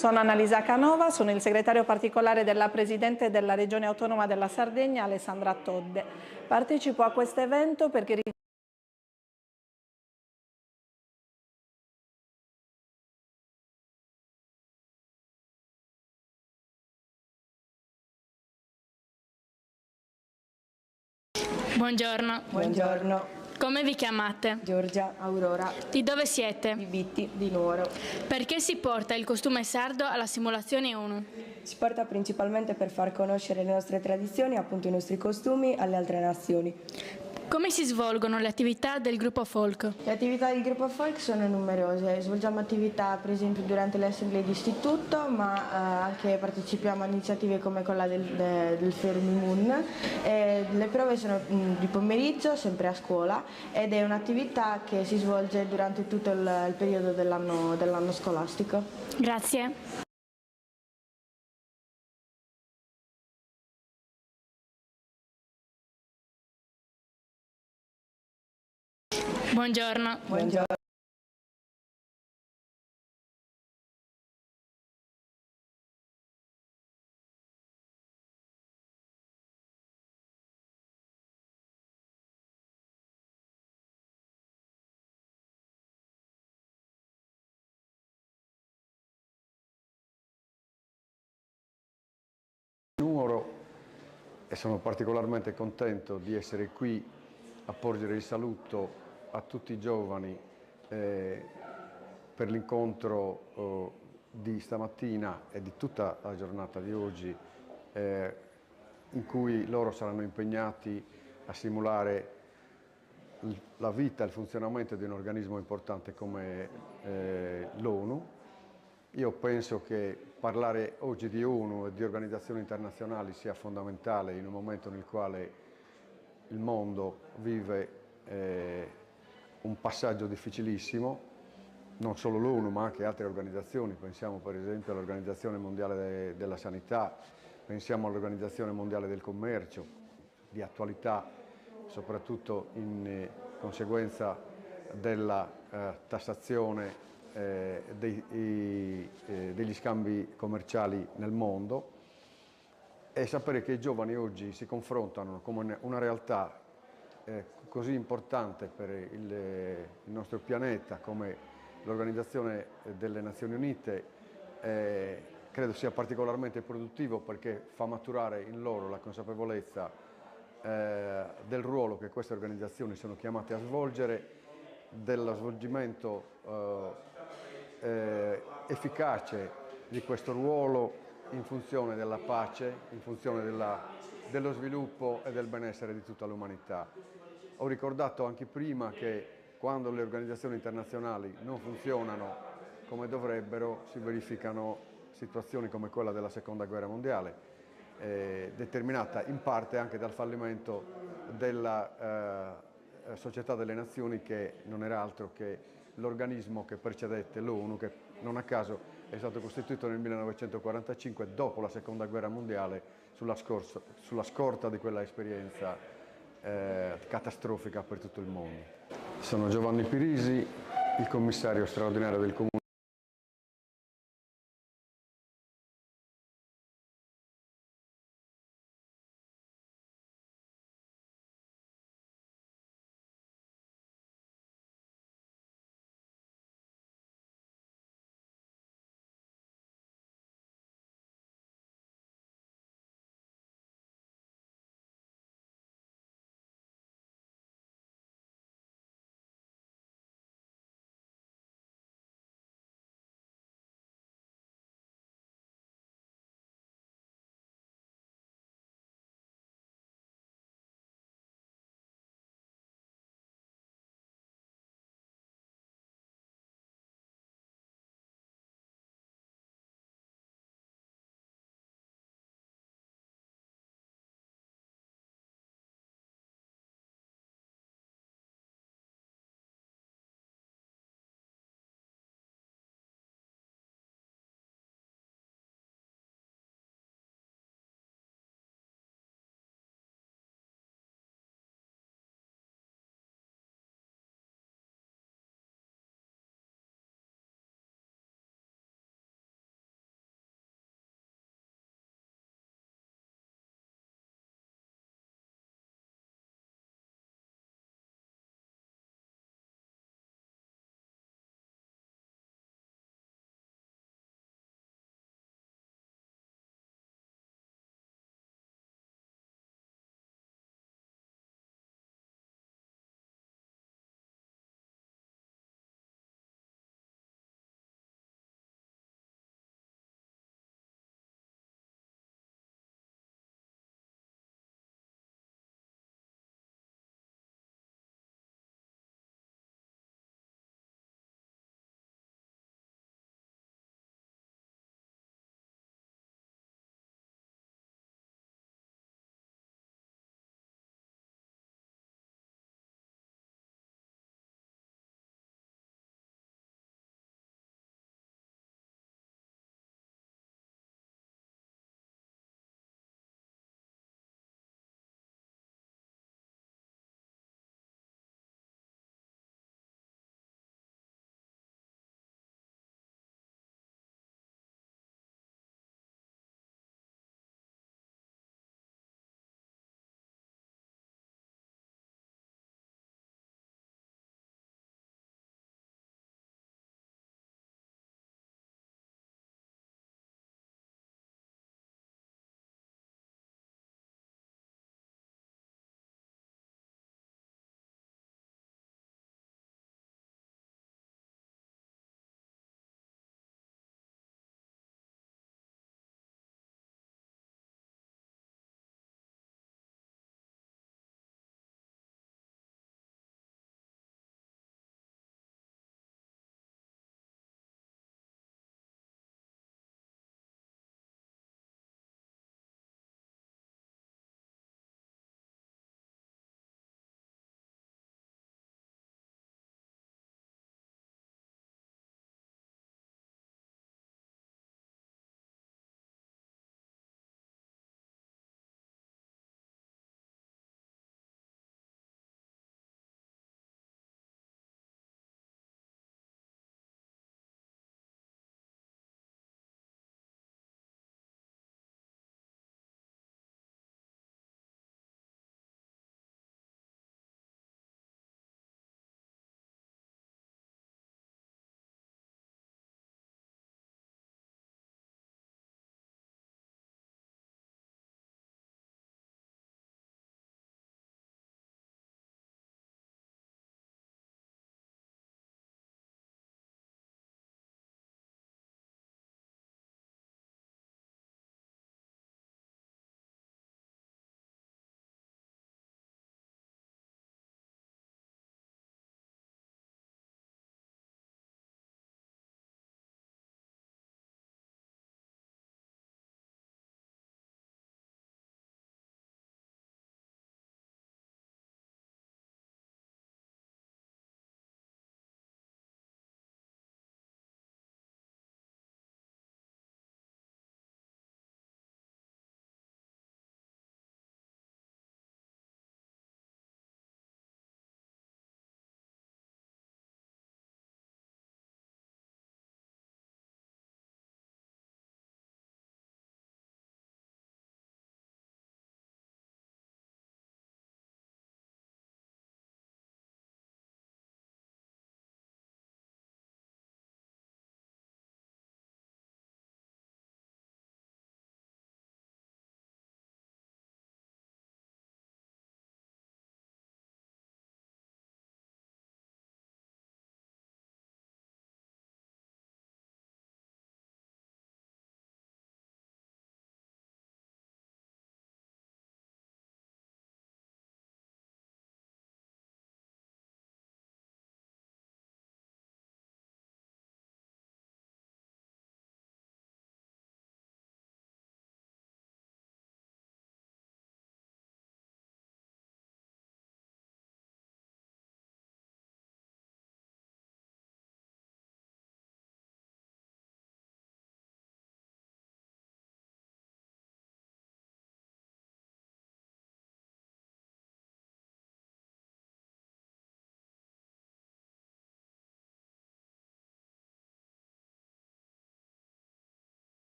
Sono Annalisa Canova, sono il segretario particolare della Presidente della Regione Autonoma della Sardegna, Alessandra Todde. Partecipo a questo evento perché Buongiorno. Buongiorno. Come vi chiamate? Giorgia, Aurora. Di dove siete? Di Bitti, di Nuoro. Perché si porta il costume sardo alla simulazione 1? Si porta principalmente per far conoscere le nostre tradizioni, appunto i nostri costumi, alle altre nazioni. Come si svolgono le attività del gruppo folk? Le attività del gruppo folk sono numerose. Svolgiamo attività per esempio durante le assemblee di istituto, ma anche partecipiamo a iniziative come quella del FermiMUN. Le prove sono di pomeriggio, sempre a scuola, ed è un'attività che si svolge durante tutto il periodo dell'anno scolastico. Grazie. Buongiorno. Buongiorno. Nuoro e sono particolarmente contento di essere qui a porgere il saluto a tutti i giovani per l'incontro di stamattina e di tutta la giornata di oggi in cui loro saranno impegnati a simulare la vita e il funzionamento di un organismo importante come l'ONU. Io penso che parlare oggi di ONU e di organizzazioni internazionali sia fondamentale in un momento nel quale il mondo vive un passaggio difficilissimo, non solo l'ONU ma anche altre organizzazioni, pensiamo per esempio all'Organizzazione Mondiale della Sanità, pensiamo all'Organizzazione Mondiale del Commercio, di attualità soprattutto in conseguenza della tassazione degli scambi commerciali nel mondo, e sapere che i giovani oggi si confrontano con una realtà così importante per il nostro pianeta come l'Organizzazione delle Nazioni Unite credo sia particolarmente produttivo perché fa maturare in loro la consapevolezza del ruolo che queste organizzazioni sono chiamate a svolgere, dello svolgimento efficace di questo ruolo in funzione della pace, in funzione dello sviluppo e del benessere di tutta l'umanità. Ho ricordato anche prima che quando le organizzazioni internazionali non funzionano come dovrebbero si verificano situazioni come quella della Seconda Guerra Mondiale, determinata in parte anche dal fallimento della Società delle Nazioni, che non era altro che l'organismo che precedette l'ONU, che non a caso è stato costituito nel 1945 dopo la Seconda Guerra Mondiale sulla scorta di quella esperienza catastrofica per tutto il mondo. Sono Giovanni Pirisi, il commissario straordinario del Comune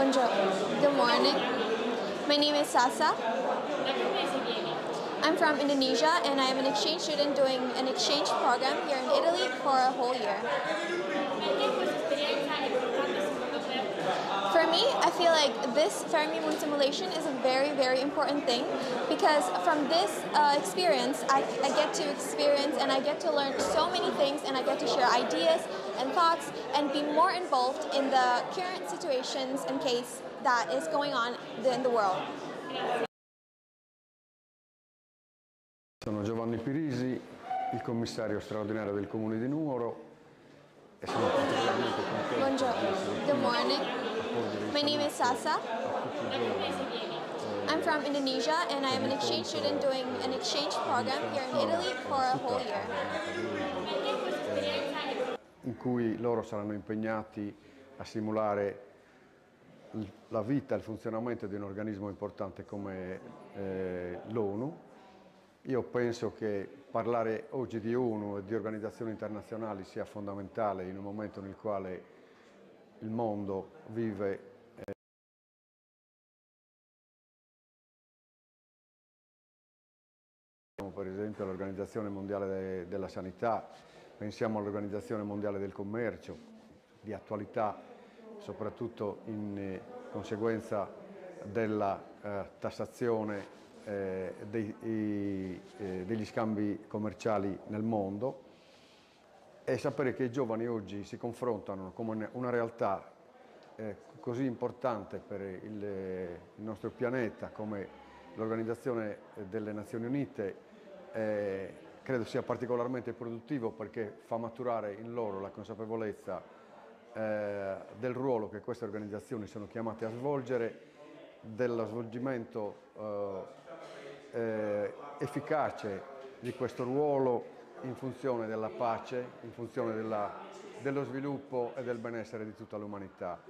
Buongiorno. Good morning. My name is Sasa. I'm from Indonesia and I am an exchange student doing an exchange program here in Italy for a whole year. For me, I feel like this FermiMUN simulation is a very, very important thing because from this experience, I get to experience and I get to learn so many things and I get to share ideas and thoughts and be more involved in the current situations and case that is going on in the world. Sono Giovanni Pirisi, il commissario straordinario del Comune di Nuoro e sono particolarmente contento. Buongiorno. Good morning. My name is Sasa. I'm from Indonesia and I am an exchange student doing an exchange program here in Italy for a whole year. In cui loro saranno impegnati a simulare la vita e il funzionamento di un organismo importante come l'ONU. Io penso che parlare oggi di ONU e di organizzazioni internazionali sia fondamentale in un momento nel quale il mondo vive per esempio all'Organizzazione Mondiale della Sanità, pensiamo all'Organizzazione Mondiale del Commercio, di attualità soprattutto in conseguenza della tassazione degli scambi commerciali nel mondo, e sapere che i giovani oggi si confrontano con una realtà così importante per il nostro pianeta come l'Organizzazione delle Nazioni Unite credo sia particolarmente produttivo, perché fa maturare in loro la consapevolezza del ruolo che queste organizzazioni sono chiamate a svolgere, dello svolgimento efficace di questo ruolo in funzione della pace, in funzione dello sviluppo e del benessere di tutta l'umanità.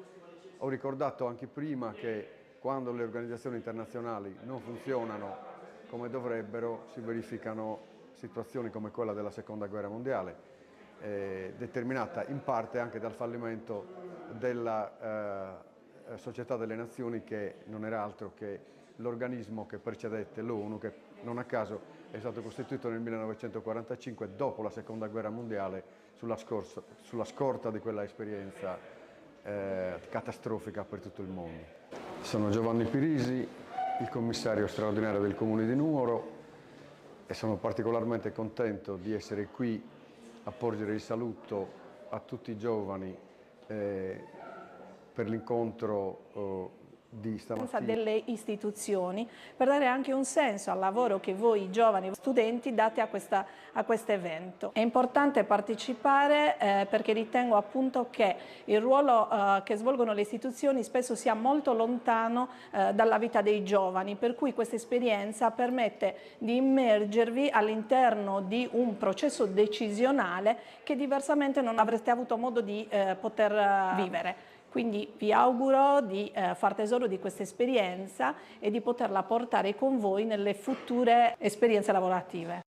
Ho ricordato anche prima che quando le organizzazioni internazionali non funzionano come dovrebbero si verificano situazioni come quella della Seconda Guerra Mondiale, determinata in parte anche dal fallimento della Società delle Nazioni, che non era altro che l'organismo che precedette l'ONU, che non a caso è stato costituito nel 1945 dopo la Seconda Guerra Mondiale sulla scorta di quella esperienza catastrofica per tutto il mondo. Sono Giovanni Pirisi, il commissario straordinario del Comune di Nuoro, e sono particolarmente contento di essere qui a porgere il saluto a tutti i giovani per l'incontro di stamattina delle istituzioni, per dare anche un senso al lavoro che voi giovani studenti date a questo evento. È importante partecipare perché ritengo appunto che il ruolo che svolgono le istituzioni spesso sia molto lontano dalla vita dei giovani, per cui questa esperienza permette di immergervi all'interno di un processo decisionale che diversamente non avreste avuto modo di poter vivere. Quindi vi auguro di far tesoro di questa esperienza e di poterla portare con voi nelle future esperienze lavorative.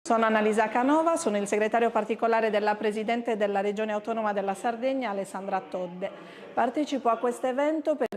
Sono Annalisa Canova, sono il segretario particolare della Presidente della Regione Autonoma della Sardegna, Alessandra Todde. Partecipo a questo evento per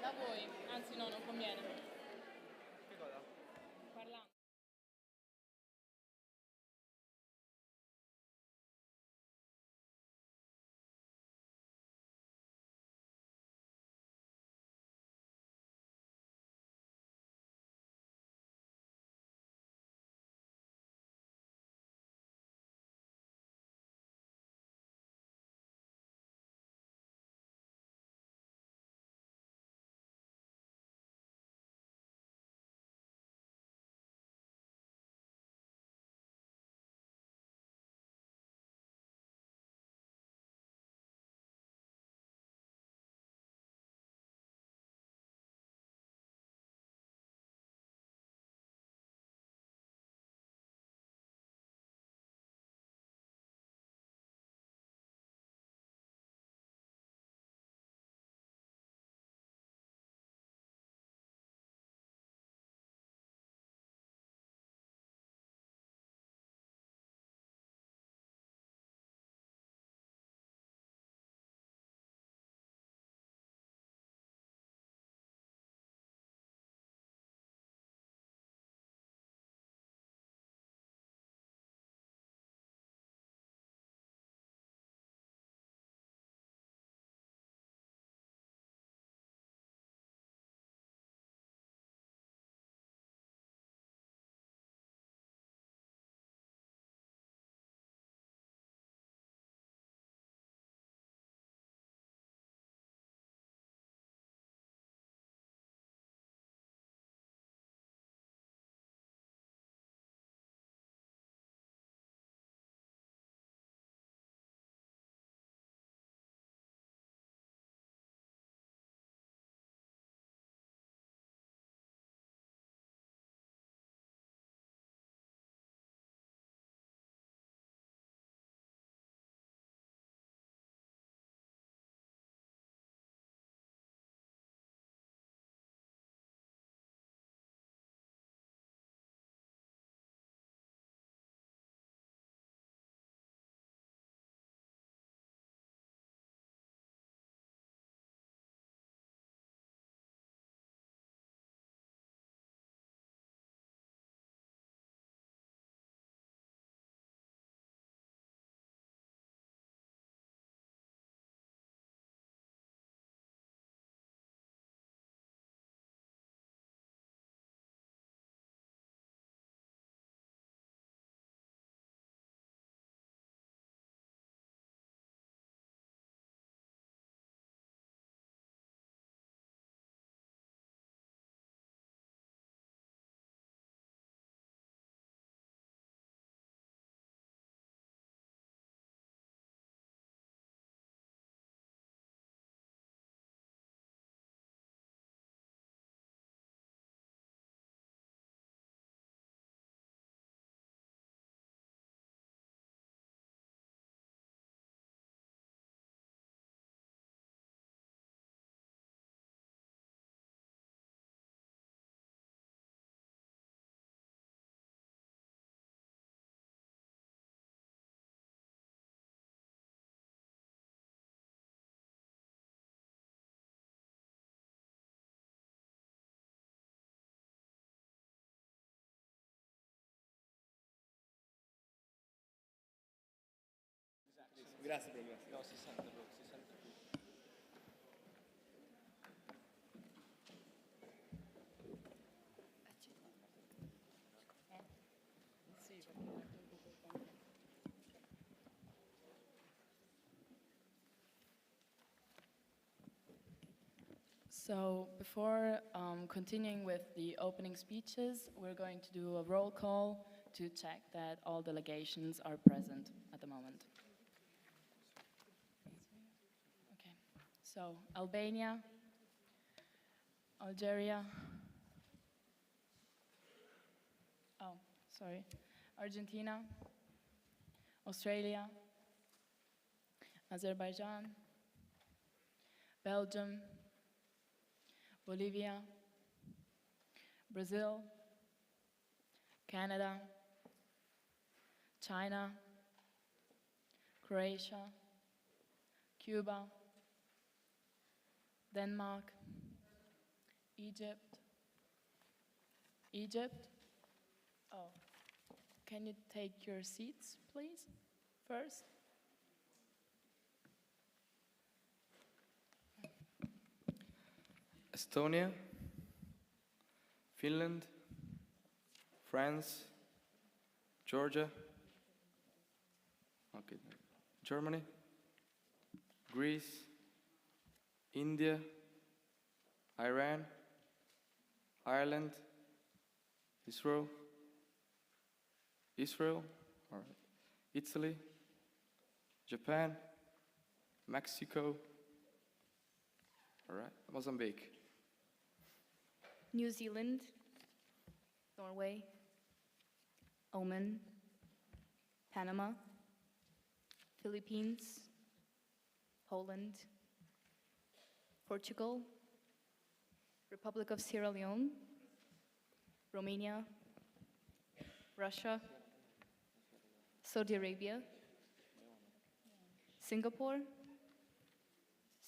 Da voi, anzi no, non conviene. Parlando. Grazie, bro, grazie. No, si sente, bro, si sente più. So before continuing with the opening speeches, we're going to do a roll call to check that all delegations are present at the moment. Okay, so Albania, Algeria, oh, sorry, Argentina, Australia, Azerbaijan, Belgium, Bolivia, Brazil, Canada, China, Croatia, Cuba, Denmark, Egypt. Egypt. Oh, can you take your seats, please, first? Estonia, Finland, France, Georgia, okay, Germany, Greece, India, Iran, Ireland, Israel, all right, Italy, Japan, Mexico, all right, Mozambique. New Zealand, Norway, Oman, Panama, Philippines, Poland, Portugal, Republic of Sierra Leone, Romania, Russia, Saudi Arabia, Singapore,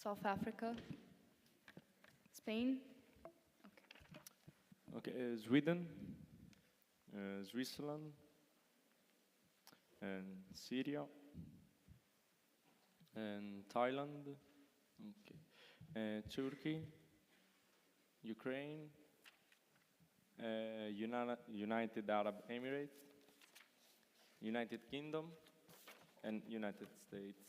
South Africa, Spain. Okay, Sweden, Switzerland, and Syria, and Thailand, okay, Turkey, Ukraine, United Arab Emirates, United Kingdom, and United States.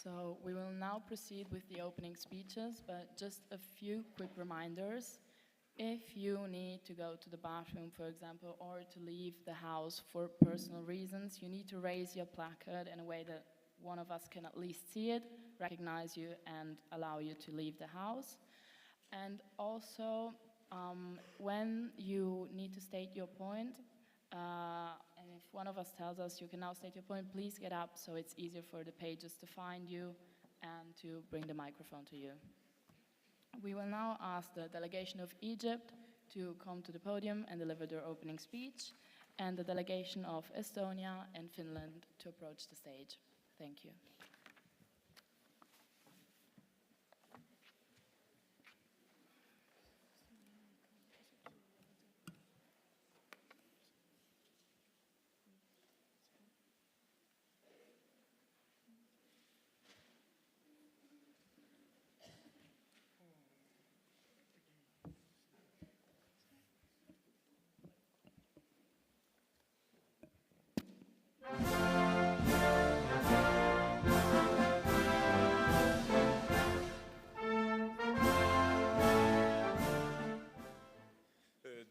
So we will now proceed with the opening speeches, but just a few quick reminders. If you need to go to the bathroom, for example, or to leave the house for personal reasons, you need to raise your placard in a way that one of us can at least see it, recognize you, and allow you to leave the house. And also, when you need to state your point, and if one of us tells us you can now state your point, please get up so it's easier for the pages to find you and to bring the microphone to you. We will now ask the delegation of Egypt to come to the podium and deliver their opening speech, and the delegation of Estonia and Finland to approach the stage. Thank you.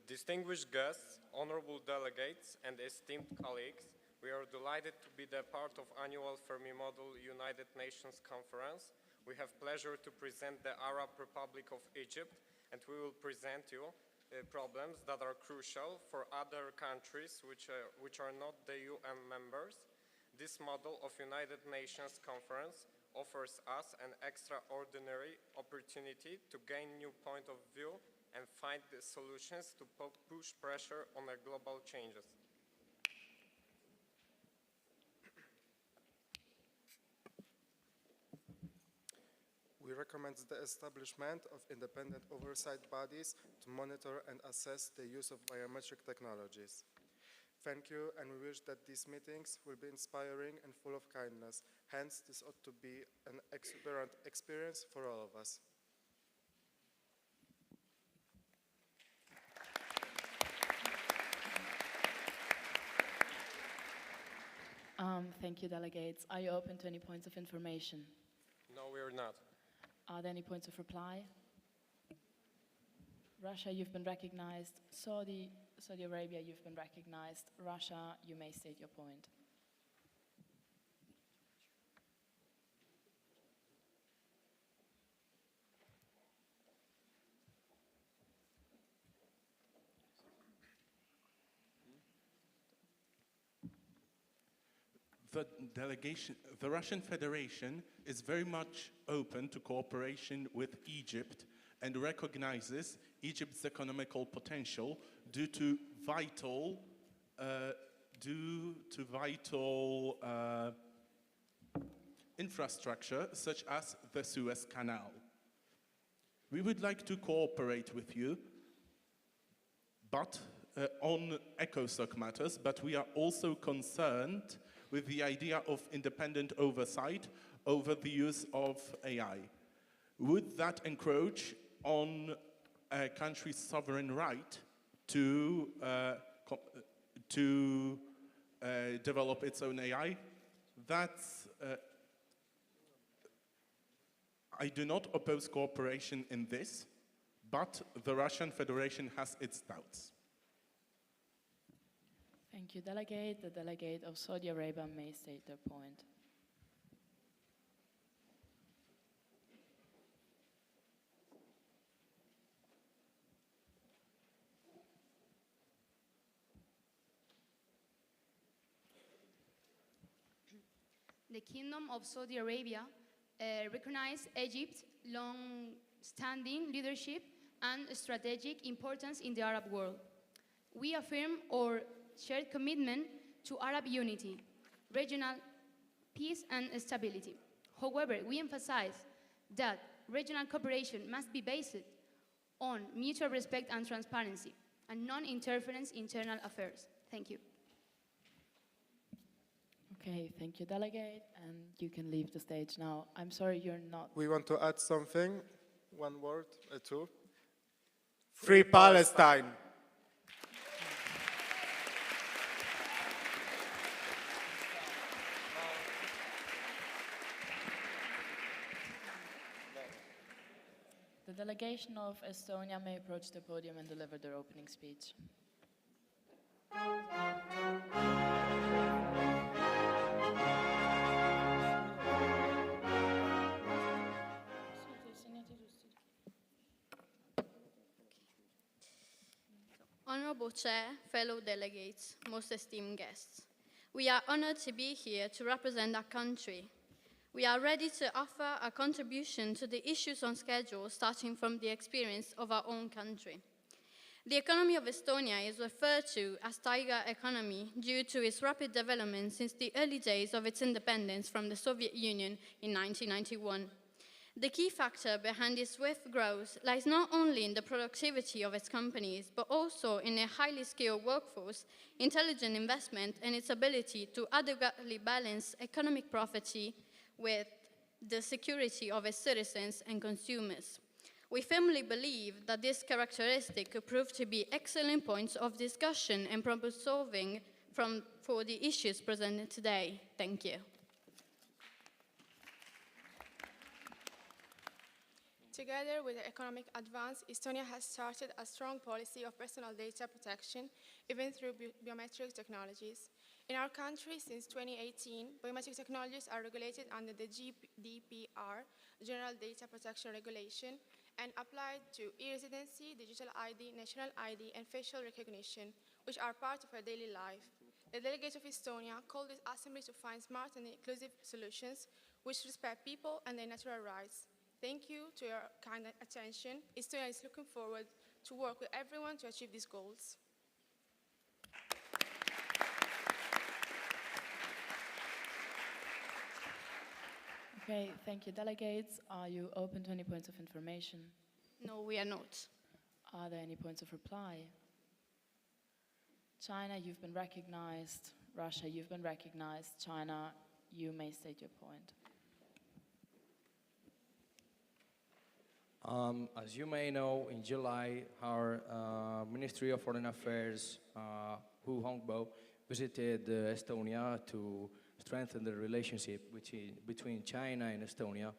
Distinguished guests, honorable delegates, and esteemed colleagues, we are delighted to be the part of annual FermiModel United Nations Conference. We have pleasure to present the Arab Republic of Egypt, and we will present you problems that are crucial for other countries which are not the UN members. This model of United Nations Conference offers us an extraordinary opportunity to gain new point of view and find the solutions to push pressure on the global changes. We recommend the establishment of independent oversight bodies to monitor and assess the use of biometric technologies. Thank you, and we wish that these meetings will be inspiring and full of kindness. Hence, this ought to be an exuberant experience for all of us. Thank you, delegates. Are you open to any points of information? No, we are not. Are there any points of reply? Russia, you've been recognized. Saudi Arabia, you've been recognized. Russia, you may state your point. The Russian Federation is very much open to cooperation with Egypt and recognizes Egypt's economical potential due to vital infrastructure such as the Suez Canal. We would like to cooperate with you on ECOSOC matters, but we are also concerned with the idea of independent oversight over the use of AI. Would that encroach on a country's sovereign right to develop its own AI? I do not oppose cooperation in this, but the Russian Federation has its doubts. Thank you, Delegate. The Delegate of Saudi Arabia may state their point. The Kingdom of Saudi Arabia recognized Egypt's long-standing leadership and strategic importance in the Arab world. We affirm our shared commitment to Arab unity, regional peace and stability. However, we emphasize that regional cooperation must be based on mutual respect and transparency, and non-interference in internal affairs. Thank you. Okay, thank you, Delegate, and you can leave the stage now. I'm sorry you're not... We want to add something, one word, two. Free Palestine! The delegation of Estonia may approach the podium and deliver their opening speech. Honorable Chair, fellow delegates, most esteemed guests, we are honored to be here to represent our country. We are ready to offer a contribution to the issues on schedule, starting from the experience of our own country. The economy of Estonia is referred to as tiger economy due to its rapid development since the early days of its independence from the Soviet Union in 1991. The key factor behind its swift growth lies not only in the productivity of its companies, but also in a highly skilled workforce, intelligent investment, and its ability to adequately balance economic prosperity with the security of its citizens and consumers. We firmly believe that this characteristic could prove to be excellent points of discussion and problem solving for the issues presented today. Thank you. Together with the economic advance, Estonia has started a strong policy of personal data protection, even through biometric technologies. In our country, since 2018, biometric technologies are regulated under the GDPR, General Data Protection Regulation, and applied to e-residency, digital ID, national ID, and facial recognition, which are part of our daily life. The delegates of Estonia called this assembly to find smart and inclusive solutions which respect people and their natural rights. Thank you to your kind attention. Estonia is looking forward to work with everyone to achieve these goals. Okay, thank you, delegates. Are you open to any points of information? No, we are not. Are there any points of reply? China, you've been recognized. Russia, you've been recognized. China, you may state your point. As you may know, in July, our Ministry of Foreign Affairs, Hu Hongbo, visited Estonia to strengthen the relationship between China and Estonia.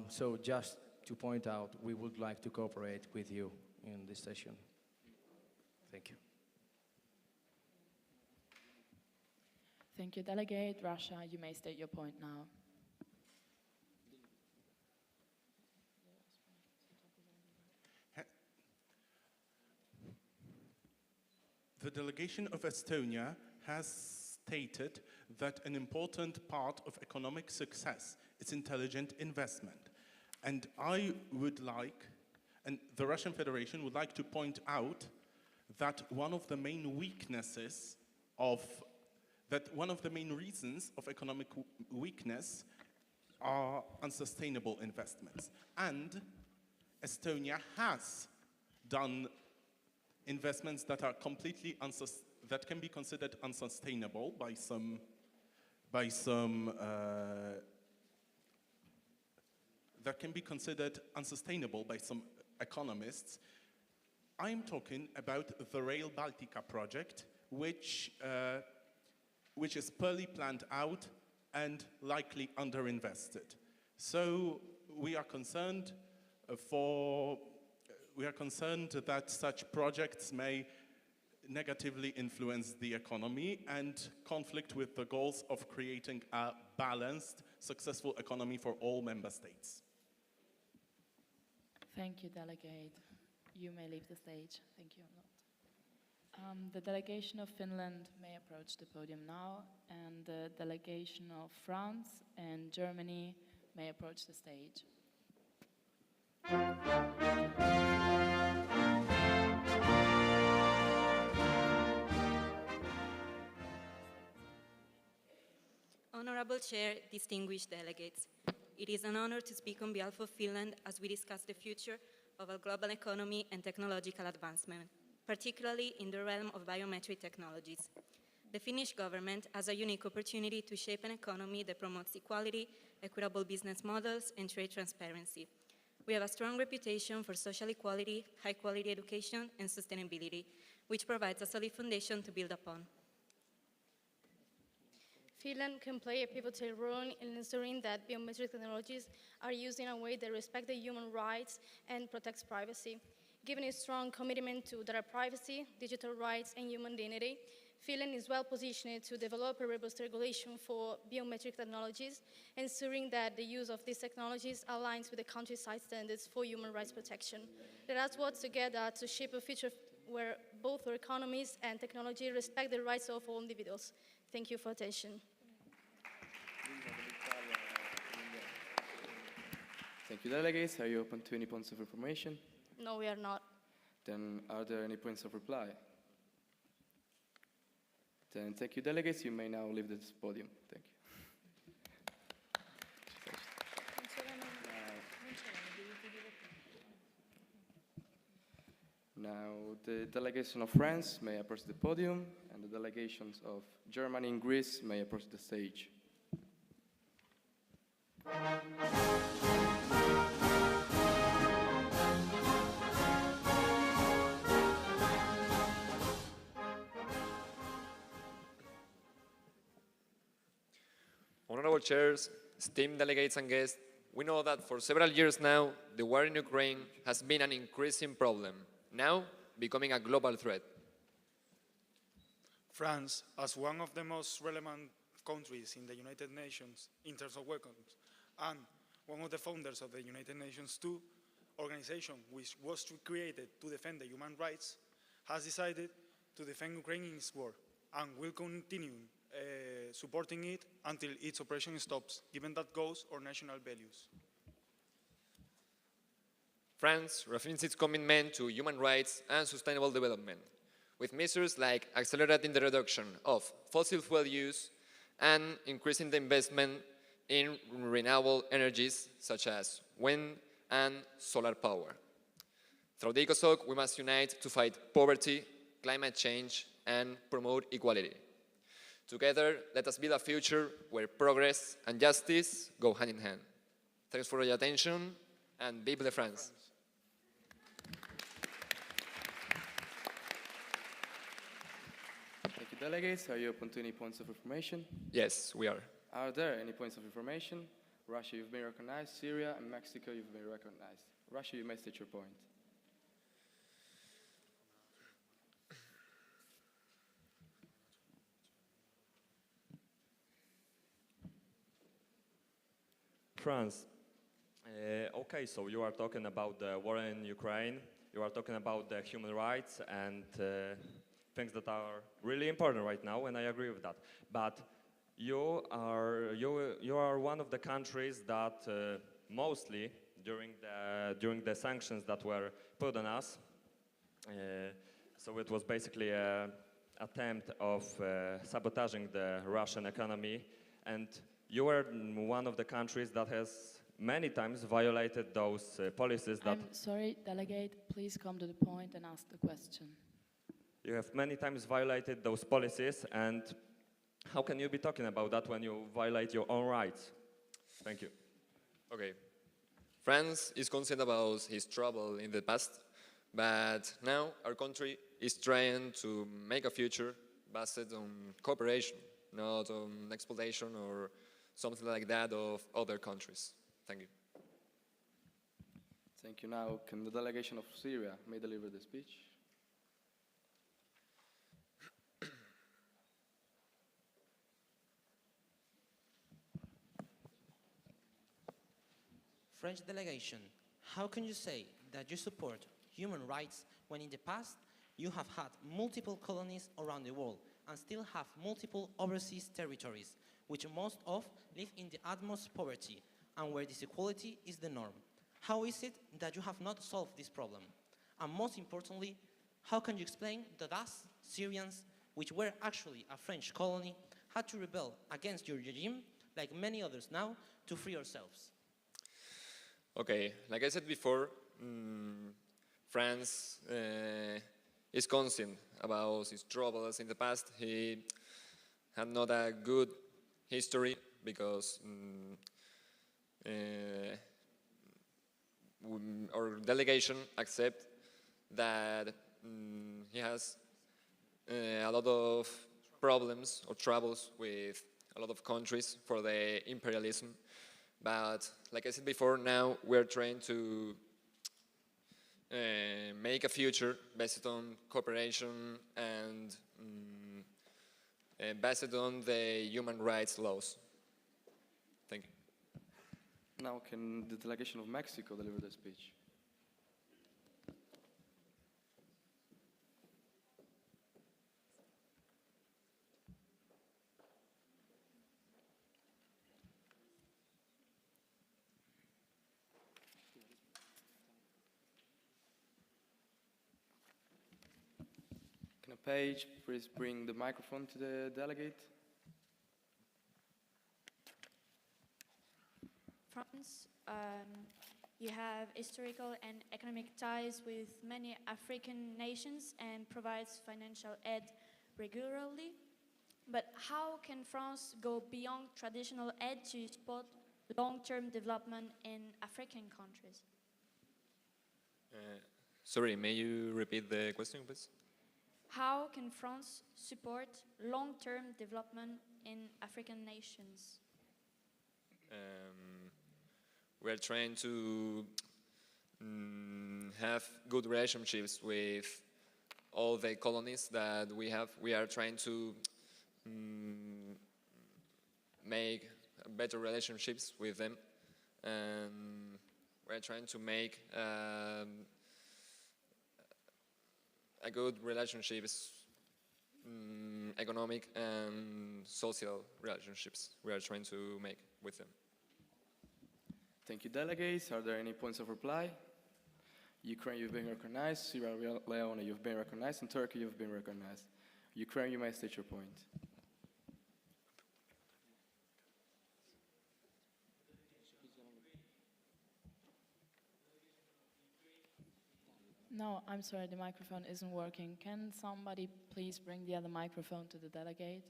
So just to point out, we would like to cooperate with you in this session. Thank you. Thank you, Delegate. Russia, you may state your point now. The delegation of Estonia has stated that an important part of economic success is intelligent investment. And I would like, and the Russian Federation would like to point out that one of the main reasons of economic weakness are unsustainable investments. And Estonia has done investments that are completely that can be considered unsustainable by some economists. I'm talking about the Rail Baltica project, which is poorly planned out and likely underinvested. So we are concerned that such projects may negatively influence the economy and conflict with the goals of creating a balanced, successful economy for all member states. Thank you, Delegate. You may leave the stage. Thank you a lot. The delegation of Finland may approach the podium now, and the delegation of France and Germany may approach the stage. Honorable Chair, distinguished delegates, it is an honor to speak on behalf of Finland as we discuss the future of a global economy and technological advancement, particularly in the realm of biometric technologies. The Finnish government has a unique opportunity to shape an economy that promotes equality, equitable business models, and trade transparency. We have a strong reputation for social equality, high-quality education, and sustainability, which provides a solid foundation to build upon. Finland can play a pivotal role in ensuring that biometric technologies are used in a way that respects the human rights and protects privacy. Given its strong commitment to data privacy, digital rights, and human dignity, Finland is well positioned to develop a robust regulation for biometric technologies, ensuring that the use of these technologies aligns with the country's high standards for human rights protection. Let us work together to shape a future where both our economies and technology respect the rights of all individuals. Thank you for attention. Thank you, delegates. Are you open to any points of information? No, we are not. Then are there any points of reply? Then thank you, delegates. You may now leave this podium. Thank you. Now, the delegation of France may approach the podium, and the delegations of Germany and Greece may approach the stage. Honorable chairs, esteemed delegates and guests, we know that for several years now, the war in Ukraine has been an increasing problem, now becoming a global threat. France, as one of the most relevant countries in the United Nations in terms of weapons, and one of the founders of the United Nations too, organization which was created to defend the human rights, has decided to defend Ukraine in its war and will continue supporting it until its operation stops, given that goes our national values. France refines its commitment to human rights and sustainable development, with measures like accelerating the reduction of fossil fuel use and increasing the investment in renewable energies such as wind and solar power. Through the ECOSOC, we must unite to fight poverty, climate change, and promote equality. Together, let us build a future where progress and justice go hand in hand. Thanks for your attention, and vive la France! Thank you, delegates. Are you open to any points of information? Yes, we are. Are there any points of information? Russia, you've been recognized. Syria and Mexico, you've been recognized. Russia, you may state your point. France. Okay, so you are talking about the war in Ukraine, you are talking about the human rights and things that are really important right now, and I agree with that. But you are one of the countries that mostly during the sanctions that were put on us, so it was basically an attempt of sabotaging the Russian economy, and You were one of the countries that has many times violated those policies that... I'm sorry, delegate, please come to the point and ask the question. You have many times violated those policies, and how can you be talking about that when you violate your own rights? Thank you. Okay. France is concerned about his trouble in the past, but now our country is trying to make a future based on cooperation, not on exploitation or something like that of other countries. Thank you. Thank you. Now, can the delegation of Syria may deliver the speech? French delegation, how can you say that you support human rights when in the past you have had multiple colonies around the world and still have multiple overseas territories, which most of live in the utmost poverty and where disequality is the norm? How is it that you have not solved this problem? And most importantly, how can you explain that us, Syrians, which were actually a French colony, had to rebel against your regime, like many others now, to free ourselves? Okay, like I said before, France is concerned about his troubles in the past. He had not a good history because our delegation accepts that he has a lot of problems or troubles with a lot of countries for the imperialism. But like I said before, now we're trying to make a future based on cooperation and based on the human rights laws. Thank you. Now, can the delegation of Mexico deliver the speech? Can a page please bring the microphone to the delegate? France, you have historical and economic ties with many African nations and provides financial aid regularly. But how can France go beyond traditional aid to support long-term development in African countries? Sorry, may you repeat the question, please? How can France support long-term development in African nations? We're trying to have good relationships with all the colonies that we have. We are trying to make better relationships with them, and we're trying to make a good relationships, economic and social relationships we are trying to make with them. Thank you, delegates. Are there any points of reply? Ukraine, you've been recognized. Sierra Leone, you've been recognized. And Turkey, you've been recognized. Ukraine, you may state your point. No, I'm sorry, the microphone isn't working. Can somebody please bring the other microphone to the delegate?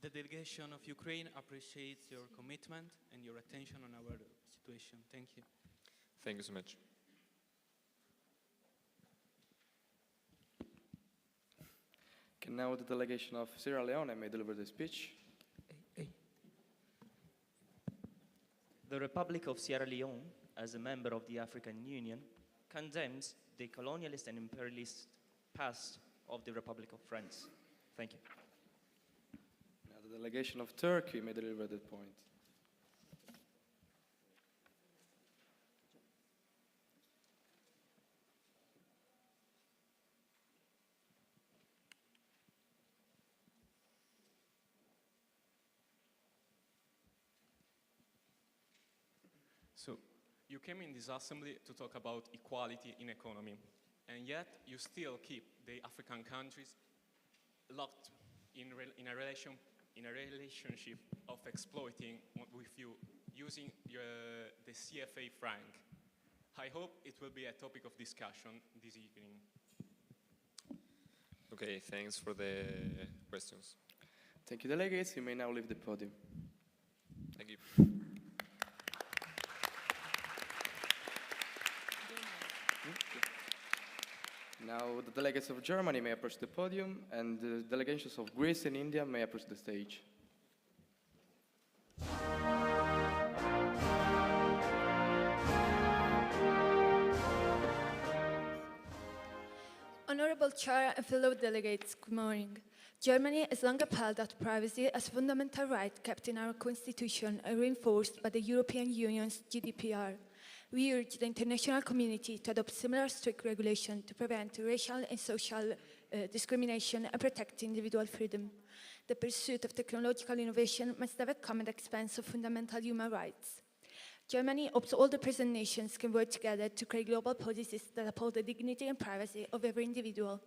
The delegation of Ukraine appreciates your commitment and your attention on our situation. Thank you. Thank you so much. Can now the delegation of Sierra Leone may deliver the speech. The Republic of Sierra Leone, as a member of the African Union, condemns the colonialist and imperialist past of the Republic of France. Thank you. Now the delegation of Turkey may deliver that point. So, You came in this assembly to talk about equality in economy, and yet you still keep the African countries locked in a relationship of exploiting with you using the CFA franc. I hope it will be a topic of discussion this evening. Okay, thanks for the questions. Thank you, delegates. You may now leave the podium. Thank you. Now the delegates of Germany may approach the podium, and the delegations of Greece and India may approach the stage. Honorable Chair and fellow delegates, good morning. Germany has long upheld that privacy as a fundamental right kept in our constitution and reinforced by the European Union's GDPR. We urge the international community to adopt similar strict regulation to prevent racial and social discrimination and protect individual freedom. The pursuit of technological innovation must never come at the expense of fundamental human rights. Germany hopes all the present nations can work together to create global policies that uphold the dignity and privacy of every individual.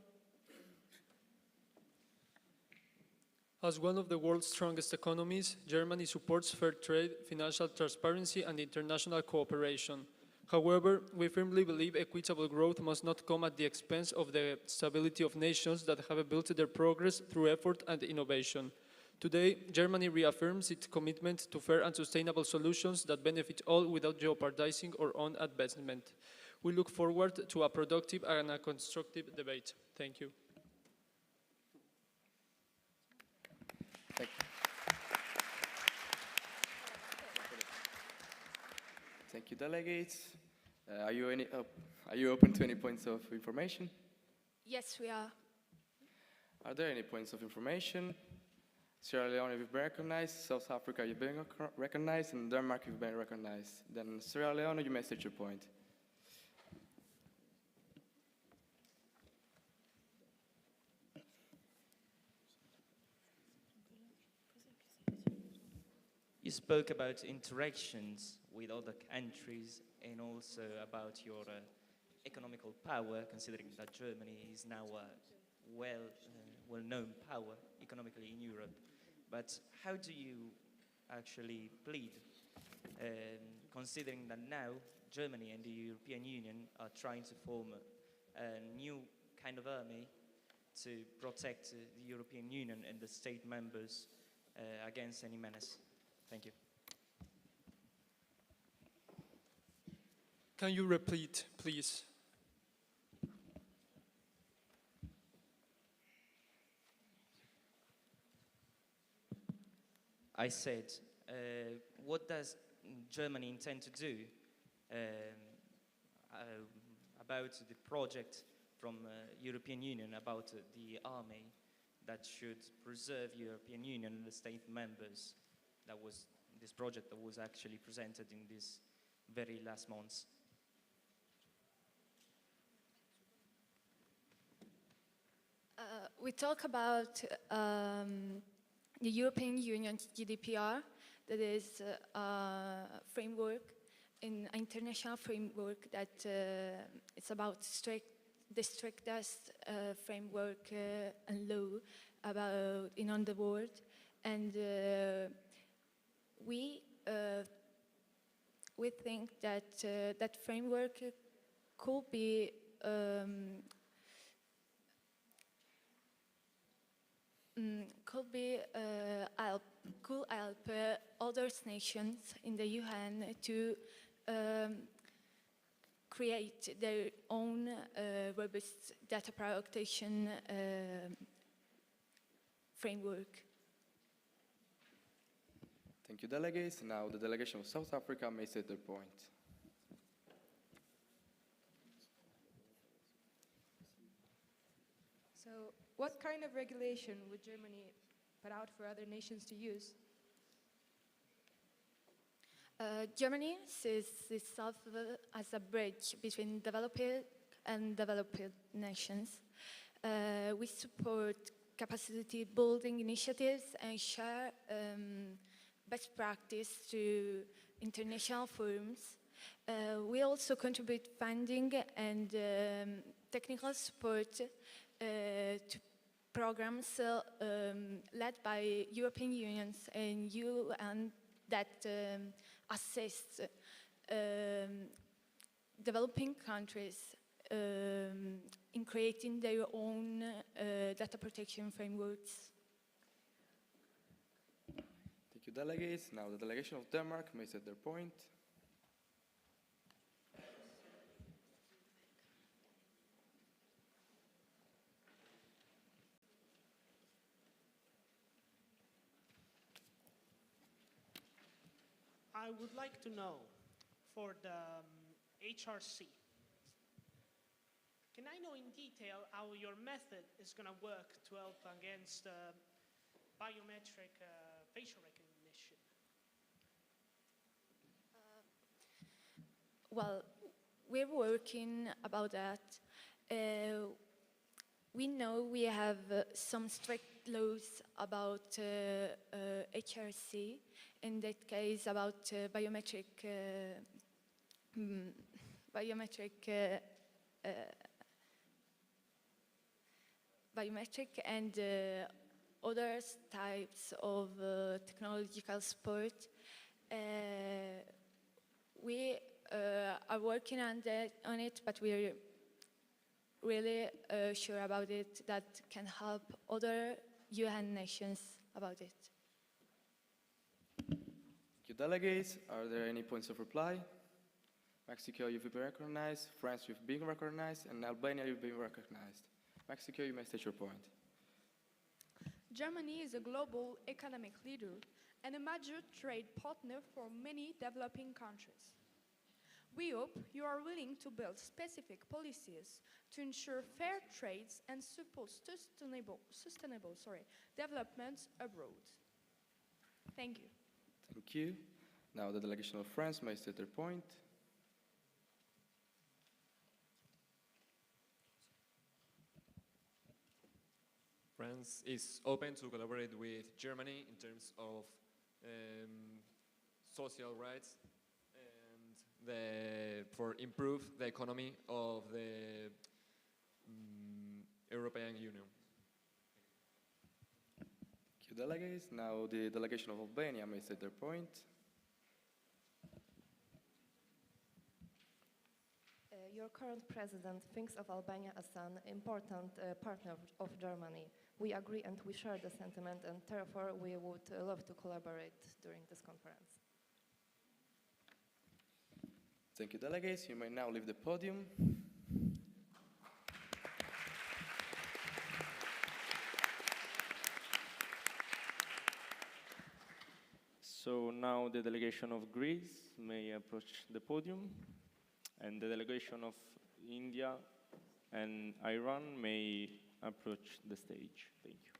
As one of the world's strongest economies, Germany supports fair trade, financial transparency, and international cooperation. However, we firmly believe equitable growth must not come at the expense of the stability of nations that have built their progress through effort and innovation. Today, Germany reaffirms its commitment to fair and sustainable solutions that benefit all without jeopardizing our own advancement. We look forward to a productive and a constructive debate. Thank you. Thank you. Thank you, delegates. Are you open to any points of information? Yes, we are. Are there any points of information? Sierra Leone, you've been recognized. South Africa, you've been recognized. And Denmark, you've been recognized. Then Sierra Leone, you may state your point. You spoke about interactions with other countries and also about your economical power, considering that Germany is now a well-known power economically in Europe. But how do you actually plead, considering that now Germany and the European Union are trying to form a new kind of army to protect the European Union and the state members against any menace? Thank you. Can you repeat, please? I said, what does Germany intend to do about the project from European Union about the army that should preserve European Union and the state members? That was this project that was actually presented in these very last months. We talk about the European Union's GDPR, that is a framework, an international framework that it's about the strictest framework and law about in the world, and we think that that framework could be could help other nations in the UN to create their own robust data protection framework. Thank you, delegates. Now the delegation of South Africa may state their point. So, what kind of regulation would Germany put out for other nations to use? Germany sees itself as a bridge between developing and developed nations. We support capacity building initiatives and share best practice to international forums We also contribute funding and technical support to programs led by European Unions and UN that assist developing countries in creating their own data protection frameworks. Thank you, delegates. Now the delegation of Denmark may set their point. I would like to know, for the HRC, can I know in detail how your method is going to work to help against biometric facial recognition? Well, we're working about that. We know we have some strict laws about HRC, in that case about biometric and other types of technological support. We are working on it, but we're really sure about it that can help other UN nations about it. Thank you, delegates. Are there any points of reply? Mexico, you've been recognized. France, you've been recognized. And Albania, you've been recognized. Mexico, you may state your point. Germany is a global economic leader and a major trade partner for many developing countries. We hope you are willing to build specific policies to ensure fair trades and support sustainable development abroad. Thank you. Thank you. Now the delegation of France may state their point. France is open to collaborate with Germany in terms of social rights and for improve the economy of the European Union. Thank you, delegates. Now the delegation of Albania may state their point. Your current president thinks of Albania as an important partner of Germany. We agree and we share the sentiment, and therefore we would love to collaborate during this conference. Thank you, delegates. You may now leave the podium. So now the delegation of Greece may approach the podium, and the delegation of India and Iran may approach the stage. Thank you.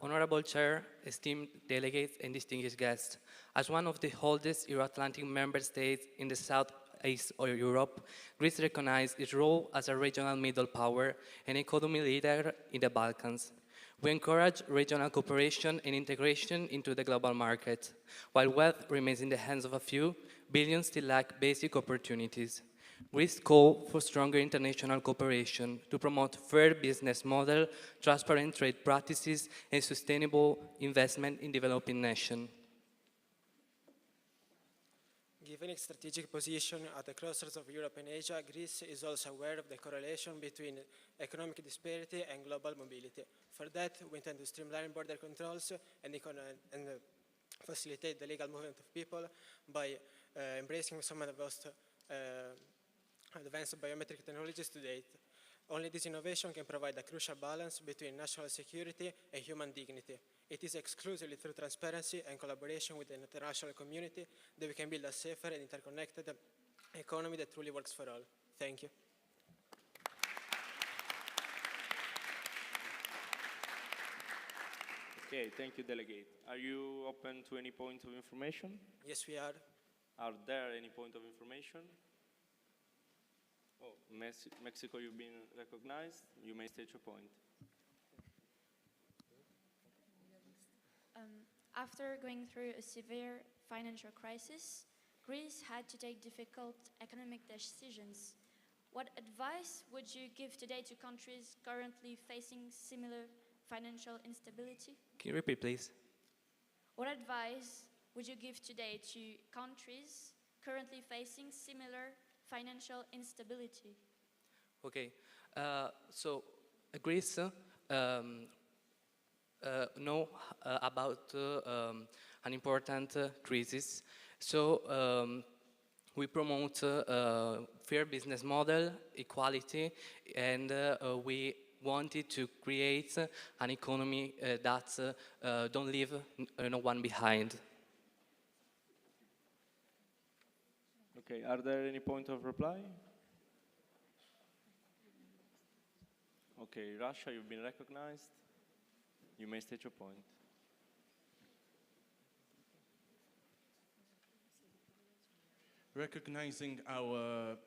Honorable Chair, esteemed delegates and distinguished guests, as one of the oldest Euro-Atlantic member states in the southeast of Europe, Greece recognizes its role as a regional middle power and economy leader in the Balkans. We encourage regional cooperation and integration into the global market. While wealth remains in the hands of a few, billions still lack basic opportunities. Greece calls for stronger international cooperation to promote fair business model, transparent trade practices, and sustainable investment in developing nations. Given its strategic position at the crossroads of Europe and Asia, Greece is also aware of the correlation between economic disparity and global mobility. For that, we intend to streamline border controls and facilitate the legal movement of people by embracing some of the most advanced biometric technologies to date. Only this innovation can provide a crucial balance between national security and human dignity. It is exclusively through transparency and collaboration with the international community that we can build a safer and interconnected economy that truly works for all. Thank you. Okay, thank you, delegate. Are you open to any point of information? Yes, we are. Are there any point of information? Oh, Mexico, you've been recognized. You may state your point. After going through a severe financial crisis, Greece had to take difficult economic decisions. What advice would you give today to countries currently facing similar financial instability? Can you repeat, please? What advice would you give today to countries currently facing similar financial instability? Okay, so Greece know about an important crisis. So we promote fair business model, equality, and we wanted to create an economy that don't leave no one behind. Okay, are there any point of reply? Okay, Russia, you've been recognized. You may state your point. Recognizing our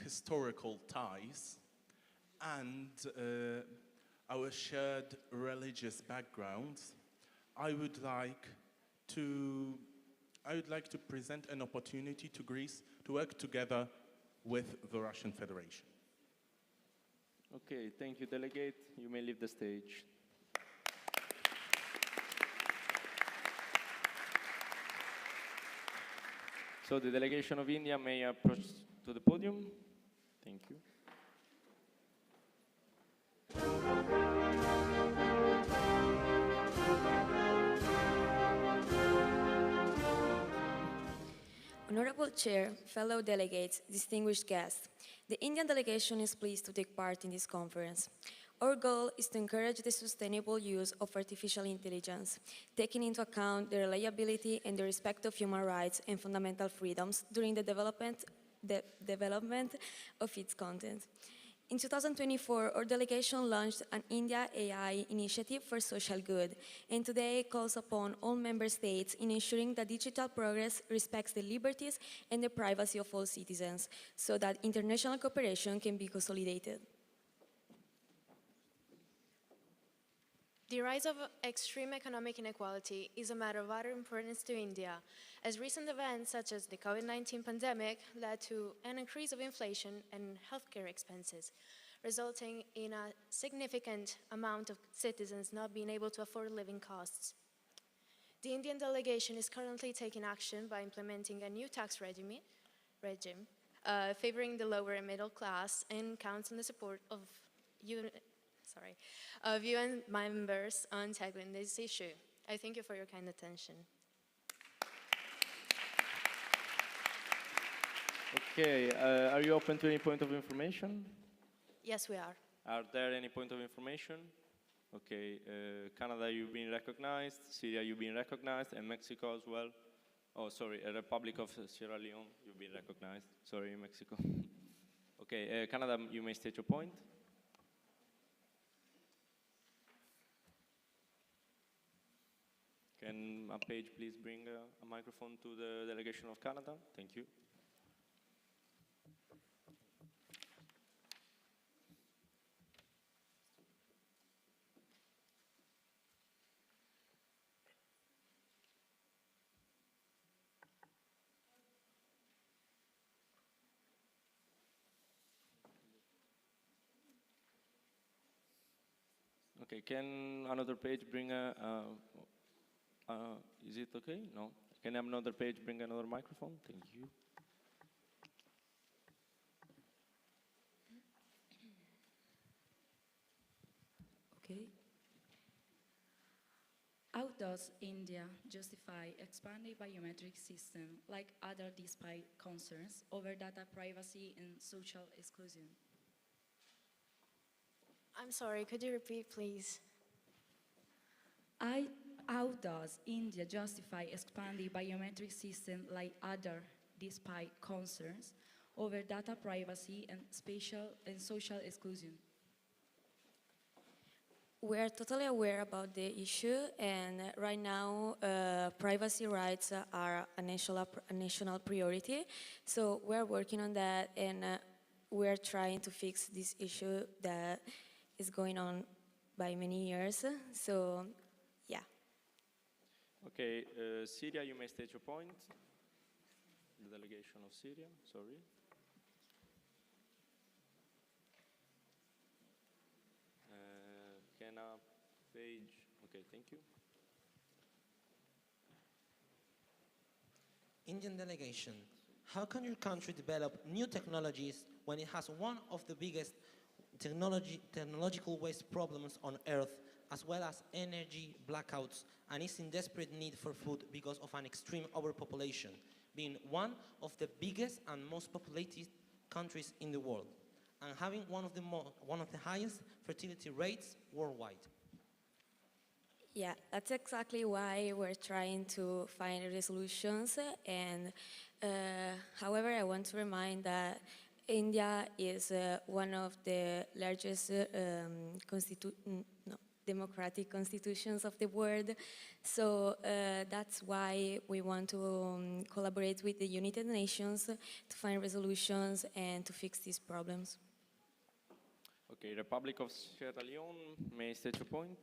historical ties and our shared religious backgrounds, I would like to present an opportunity to Greece to work together with the Russian Federation. Okay, thank you, delegate. You may leave the stage. So the delegation of India may approach to the podium. Thank you. Honorable Chair, fellow delegates, distinguished guests, the Indian delegation is pleased to take part in this conference. Our goal is to encourage the sustainable use of artificial intelligence, taking into account the reliability and the respect of human rights and fundamental freedoms during the development of its content. In 2024, our delegation launched an India AI initiative for social good, and today calls upon all member states in ensuring that digital progress respects the liberties and the privacy of all citizens, so that international cooperation can be consolidated. The rise of extreme economic inequality is a matter of utter importance to India, as recent events such as the COVID-19 pandemic led to an increase of inflation and healthcare expenses, resulting in a significant amount of citizens not being able to afford living costs. The Indian delegation is currently taking action by implementing a new tax regime favoring the lower and middle class, and counts on the support of UN members on tackling this issue. I thank you for your kind attention. Okay, are you open to any point of information? Yes, we are. Are there any point of information? Okay, Canada, you've been recognized. Syria, you've been recognized, and Mexico as well. Oh, sorry, Republic of Sierra Leone, you've been recognized. Sorry, Mexico. Okay, Canada, you may state your point. Can a page please bring a microphone to the delegation of Canada? Thank you. Okay, can another page bring is it okay? No. Can another page bring another microphone? Thank you. Okay. How does India justify expanding biometric system like other despite concerns over data privacy and social exclusion? I'm sorry, could you repeat, please? How does India justify expanding biometric system like other despite concerns over data privacy and social exclusion? We are totally aware about the issue, and right now privacy rights are a national priority. So we're working on that, and we're trying to fix this issue that is going on by many years. So, yeah. Okay, Syria, you may state your point. The delegation of Syria, sorry. Kenna, Page, okay, thank you. Indian delegation, how can your country develop new technologies when it has one of the biggest technological waste problems on earth, as well as energy blackouts, and is in desperate need for food because of an extreme overpopulation, being one of the biggest and most populated countries in the world, and having one of the highest fertility rates worldwide? Yeah, that's exactly why we're trying to find resolutions. And however, I want to remind that India is one of the largest democratic constitutions of the world. So that's why we want to collaborate with the United Nations to find resolutions and to fix these problems. Okay, Republic of Sierra Leone, may I state your point?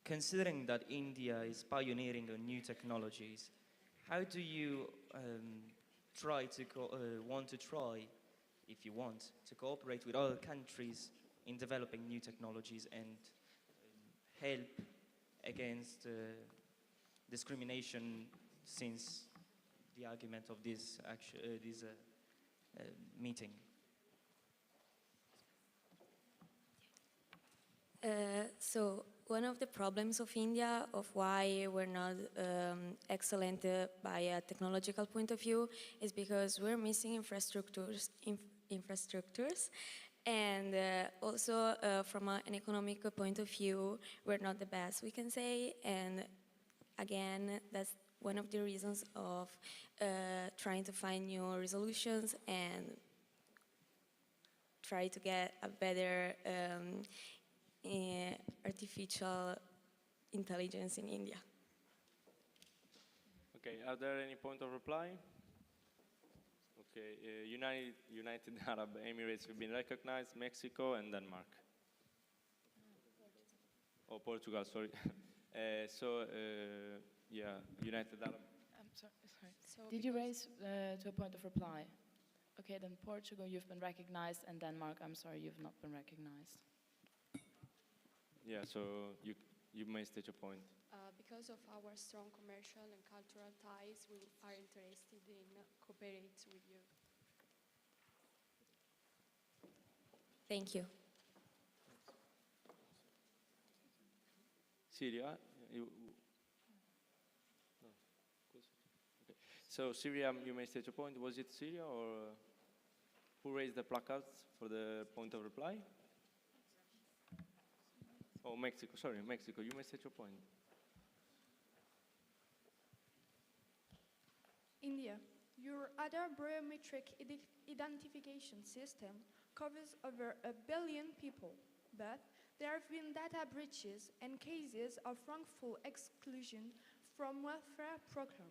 Considering that India is pioneering on new technologies, how do you if you want, to cooperate with other countries in developing new technologies and help against discrimination, since the argument of this meeting? So one of the problems of India, of why we're not excellent by a technological point of view, is because we're missing infrastructures, and also from an economic point of view, we're not the best, we can say. And again, that's one of the reasons of trying to find new resolutions and try to get a better artificial intelligence in India. Okay, are there any point of reply? Okay, United Arab Emirates have been recognized, Mexico and Denmark. Oh, Portugal, sorry. Yeah, United Arab. I'm sorry. So did you raise to a point of reply? Okay, then Portugal, you've been recognized, and Denmark, I'm sorry, you've not been recognized. Yeah, so you may state your point. Because of our strong commercial and cultural ties, we are interested in cooperating with you. Thank you. Syria? No. Okay. So Syria, you may state your point. Was it Syria or who raised the placards for the point of reply? Oh, Mexico. Sorry, Mexico. You may state your point. India, your Aadhaar biometric identification system covers over 1 billion people, but there have been data breaches and cases of wrongful exclusion from welfare program.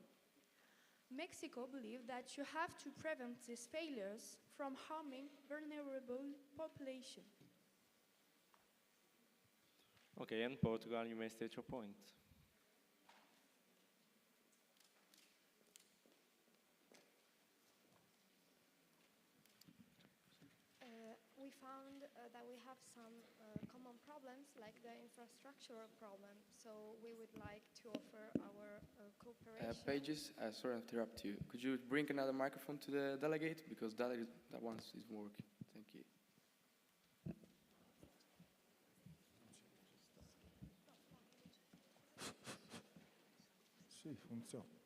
Mexico believes that you have to prevent these failures from harming vulnerable population. Okay, and Portugal, you may state your point. We found that we have some common problems, like the infrastructural problem, so we would like to offer our cooperation. Pages, sorry to interrupt you. Could you bring another microphone to the delegate? Because that one is working. Thank you. Sì, funziona.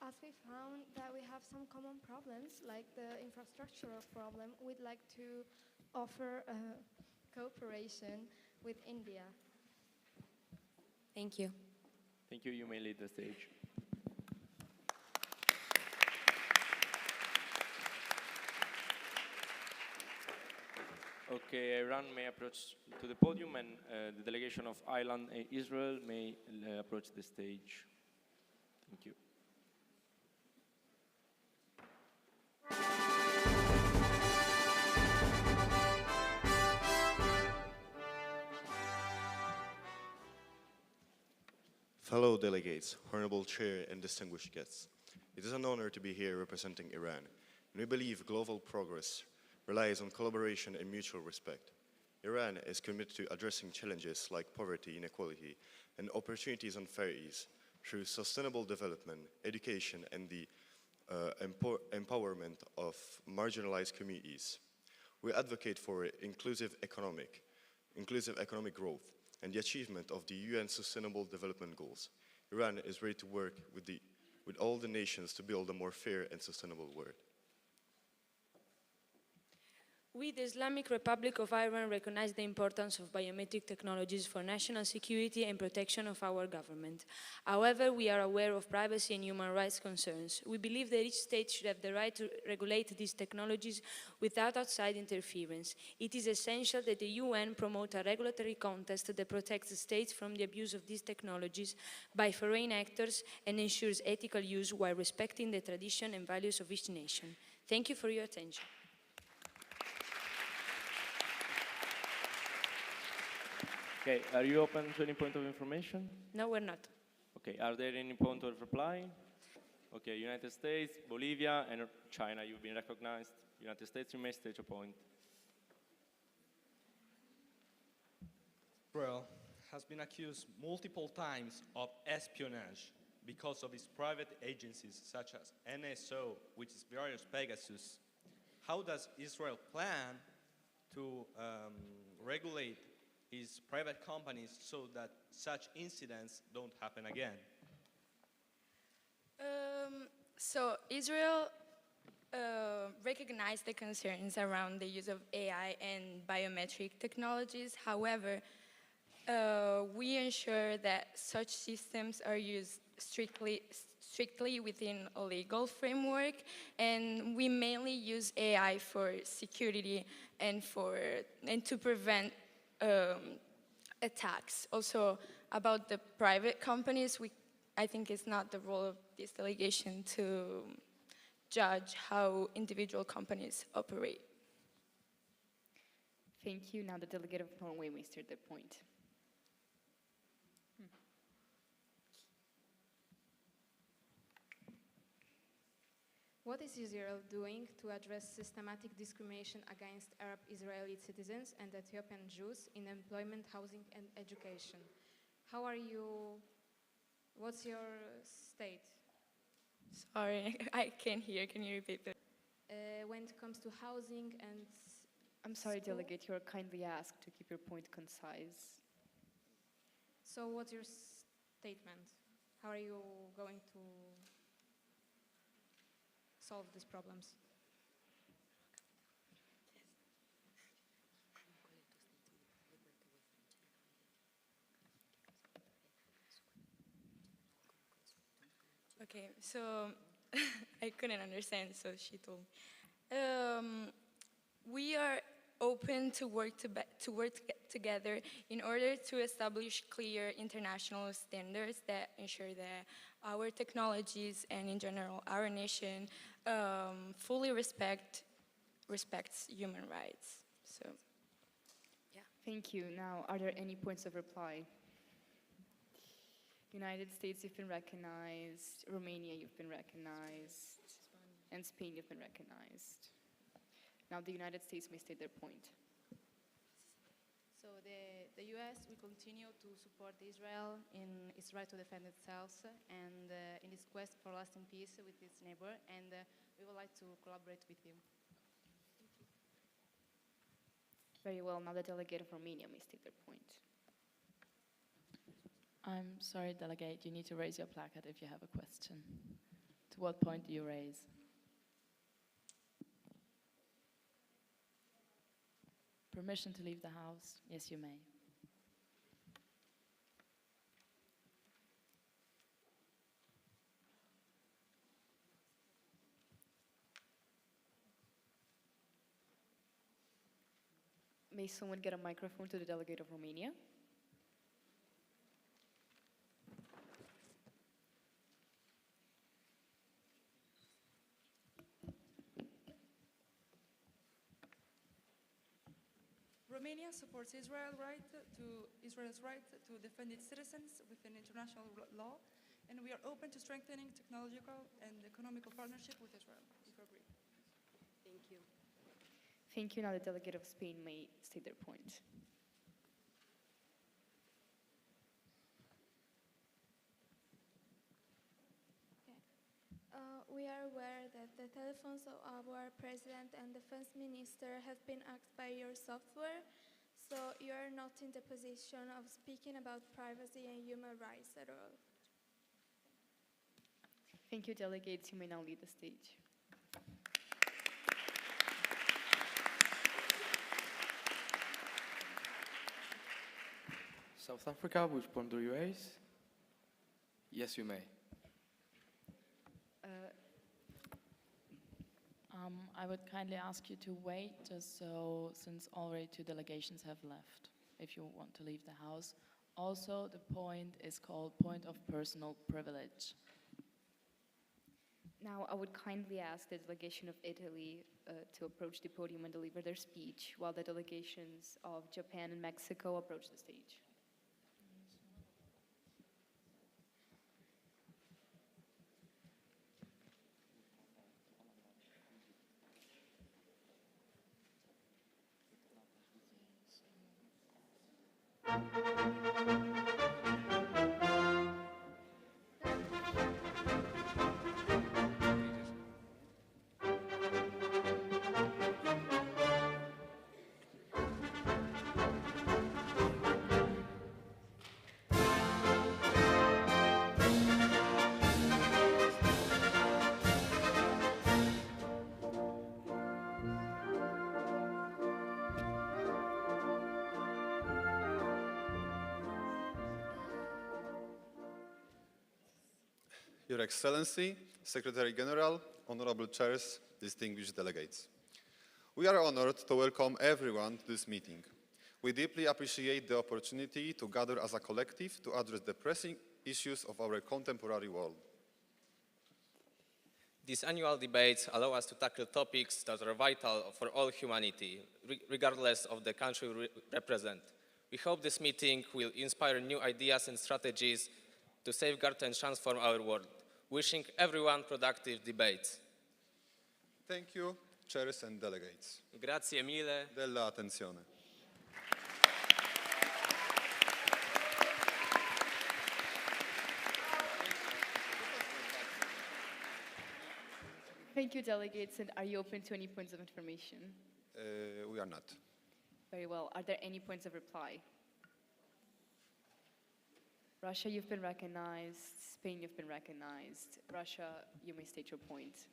As we found that we have some common problems, like the infrastructural problem, we'd like to offer cooperation with India. Thank you. Thank you. You may lead the stage. Okay, Iran may approach to the podium, and the delegation of Ireland and Israel may approach the stage. Thank you. Fellow delegates, Honorable Chair and distinguished guests, it is an honor to be here representing Iran, and we believe global progress relies on collaboration and mutual respect. Iran is committed to addressing challenges like poverty, inequality, and opportunities and fair ease through sustainable development, education, and the empowerment of marginalized communities. We advocate for inclusive economic growth and the achievement of the UN Sustainable Development Goals. Iran is ready to work with all the nations to build a more fair and sustainable world. We, the Islamic Republic of Iran, recognize the importance of biometric technologies for national security and protection of our government. However, we are aware of privacy and human rights concerns. We believe that each state should have the right to regulate these technologies without outside interference. It is essential that the UN promote a regulatory context that protects the states from the abuse of these technologies by foreign actors and ensures ethical use while respecting the tradition and values of each nation. Thank you for your attention. Okay, are you open to any point of information? No, we're not. Okay, are there any point of reply? Okay, United States, Bolivia, and China, you've been recognized. United States, you may state your point. Israel has been accused multiple times of espionage because of its private agencies such as NSO, which is various Pegasus. How does Israel plan to regulate its private companies so that such incidents don't happen again? So Israel recognized the concerns around the use of AI and biometric technologies. However, we ensure that such systems are used strictly within a legal framework, and we mainly use AI for security and to prevent attacks. Also, about the private companies, I think it's not the role of this delegation to judge how individual companies operate. Thank you. Now the delegate of Norway may state their point. What is Israel doing to address systematic discrimination against Arab Israeli citizens and Ethiopian Jews in employment, housing, and education? What's your state? Sorry, I can't hear. Can you repeat that? When it comes to housing and I'm sorry, school? delegate, you are kindly asked to keep your point concise. So what's your statement? How are you going to solve these problems? Okay, so I couldn't understand, so she told me. We are open to work together in order to establish clear international standards that ensure that our technologies and in general our nation fully respects human rights. So, yeah. Thank you. Now, are there any points of reply? United States, you've been recognized. Romania, you've been recognized. And Spain, you've been recognized. Now the United States may state their point. So the US will continue to support Israel in its right to defend itself and in its quest for lasting peace with its neighbor, and we would like to collaborate with you. Very well. Now the delegate of Romania may state their point. I'm sorry, delegate, you need to raise your placard if you have a question. To what point do you raise? Permission to leave the house? Yes, you may. May someone get a microphone to the delegate of Romania? Romania supports Israel's right to defend its citizens within international law, and we are open to strengthening technological and economical partnership with Israel, if you agree. Thank you. Thank you. Now the delegate of Spain may state their point. We are aware that the telephones of our president and defense minister have been hacked by your software, so you are not in the position of speaking about privacy and human rights at all. Thank you, delegates. You may now leave the stage. South Africa, which point do you raise? Yes, you may. I would kindly ask you to wait, just so, since already 2 delegations have left, if you want to leave the House. Also, the point is called point of personal privilege. Now, I would kindly ask the delegation of Italy to approach the podium and deliver their speech, while the delegations of Japan and Mexico approach the stage. Your Excellency, Secretary General, honorable chairs, distinguished delegates. We are honored to welcome everyone to this meeting. We deeply appreciate the opportunity to gather as a collective to address the pressing issues of our contemporary world. These annual debates allow us to tackle topics that are vital for all humanity, regardless of the country we represent. We hope this meeting will inspire new ideas and strategies to safeguard and transform our world. Wishing everyone productive debates. Thank you, chairs and delegates. Grazie mille della attenzione. Thank you, delegates. And are you open to any points of information? We are not. Very well. Are there any points of reply? Russia, you've been recognized. Spain, you've been recognized. Russia, you may state your point.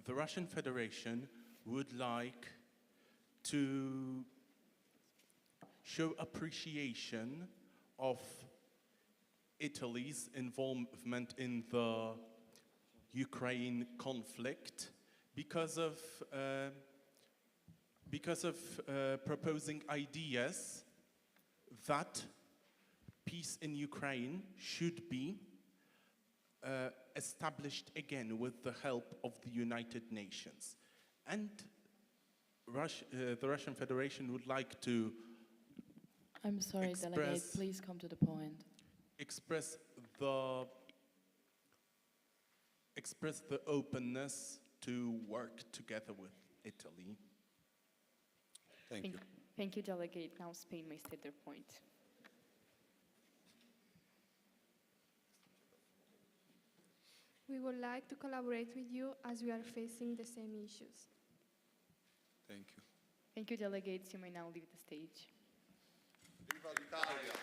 The Russian Federation would like to show appreciation of Italy's involvement in the Ukraine conflict because of proposing ideas that peace in Ukraine should be established again with the help of the United Nations. And the Russian Federation would like to I'm sorry, delegate, please come to the point. Express the openness to work together with Italy. Thank you. Thank you, delegate. Now Spain may state their point. We would like to collaborate with you as we are facing the same issues. Thank you. Thank you, delegates. You may now leave the stage. Viva l'Italia!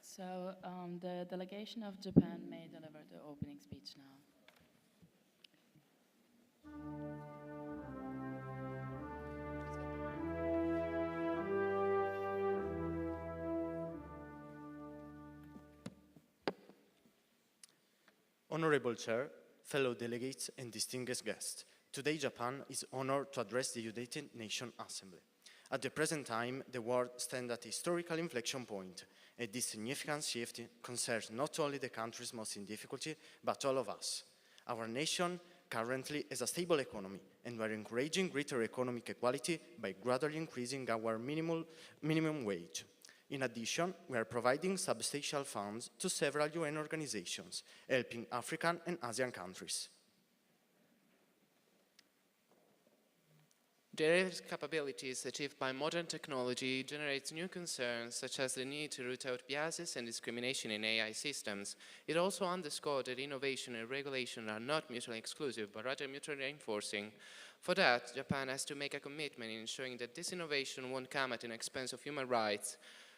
So the delegation of Japan may deliver the opening speech now. Honorable Chair, fellow delegates and distinguished guests, Today, Japan is honored to address the United Nations Assembly. At the present time, the world stands at a historical inflection point, and this significant shift concerns not only the countries most in difficulty, but all of us. Our nation currently has a stable economy, and we are encouraging greater economic equality by gradually increasing our minimum wage. In addition, we are providing substantial funds to several UN organizations, helping African and Asian countries. The raised capabilities achieved by modern technology generates new concerns, such as the need to root out biases and discrimination in AI systems. It also underscored that innovation and regulation are not mutually exclusive, but rather mutually reinforcing. For that, Japan has to make a commitment in ensuring that this innovation won't come at an expense of human rights.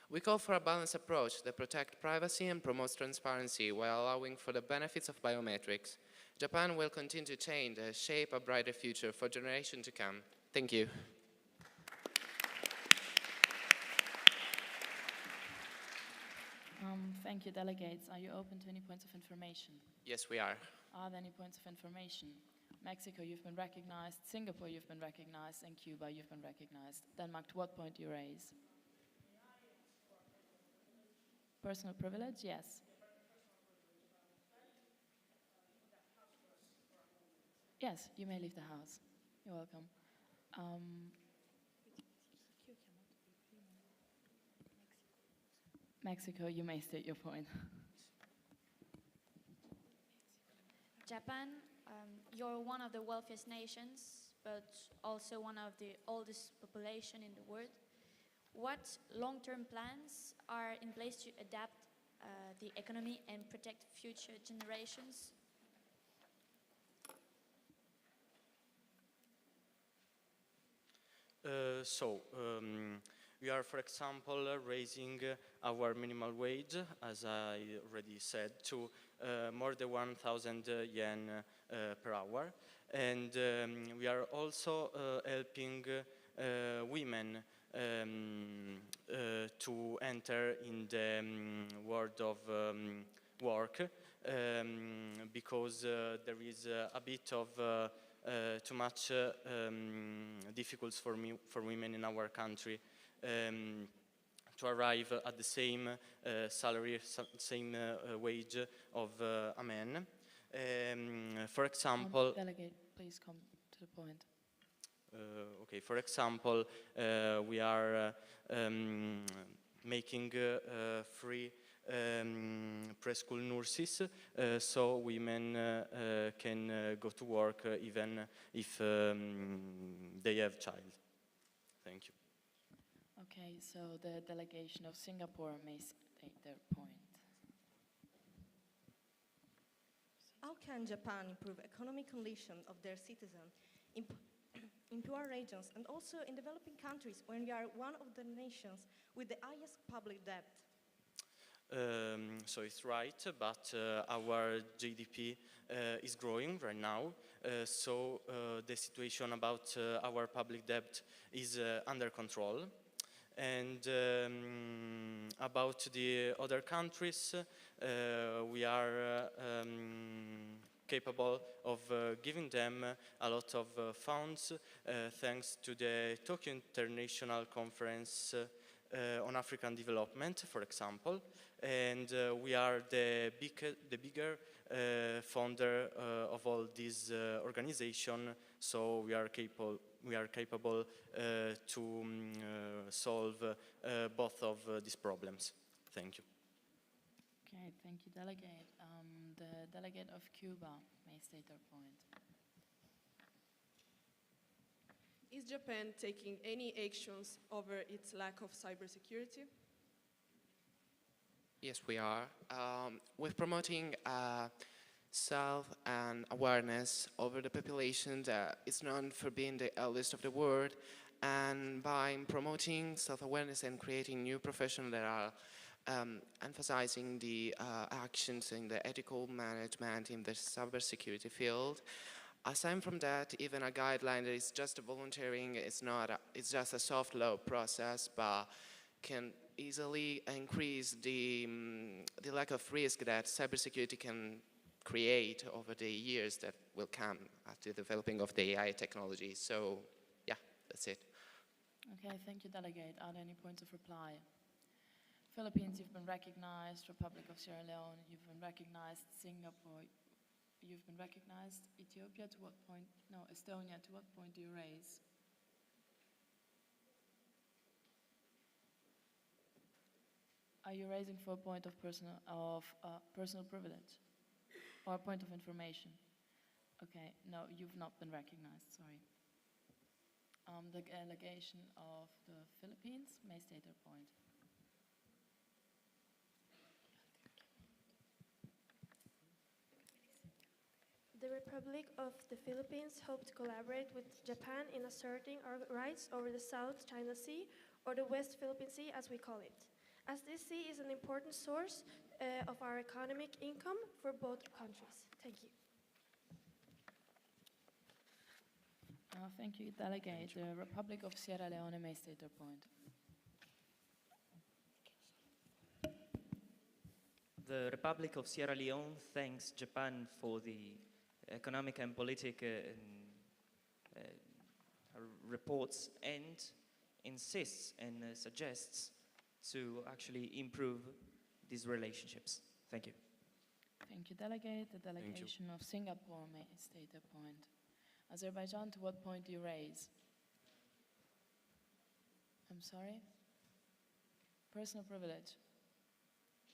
We call for a balanced approach that protects privacy and promotes transparency while allowing for the benefits of biometrics. Japan will continue to change and shape a brighter future for generations to come. Thank you. Thank you, delegates. Are you open to any points of information? Yes, we are. Are there any points of information? Mexico, you've been recognized. Singapore, you've been recognized. And Cuba, you've been recognized. Denmark, to what point do you raise? Personal privilege? Yes. Yes, you may leave the house. You're welcome. Mexico, you may state your point. Japan, you're one of the wealthiest nations, but also one of the oldest population in the world. What long-term plans are in place to adapt the economy and protect future generations? We are, for example, raising our minimum wage, as I already said, to more than 1,000 yen per hour. And we are also helping women to enter in the world of work because there is a bit of too much difficult for women in our country to arrive at the same salary, same wage of a man. For example, delegate, please come to the point. Okay, for example, we are making free preschool nurses so women can go to work even if they have child. Thank you. Okay, so the delegation of Singapore may state their point. How can Japan improve economic conditions of their citizens in poor regions and also in developing countries when we are one of the nations with the highest public debt? So it's right, but our GDP is growing right now, so the situation about our public debt is under control. And about the other countries, we are capable of giving them a lot of funds thanks to the Tokyo International Conference on African Development, for example, and we are the bigger founder of all these organizations, so we are capable to solve both of these problems. Thank you. Okay, thank you, delegate. The delegate of Cuba may state their point. Is Japan taking any actions over its lack of cybersecurity? Yes, we are. We're promoting self and awareness over the population that is known for being the eldest of the world, and by promoting self-awareness and creating new professions that are emphasizing the actions in the ethical management in the cybersecurity field. Aside from that, even a guideline that is just volunteering is not, it's just a soft law process, but can easily increase the lack of risk that cybersecurity can create over the years that will come at the developing of the AI technology. So, yeah, that's it. Okay, thank you, Delegate. Are there any points of reply? Philippines, you've been recognized. Republic of Sierra Leone, you've been recognized. Singapore, you've been recognized. Ethiopia, to what point? No, Estonia, to what point do you raise? Are you raising for a point of personal privilege or a point of information? Okay, no, you've not been recognized, sorry. The delegation of the Philippines may state their point. The Republic of the Philippines hopes to collaborate with Japan in asserting our rights over the South China Sea, or the West Philippine Sea as we call it, as this sea is an important source of our economic income for both countries. Thank you. Thank you, Delegate. The Republic of Sierra Leone may state their point. The Republic of Sierra Leone thanks Japan for the economic and political reports and insists and suggests to actually improve these relationships. Thank you. Thank you, Delegate. The delegation of Singapore may state their point. Azerbaijan, to what point do you raise? I'm sorry? Personal privilege.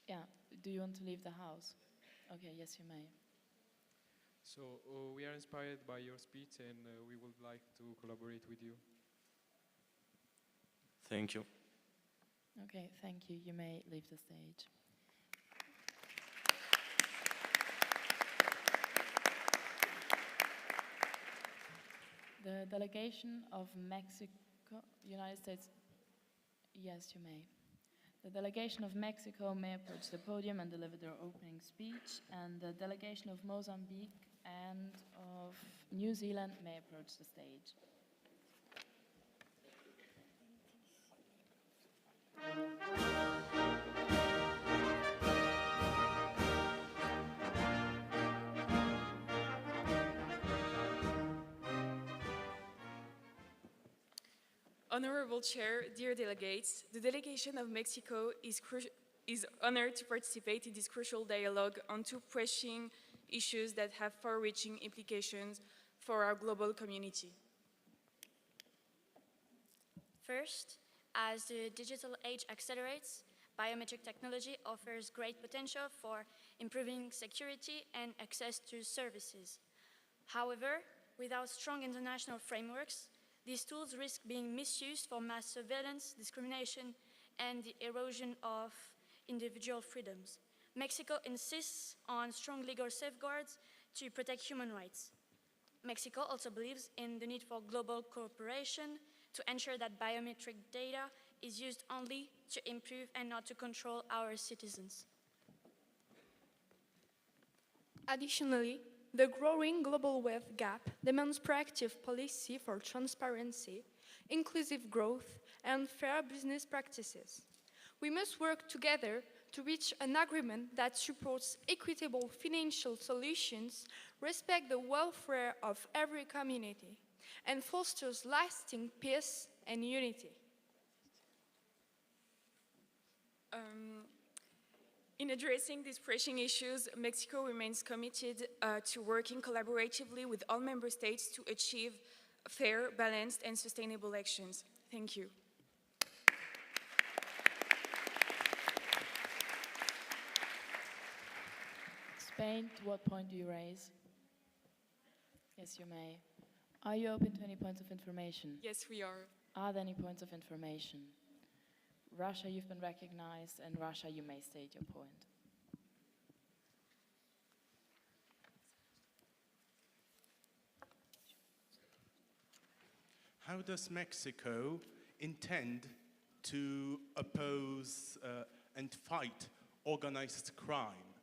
Yeah, do you want to leave the house? Okay, yes, you may. So we are inspired by your speech and we would like to collaborate with you. Thank you. Okay, thank you. You may leave the stage. The delegation of Mexico, United States, yes, you may. The delegation of Mexico may approach the podium and deliver their opening speech, and the delegation of Mozambique and of New Zealand may approach the stage. Honorable Chair, dear delegates, the delegation of Mexico is honored to participate in this crucial dialogue on two pressing issues that have far-reaching implications for our global community. First, as the digital age accelerates, biometric technology offers great potential for improving security and access to services. However, without strong international frameworks, these tools risk being misused for mass surveillance, discrimination, and the erosion of individual freedoms. Mexico insists on strong legal safeguards to protect human rights. Mexico also believes in the need for global cooperation to ensure that biometric data is used only to improve and not to control our citizens. Additionally, the growing global wealth gap demands proactive policy for transparency, inclusive growth, and fair business practices. We must work together to reach an agreement that supports equitable financial solutions, respects the welfare of every community, and fosters lasting peace and unity. In addressing these pressing issues, Mexico remains committed to working collaboratively with all member states to achieve fair, balanced, and sustainable actions. Thank you. Spain, to what point do you raise? Yes, you may. Are you open to any points of information? Yes, we are. Are there any points of information? Russia, you've been recognized, and Russia, you may state your point. How does Mexico intend to oppose and fight organized crime?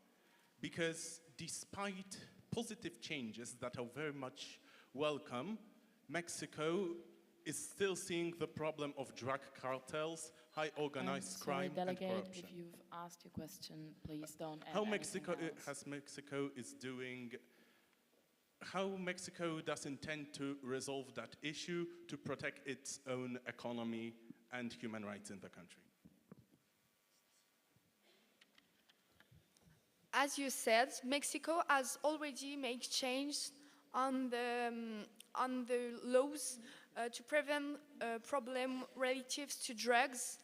Because despite positive changes that are very much welcome, Mexico is still seeing the problem of drug cartels, high organized crime, Delegate, and corruption. if you've asked your question, please don't add How anything Mexico else. Mexico is doing how Mexico does intend to resolve that issue to protect its own economy and human rights in the country. As you said, Mexico has already made change on the laws to prevent problem relative to drugs.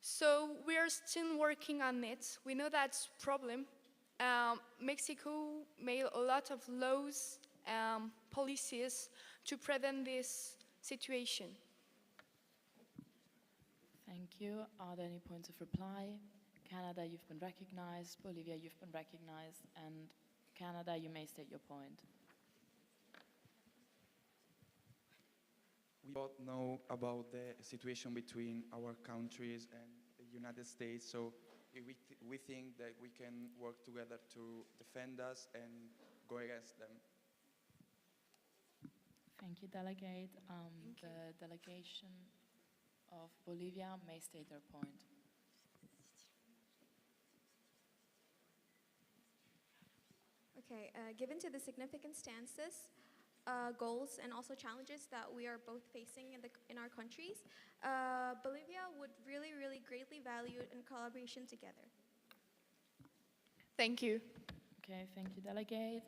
So we are still working on it. We know that's a problem. Mexico made a lot of laws, policies to prevent this situation. Thank you. Are there any points of reply? Canada, you've been recognized. Bolivia, you've been recognized. And Canada, you may state your point. We both know about the situation between our countries and the United States, so we think that we can work together to defend us and go against them. Thank you, Delegate. The delegation of Bolivia may state their point. Okay, given to the significant stances, goals, and also challenges that we are both facing in our countries, Bolivia would really, really greatly value in collaboration together. Thank you. Okay, thank you, Delegate.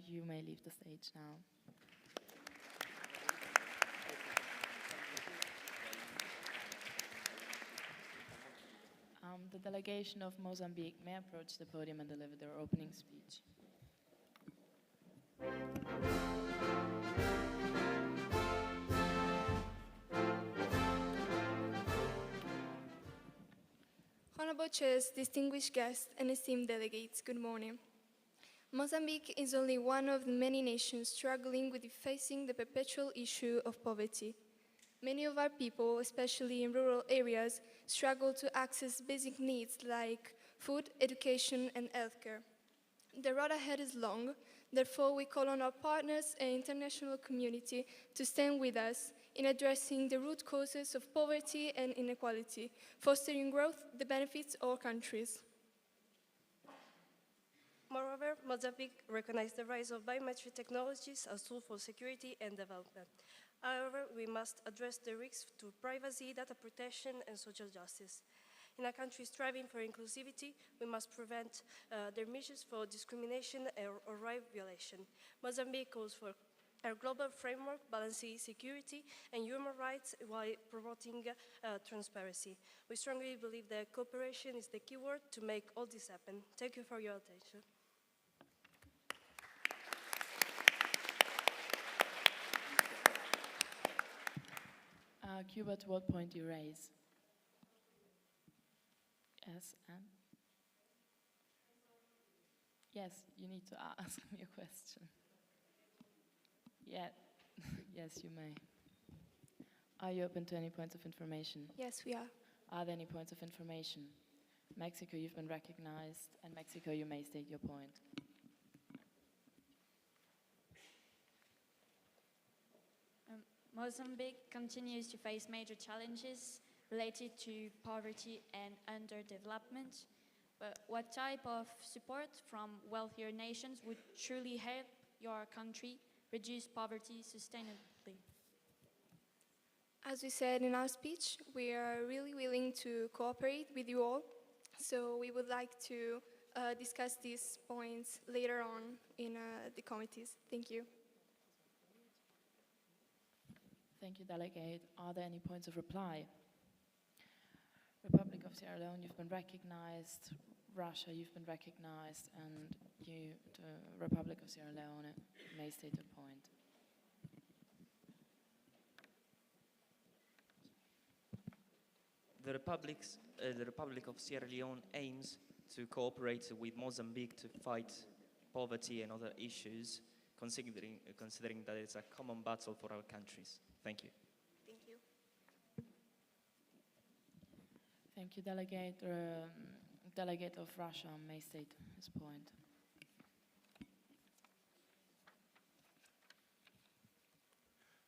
You may leave the stage now. The delegation of Mozambique may approach the podium and deliver their opening speech. Honorable Chairs, distinguished guests, and esteemed delegates, good morning. Mozambique is only one of the many nations struggling with facing the perpetual issue of poverty. Many of our people, especially in rural areas, struggle to access basic needs like food, education, and healthcare. The road ahead is long, therefore we call on our partners and international community to stand with us in addressing the root causes of poverty and inequality, fostering growth that benefits all countries. Moreover, Mozambique recognized the rise of biometric technologies as tools for security and development. However, we must address the risks to privacy, data protection, and social justice. In a country striving for inclusivity, we must prevent their measures for discrimination or right violation. Mozambique calls for a global framework balancing security and human rights while promoting transparency. We strongly believe that cooperation is the key word to make all this happen. Thank you for your attention. Cuba, to what point do you raise? Yes, and? Yes, you need to ask me a question. Yeah, yes, you may. Are you open to any points of information? Yes, we are. Are there any points of information? Mexico, you've been recognized, and Mexico, you may state your point. Mozambique continues to face major challenges related to poverty and underdevelopment. But what type of support from wealthier nations would truly help your country reduce poverty sustainably? As we said in our speech, we are really willing to cooperate with you all. So we would like to discuss these points later on in the committees. Thank you. Thank you, Delegate. Are there any points of reply? Republic of Sierra Leone, you've been recognized. Russia, you've been recognized. And you, the Republic of Sierra Leone, may state your point. The Republic of Sierra Leone aims to cooperate with Mozambique to fight poverty and other issues, considering that it's a common battle for our countries. Thank you. Thank you. Thank you, Delegate. Delegate of Russia may state his point.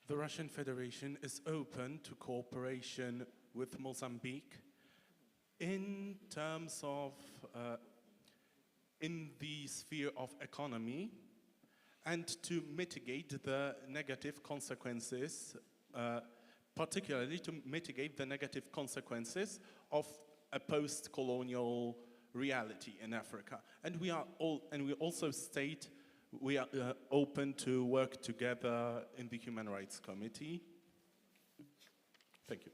The Russian Federation is open to cooperation with Mozambique in terms of in the sphere of economy and to mitigate the negative consequences, particularly to mitigate the negative consequences of a post-colonial reality in Africa. And we also state we are open to work together in the Human Rights Committee. Thank you.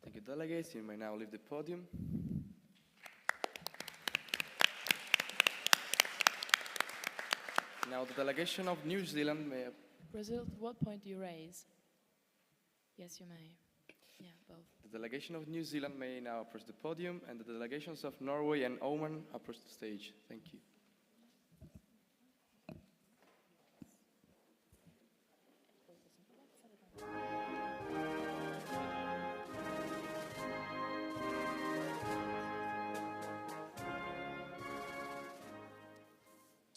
Thank you, delegates. You may now leave the podium. Now the delegation of New Zealand may... Brazil, what point do you raise? Yes, you may. Yeah, both. The delegation of New Zealand may now approach the podium, and the delegations of Norway and Oman approach the stage. Thank you.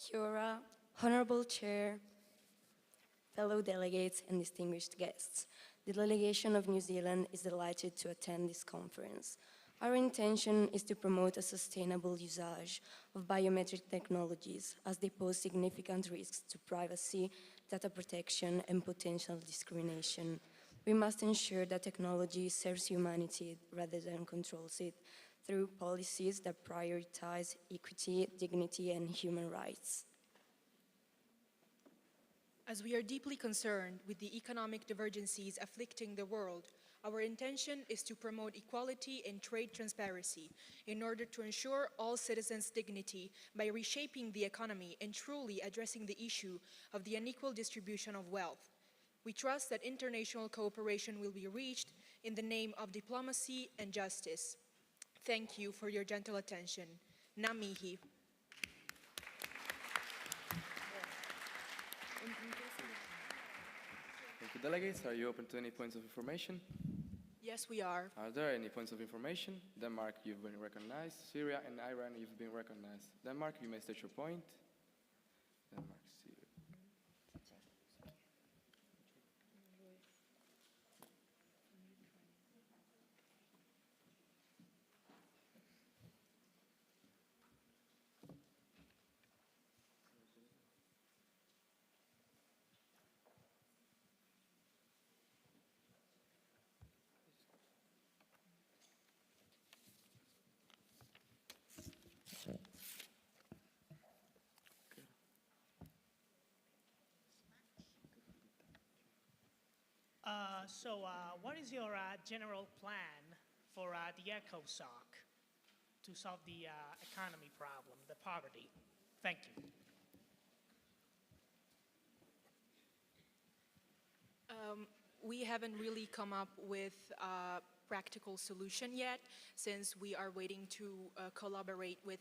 Kia ora, Honorable Chair, fellow delegates and distinguished guests. The delegation of New Zealand is delighted to attend this conference. Our intention is to promote a sustainable usage of biometric technologies as they pose significant risks to privacy, data protection, and potential discrimination. We must ensure that technology serves humanity rather than controls it through policies that prioritize equity, dignity, and human rights. As we are deeply concerned with the economic divergencies afflicting the world, our intention is to promote equality and trade transparency in order to ensure all citizens' dignity by reshaping the economy and truly addressing the issue of the unequal distribution of wealth. We trust that international cooperation will be reached in the name of diplomacy and justice. Thank you for your gentle attention. Ngā mihi. Thank you, delegates. Are you open to any points of information? Yes, we are. Are there any points of information? Denmark, you've been recognized. Syria and Iran, you've been recognized. Denmark, you may state your point. Denmark, Syria. What is your general plan for the ECOSOC to solve the economy problem, the poverty? Thank you. We haven't really come up with a practical solution yet, since we are waiting to collaborate with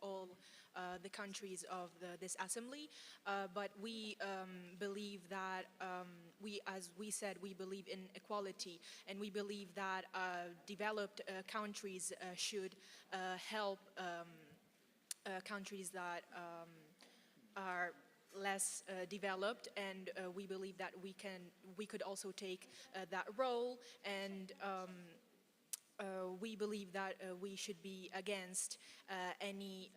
all the countries of this assembly. But we believe that, as we said, we believe in equality, and we believe that developed countries should help countries that are less developed, and we believe that we could also take that role, and we believe that we should be against any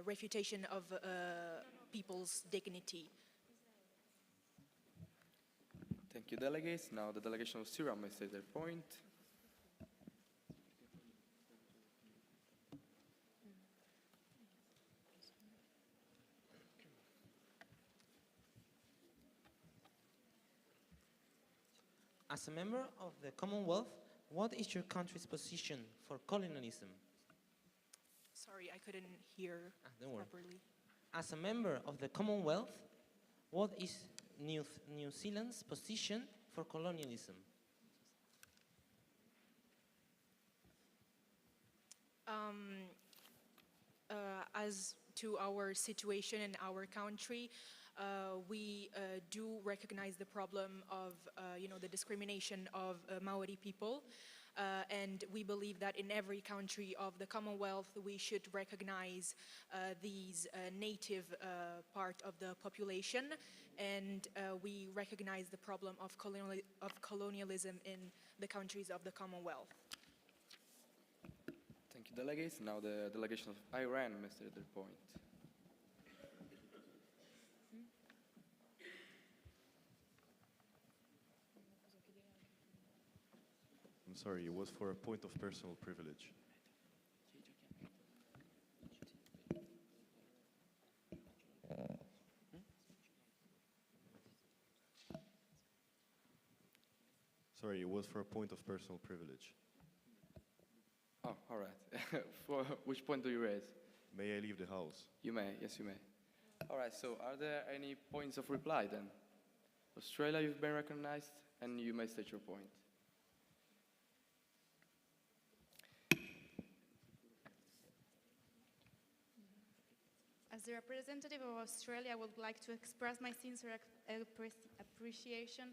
refutation of people's dignity. Thank you, delegates. Now the delegation of Syria may say their point. As a member of the Commonwealth, what is your country's position for colonialism? Sorry, I couldn't hear properly. As a member of the Commonwealth, what is New Zealand's position for colonialism? As to our situation in our country, we do recognize the problem of, the discrimination of Maori people, and we believe that in every country of the Commonwealth we should recognize these native part of the population, and we recognize the problem of colonialism in the countries of the Commonwealth. Thank you, delegates. Now the delegation of Iran may state their point. I'm sorry, it was for a point of personal privilege. Sorry, it was for a point of personal privilege. Oh, all right. For which point do you raise? May I leave the house? You may, yes you may. All right, so are there any points of reply then? Australia, you've been recognized, and you may state your point. As the representative of Australia, I would like to express my sincere appreciation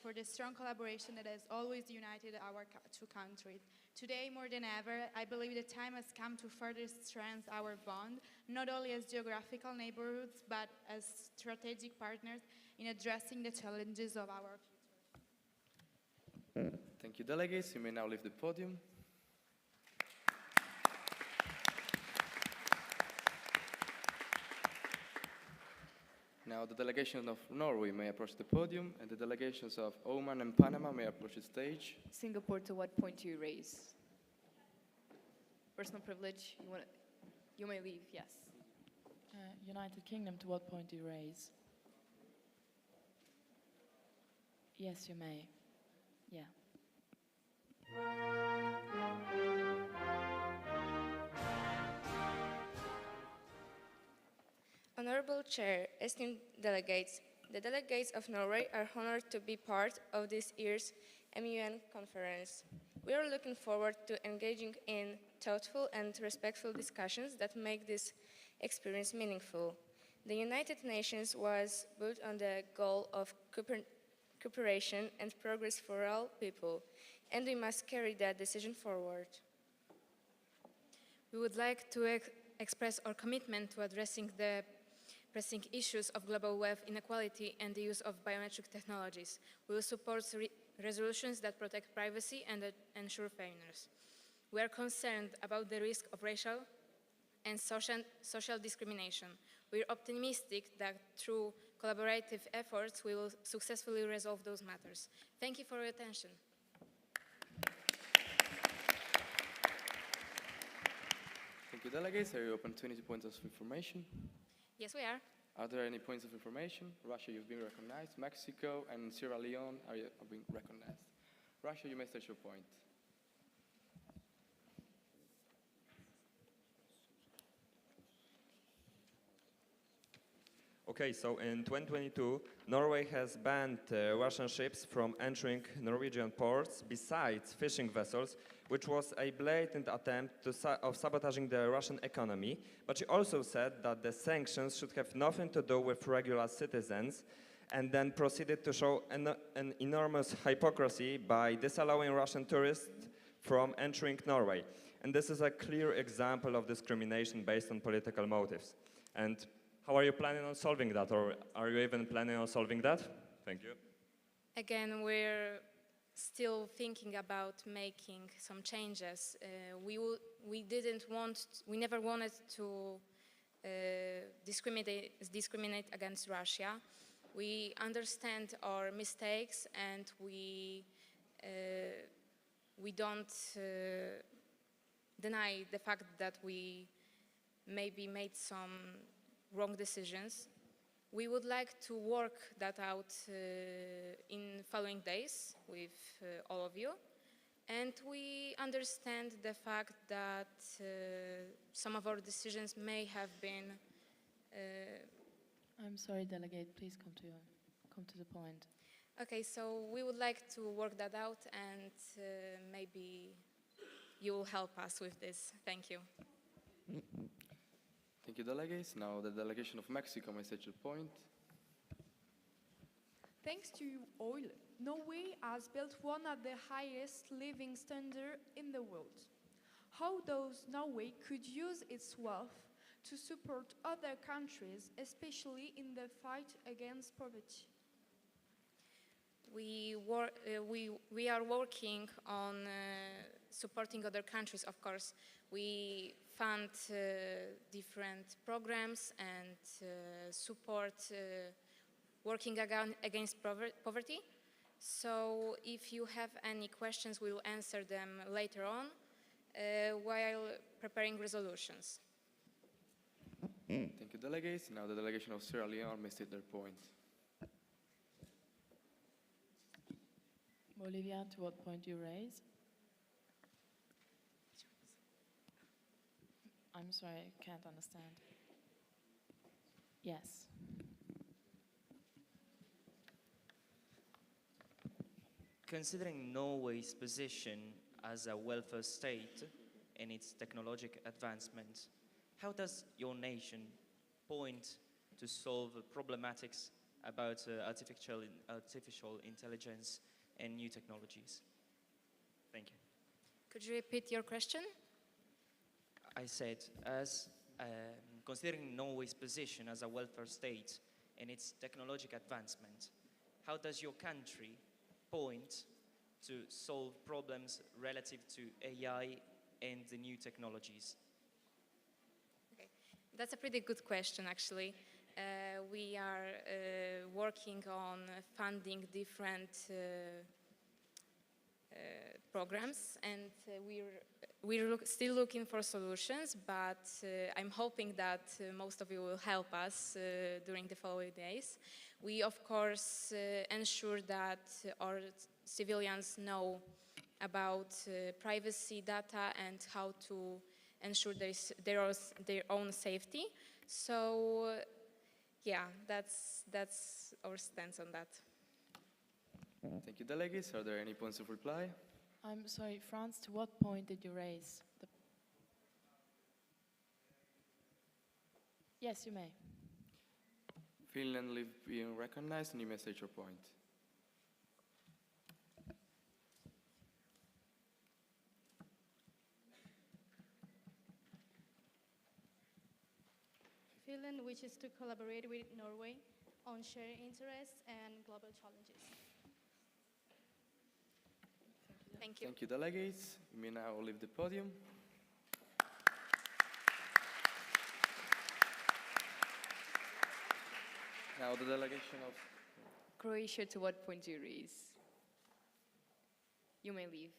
for the strong collaboration that has always united our two countries. Today, more than ever, I believe the time has come to further strengthen our bond, not only as geographical neighborhoods, but as strategic partners in addressing the challenges of our future. Thank you, delegates. You may now leave the podium. Now the delegation of Norway may approach the podium, and the delegations of Oman and Panama may approach the stage. Singapore, to what point do you raise? Personal privilege, you may leave, yes. United Kingdom, to what point do you raise? Yes, you may. Yeah. Honorable Chair, esteemed delegates, the delegates of Norway are honored to be part of this year's MUN conference. We are looking forward to engaging in thoughtful and respectful discussions that make this experience meaningful. The United Nations was built on the goal of cooperation and progress for all people, and we must carry that decision forward. We would like to express our commitment to addressing the pressing issues of global wealth inequality and the use of biometric technologies. We will support resolutions that protect privacy and ensure fairness. We are concerned about the risk of racial and social discrimination. We are optimistic that through collaborative efforts we will successfully resolve those matters. Thank you for your attention. Thank you, delegates. Are you open to any points of information? Yes, we are. Are there any points of information? Russia, you've been recognized. Mexico and Sierra Leone are being recognized. Russia, you may state your point. Okay, so in 2022, Norway has banned Russian ships from entering Norwegian ports besides fishing vessels, which was a blatant attempt of sabotaging the Russian economy. But she also said that the sanctions should have nothing to do with regular citizens, and then proceeded to show an enormous hypocrisy by disallowing Russian tourists from entering Norway. And this is a clear example of discrimination based on political motives. And how are you planning on solving that, or are you even planning on solving that? Thank you. Again, we're still thinking about making some changes. We never wanted to discriminate against Russia. We understand our mistakes, and we don't deny the fact that we maybe made some wrong decisions. We would like to work that out in following days with all of you, and we understand the fact that some of our decisions may have been. I'm sorry, delegate. Please come to the point. Okay, so we would like to work that out, and maybe you will help us with this. Thank you. Thank you, delegates. Now the delegation of Mexico may state your point. Thanks to oil, Norway has built one of the highest living standards in the world. How does Norway could use its wealth to support other countries, especially in the fight against poverty? We are working on supporting other countries, of course. We fund different programs and support working against poverty. So if you have any questions, we will answer them later on while preparing resolutions. Thank you, delegates. Now the delegation of Sierra Leone may state their point. Bolivia, to what point you raise? I'm sorry, I can't understand. Yes. Considering Norway's position as a welfare state and its technological advancement, how does your nation point to solve the problematics about artificial intelligence and new technologies? Thank you. Could you repeat your question? I said, as considering Norway's position as a welfare state and its technological advancement, how does your country point to solve problems relative to AI and the new technologies? Okay. That's a pretty good question, actually. We are working on funding different programs, and we're still looking for solutions, but I'm hoping that most of you will help us during the following days. We, of course, ensure that our civilians know about privacy data and how to ensure their own safety. So, yeah, that's our stance on that. Thank you, delegates. Are there any points of reply? I'm sorry, Franz, to what point did you raise? Yes, you may. Finland live being recognized, and you may state your point. Finland wishes to collaborate with Norway on shared interests and global challenges. Thank you. Thank you, delegates. You may now leave the podium. Now the delegation of Croatia, to what point do you raise? You may leave.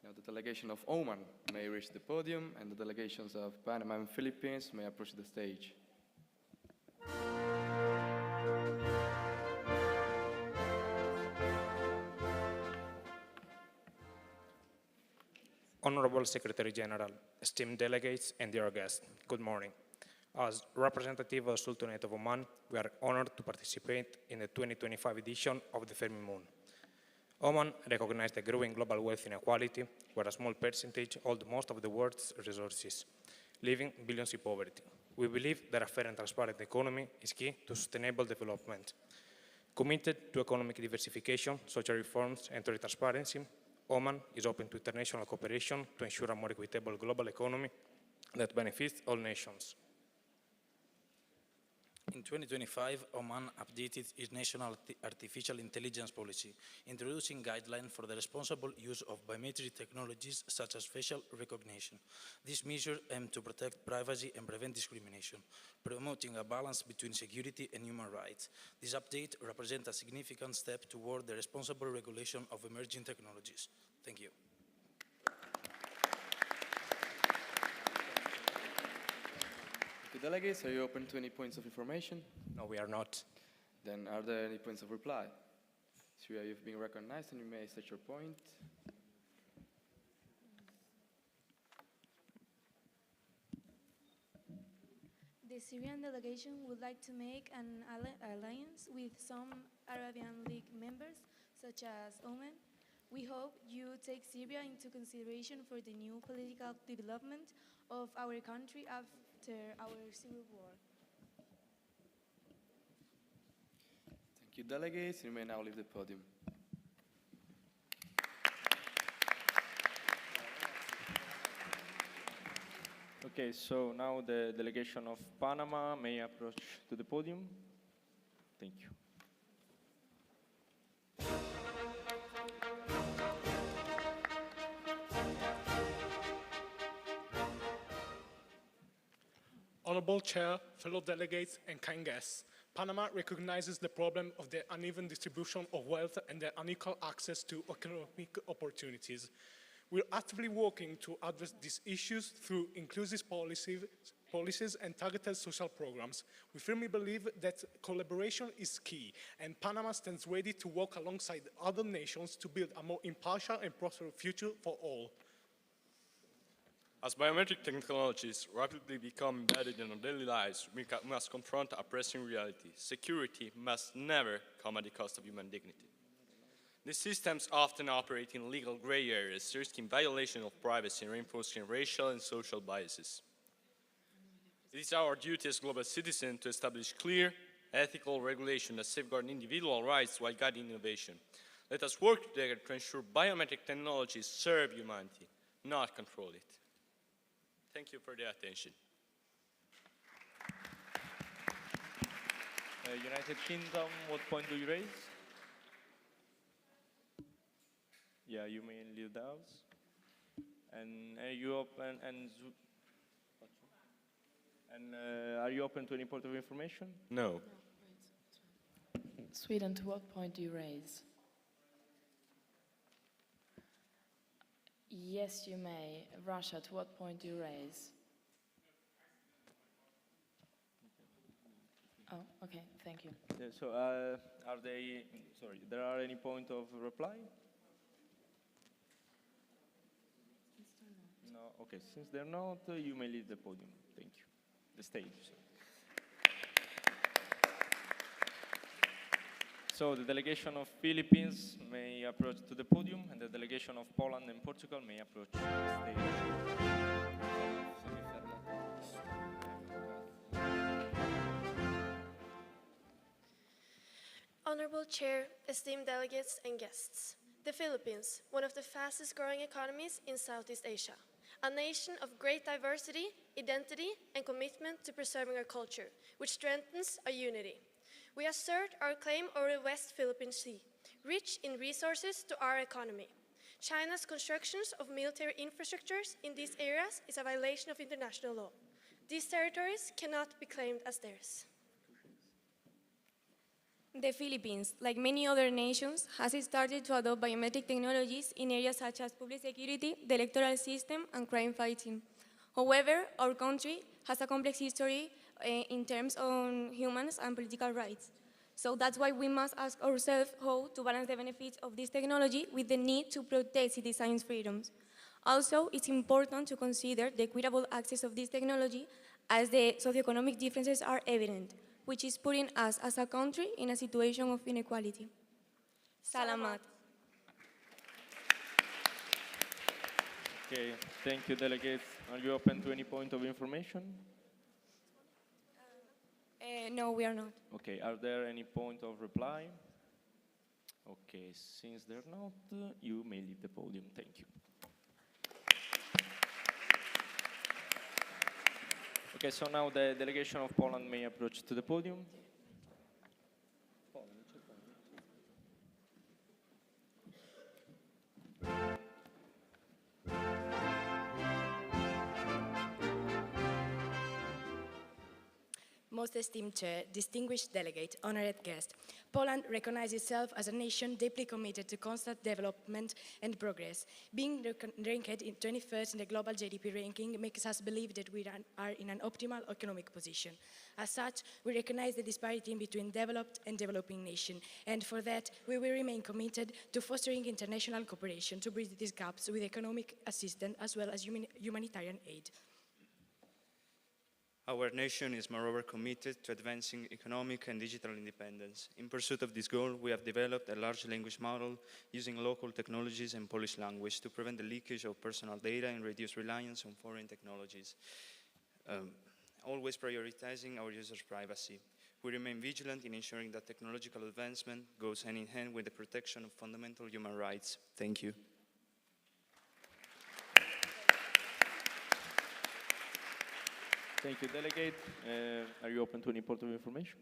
Now the delegation of Oman may reach the podium, and the delegations of Panama and Philippines may approach the stage. Honorable Secretary General, esteemed delegates, and dear guests, good morning. As representative of Sultanate of Oman, we are honored to participate in the 2025 edition of the FermiMUN. Oman recognized the growing global wealth inequality, where a small percentage hold most of the world's resources, leaving billions in poverty. We believe that a fair and transparent economy is key to sustainable development. Committed to economic diversification, social reforms, and trade transparency, Oman is open to international cooperation to ensure a more equitable global economy that benefits all nations. In 2025, Oman updated its national artificial intelligence policy, introducing guidelines for the responsible use of biometric technologies such as facial recognition. These measures aim to protect privacy and prevent discrimination, promoting a balance between security and human rights. This update represents a significant step toward the responsible regulation of emerging technologies. Thank you. Delegates, are you open to any points of information? No, we are not. Then are there any points of reply? Syria, you've been recognized, and you may state your point. The Syrian delegation would like to make an alliance with some Arabian League members, such as Oman. We hope you take Syria into consideration for the new political development of our country after our civil war. Thank you, delegates. You may now leave the podium. Okay, so now the delegation of Panama may approach to the podium. Thank you. Honorable Chair, fellow delegates, and kind guests, Panama recognizes the problem of the uneven distribution of wealth and the unequal access to economic opportunities. We're actively working to address these issues through inclusive policies and targeted social programs. We firmly believe that collaboration is key, and Panama stands ready to work alongside other nations to build a more impartial and prosperous future for all. As biometric technologies rapidly become embedded in our daily lives, we must confront a pressing reality. Security must never come at the cost of human dignity. These systems often operate in legal gray areas, risking violation of privacy and reinforcing racial and social biases. It is our duty as global citizens to establish clear, ethical regulation that safeguard individual rights while guiding innovation. Let us work together to ensure biometric technologies serve humanity, not control it. Thank you for the attention. United Kingdom, what point do you raise? Yeah, you may leave the house. And are you open are you open to any point of information? No. Sweden, to what point do you raise? Yes, you may. Russia, to what point do you raise? Oh, okay, thank you. So, there are any point of reply? No, okay, since they're not, you may leave the podium. Thank you. The stage. So the delegation of Philippines may approach to the podium, and the delegation of Poland and Portugal may approach to the stage. Honorable Chair, esteemed delegates and guests, the Philippines, one of the fastest growing economies in Southeast Asia, a nation of great diversity, identity, and commitment to preserving our culture, which strengthens our unity. We assert our claim over the West Philippine Sea, rich in resources to our economy. China's constructions of military infrastructures in these areas is a violation of international law. These territories cannot be claimed as theirs. The Philippines, like many other nations, has started to adopt biometric technologies in areas such as public security, the electoral system, and crime fighting. However, our country has a complex history in terms of humans and political rights. So that's why we must ask ourselves how to balance the benefits of this technology with the need to protect citizens' freedoms. Also, it's important to consider the equitable access of this technology as the socioeconomic differences are evident, which is putting us as a country in a situation of inequality. Salamat. Okay, thank you, delegates. Are you open to any point of information? No, we are not. Okay, are there any point of reply? Okay, since they're not, you may leave the podium. Thank you. Okay, so now the delegation of Poland may approach to the podium. Most esteemed Chair, distinguished delegate, honored guest, Poland recognizes itself as a nation deeply committed to constant development and progress. Being ranked in 21st in the global GDP ranking makes us believe that we are in an optimal economic position. As such, we recognize the disparity between developed and developing nations, and for that, we will remain committed to fostering international cooperation to bridge these gaps with economic assistance as well as humanitarian aid. Our nation is moreover committed to advancing economic and digital independence. In pursuit of this goal, we have developed a large language model using local technologies and Polish language to prevent the leakage of personal data and reduce reliance on foreign technologies, always prioritizing our users' privacy. We remain vigilant in ensuring that technological advancement goes hand in hand with the protection of fundamental human rights. Thank you. Thank you, delegate. Are you open to any point of information?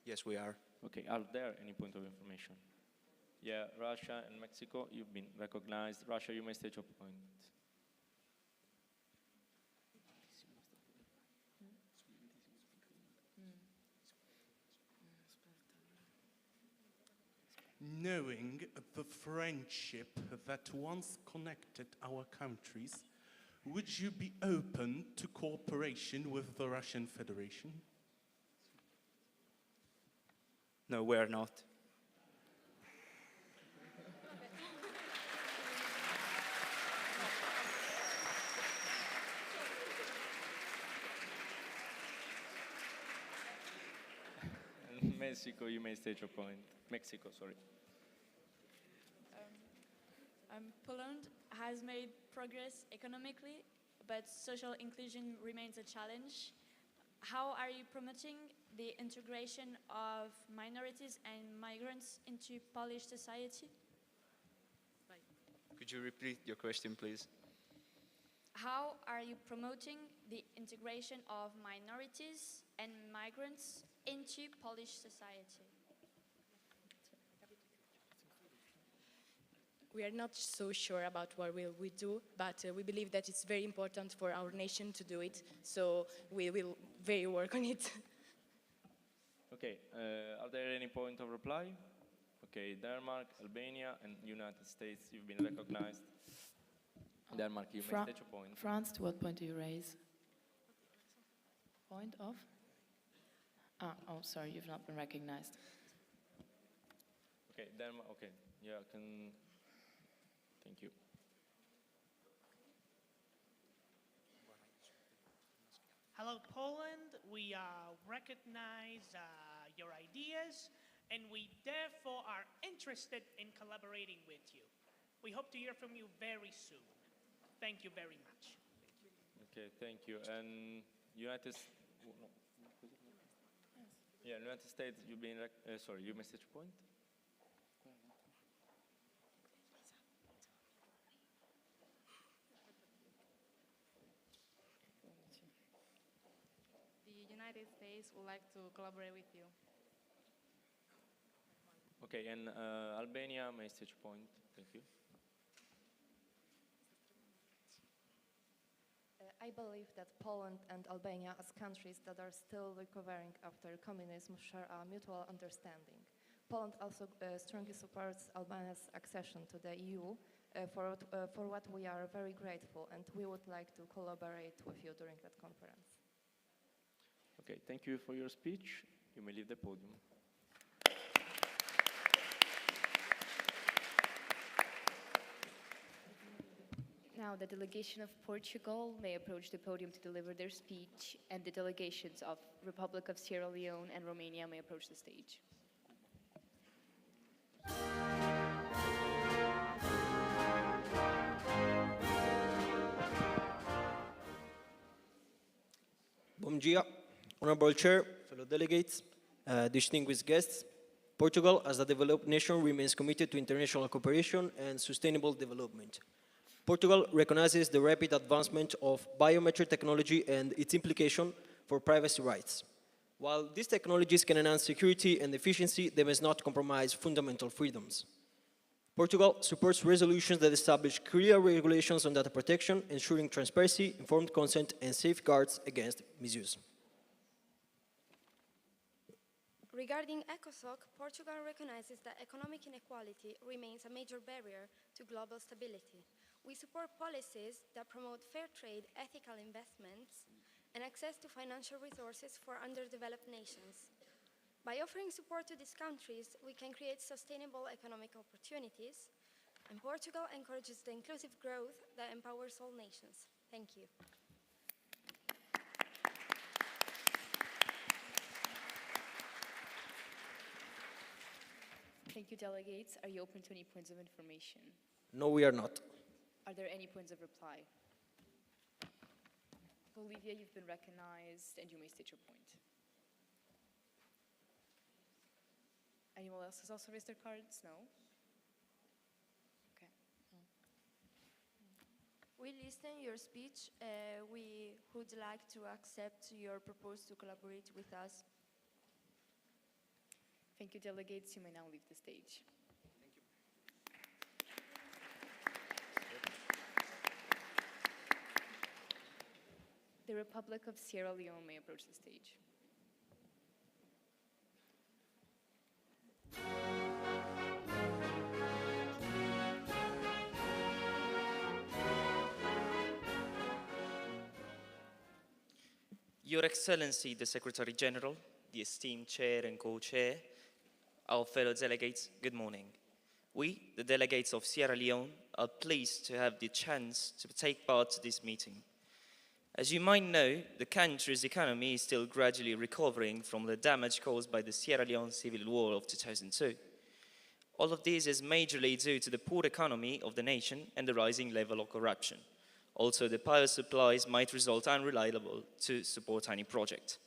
Yes, we are. Okay, are there any point of information? Yeah, Russia and Mexico, you've been recognized. Russia, you may state your point. knowing the friendship that once connected our countries, would you be open to cooperation with the Russian Federation? No, we are not. Mexico, you may state your point. Mexico, sorry. Poland has made progress economically, but social inclusion remains a challenge. How are you promoting the integration of minorities and migrants into Polish society? Could you repeat your question, please? How are you promoting the integration of minorities and migrants into Polish society? We are not so sure about what will we do, but we believe that it's very important for our nation to do it, so we will very work on it. Okay, are there any point of reply? Okay, Denmark, Albania, and United States, you've been recognized. Denmark, you may state your point. France, to what point do you raise? Point of? Oh, sorry, you've not been recognized. Okay, Denmark, okay, yeah, thank you. Hello, Poland. We recognize your ideas, and we therefore are interested in collaborating with you. We hope to hear from you very soon. Thank you very much. Okay, thank you. And United States, United States, you've been, sorry, you may state your point? The United States would like to collaborate with you. Okay, and Albania may state your point. Thank you. I believe that Poland and Albania, as countries that are still recovering after communism, share a mutual understanding. Poland also strongly supports Albania's accession to the EU, for what we are very grateful, and we would like to collaborate with you during that conference. Okay, thank you for your speech. You may leave the podium. Now the delegation of Portugal may approach the podium to deliver their speech, and the delegations of Republic of Sierra Leone and Romania may approach the stage. Bom dia, Honorable Chair, fellow delegates, distinguished guests. Portugal, as a developed nation, remains committed to international cooperation and sustainable development. Portugal recognizes the rapid advancement of biometric technology and its implication for privacy rights. While these technologies can enhance security and efficiency, they must not compromise fundamental freedoms. Portugal supports resolutions that establish clear regulations on data protection, ensuring transparency, informed consent, and safeguards against misuse. Regarding ECOSOC, Portugal recognizes that economic inequality remains a major barrier to global stability. We support policies that promote fair trade, ethical investments, and access to financial resources for underdeveloped nations. By offering support to these countries, we can create sustainable economic opportunities, and Portugal encourages the inclusive growth that empowers all nations. Thank you. Thank you, delegates. Are you open to any points of information? No, we are not. Are there any points of reply? Bolivia, you've been recognized, and you may state your point. Anyone else has also raised their cards? No? Okay. We listened your speech. We would like to accept your proposal to collaborate with us. Thank you, delegates. You may now leave the stage. The Republic of Sierra Leone may approach the stage. Your Excellency, the Secretary General, the esteemed Chair and Co-Chair, our fellow delegates, good morning. We, the delegates of Sierra Leone, are pleased to have the chance to take part in this meeting. As you might know, the country's economy is still gradually recovering from the damage caused by the Sierra Leone civil war of 2002. All of this is majorly due to the poor economy of the nation and the rising level of corruption. Also, the power supplies might result unreliable to support any project.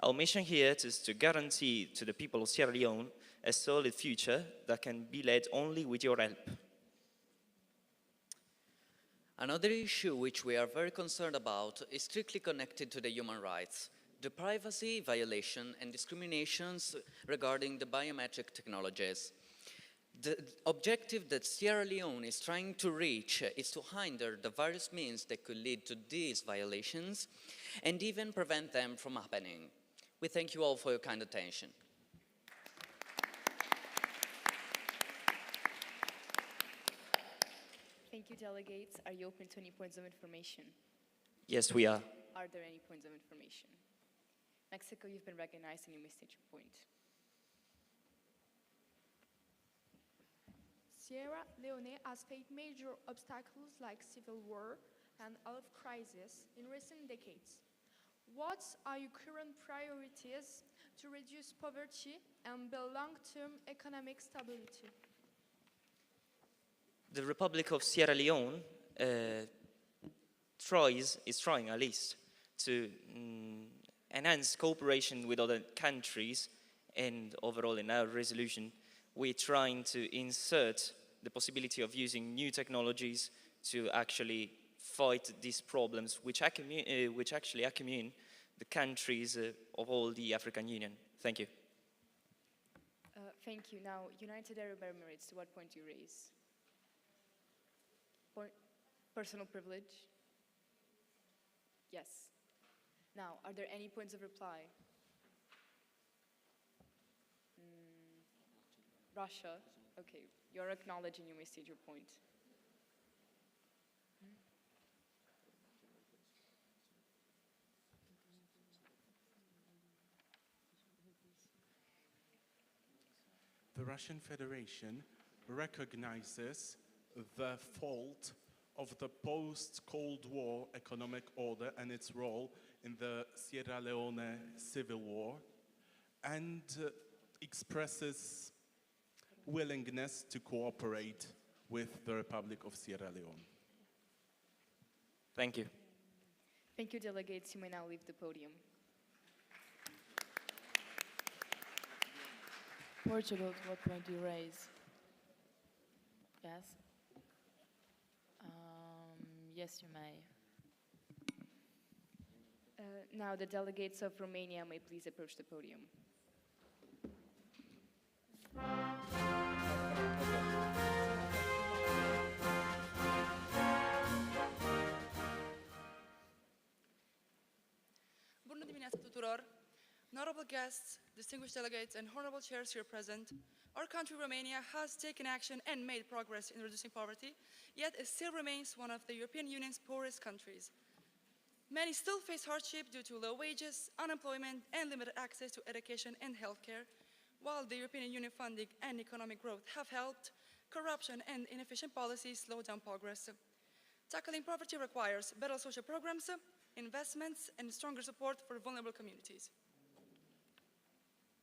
Our mission here is to guarantee to the people of Sierra Leone a solid future that can be led only with your help. Another issue which we are very concerned about is strictly connected to the human rights, the privacy violation and discriminations regarding the biometric technologies. The objective that Sierra Leone is trying to reach is to hinder the various means that could lead to these violations and even prevent them from happening. We thank you all for your kind attention. Thank you, delegates. Are you open to any points of information? Yes, we are. Are there any points of information? Mexico, you've been recognized and you may state your point. Sierra Leone has faced major obstacles like civil war and health crisis in recent decades. What are your current priorities to reduce poverty and build long-term economic stability? The Republic of Sierra Leone is trying at least to enhance cooperation with other countries, and overall in our resolution we're trying to insert the possibility of using new technologies to actually fight these problems which actually accumulate the countries of all the African Union. Thank you. Thank you. Now, United Arab Emirates, to what point do you raise? Personal privilege? Yes. Now, are there any points of reply? Russia? Okay, you're acknowledging, you may state your point. The Russian Federation recognizes the fault of the post-Cold War economic order and its role in the Sierra Leone civil war, and expresses willingness to cooperate with the Republic of Sierra Leone. Thank you. Thank you, delegates. You may now leave the podium. Portugal, to what point do you raise? Yes? Yes, you may. Now the delegates of Romania may please approach the podium. Bună dimineața tuturor! Honorable guests, distinguished delegates, and honorable chairs here present, our country, Romania, has taken action and made progress in reducing poverty, yet it still remains one of the European Union's poorest countries. Many still face hardship due to low wages, unemployment, and limited access to education and healthcare, while the European Union funding and economic growth have helped, corruption and inefficient policies slow down progress. Tackling poverty requires better social programs, investments, and stronger support for vulnerable communities.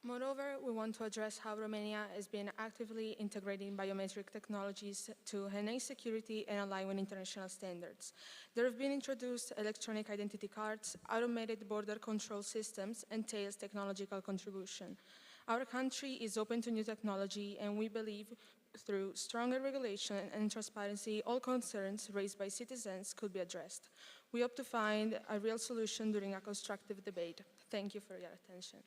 Moreover, we want to address how Romania is being actively integrating biometric technologies to enhance security and align with international standards. There have been introduced electronic identity cards, automated border control systems, and TAIL's technological contribution. Our country is open to new technology, and we believe through stronger regulation and transparency, all concerns raised by citizens could be addressed. We hope to find a real solution during a constructive debate. Thank you for your attention.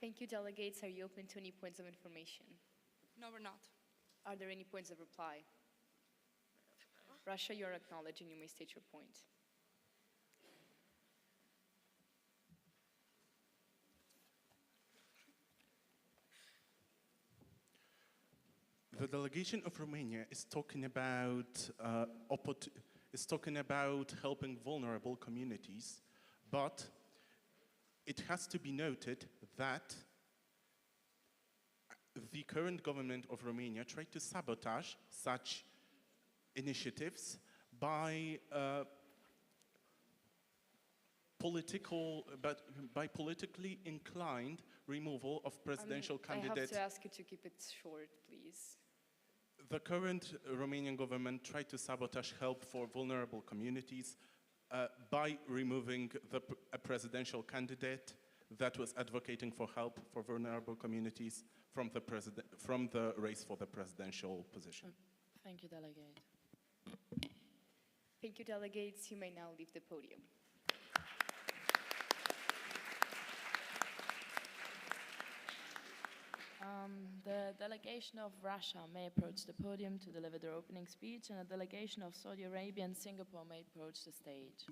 Thank you, delegates. Are you open to any points of information? No, we're not. Are there any points of reply? Russia, you're acknowledging, you may state your point. The delegation of Romania is talking about helping vulnerable communities, but it has to be noted that the current government of Romania tried to sabotage such initiatives by politically inclined removal of presidential candidates. I have to ask you to keep it short, please. The current Romanian government tried to sabotage help for vulnerable communities by removing a presidential candidate that was advocating for help for vulnerable communities from the race for the presidential position. Thank you, Delegate. Thank you, delegates. You may now leave the podium. The delegation of Russia may approach the podium to deliver their opening speech, and a delegation of Saudi Arabia and Singapore may approach the stage.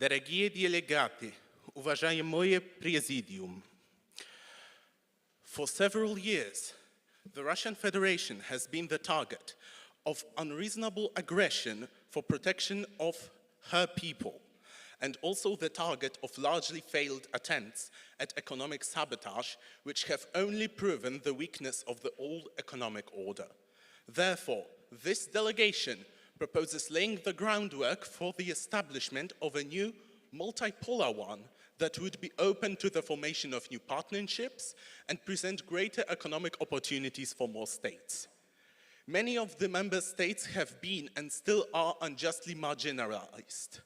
Дорогие делегаты, уважаемое президиум, for several years, the Russian Federation has been the target of unreasonable aggression for protection of her people, and also the target of largely failed attempts at economic sabotage, which have only proven the weakness of the old economic order. Therefore, this delegation proposes laying the groundwork for the establishment of a new multipolar one that would be open to the formation of new partnerships and present greater economic opportunities for more states. Many of the member states have been and still are unjustly marginalized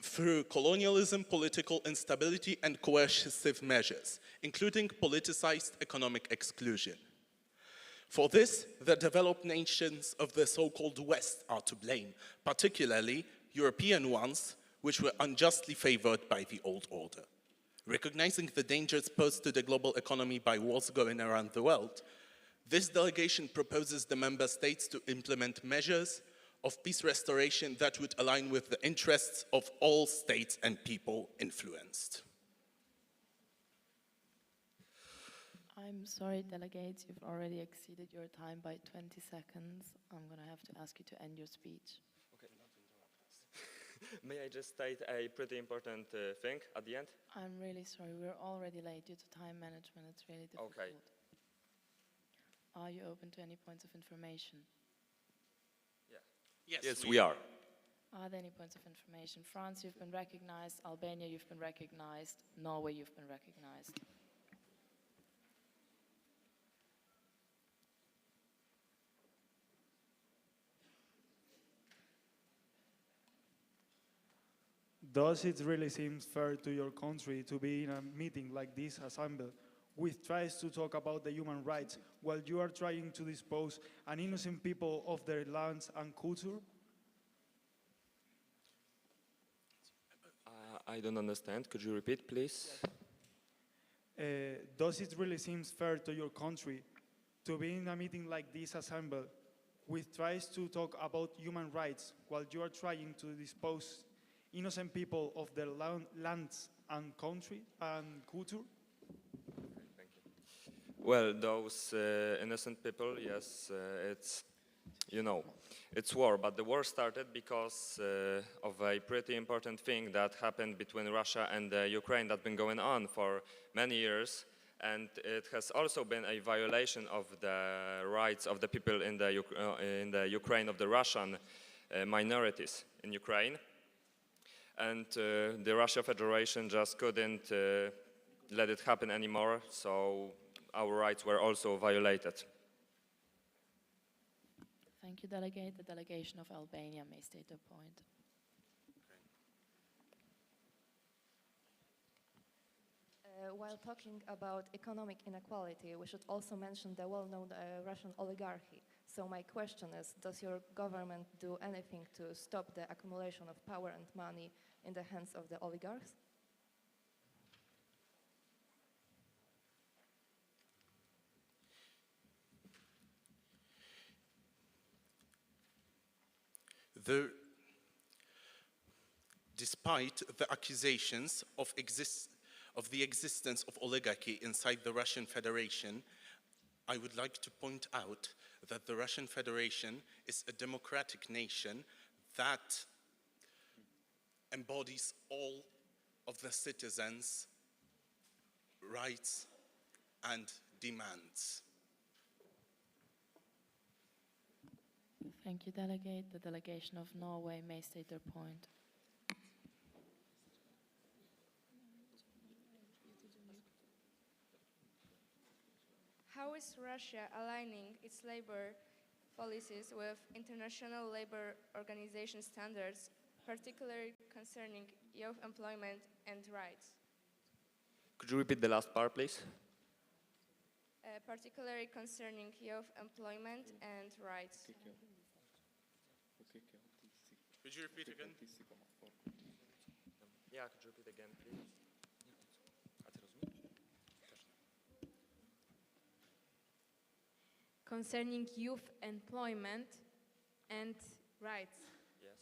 through colonialism, political instability, and coercive measures, including politicized economic exclusion. For this, the developed nations of the so-called West are to blame, particularly European ones, which were unjustly favored by the old order. Recognizing the dangers posed to the global economy by wars going around the world, this delegation proposes the member states to implement measures of peace restoration that would align with the interests of all states and people influenced. I'm sorry, delegates, you've already exceeded your time by 20 seconds. I'm going to have to ask you to end your speech. Okay, not interrupt us. May I just state a pretty important thing at the end? I'm really sorry, we're already late due to time management. It's really difficult. Okay. Are you open to any points of information? Yeah. Yes, we are. Are there any points of information? France, you've been recognized. Albania, you've been recognized. Norway, you've been recognized. Does it really seem fair to your country to be in a meeting like this assembled, which tries to talk about the human rights while you are trying to dispose an innocent people of their lands and culture? I don't understand. Could you repeat, please? Does it really seem fair to your country to be in a meeting like this assembled, which tries to talk about human rights while you are trying to dispose innocent people of their lands and country and culture? Thank you. Well, those innocent people, yes, it's, you know, it's war, but the war started because of a pretty important thing that happened between Russia and Ukraine that's been going on for many years, and it has also been a violation of the rights of the people in the Ukraine, of the Russian minorities in Ukraine. And the Russia Federation just couldn't let it happen anymore, so our rights were also violated. Thank you, Delegate. The delegation of Albania may state their point. while talking about economic inequality, we should also mention the well-known Russian oligarchy. So my question is, does your government do anything to stop the accumulation of power and money in the hands of the oligarchs? Despite the accusations of the existence of oligarchy inside the Russian Federation, I would like to point out that the Russian Federation is a democratic nation that embodies all of the citizens' rights and demands. Thank you, Delegate. The delegation of Norway may state their point. How is Russia aligning its labor policies with international labor organization standards, particularly concerning youth employment and rights? Could you repeat the last part, please? Particularly concerning youth employment and rights. Could you repeat again? Yeah, could you repeat again, please? Concerning youth employment and rights. Yes.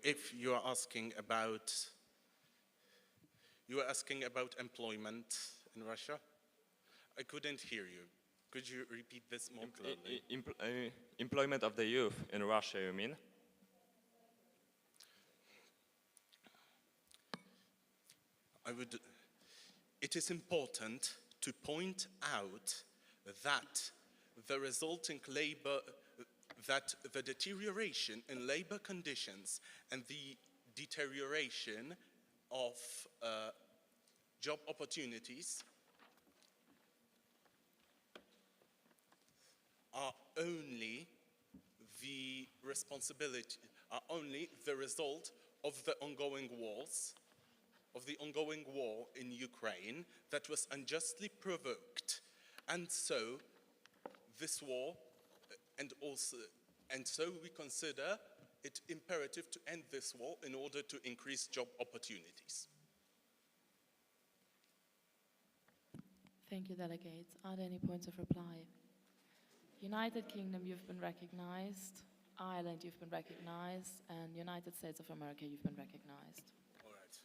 If you are asking about employment in Russia, I couldn't hear you. Could you repeat this more clearly? Employment of the youth in Russia, you mean? It is important to point out that the resulting the deterioration in labor conditions and the deterioration of job opportunities are only the result of the ongoing war in Ukraine that was unjustly provoked. And so this war, and so we consider it imperative to end this war in order to increase job opportunities. Thank you, delegates. Are there any points of reply? United Kingdom, you've been recognized. Ireland, you've been recognized. And United States of America, you've been recognized. All right.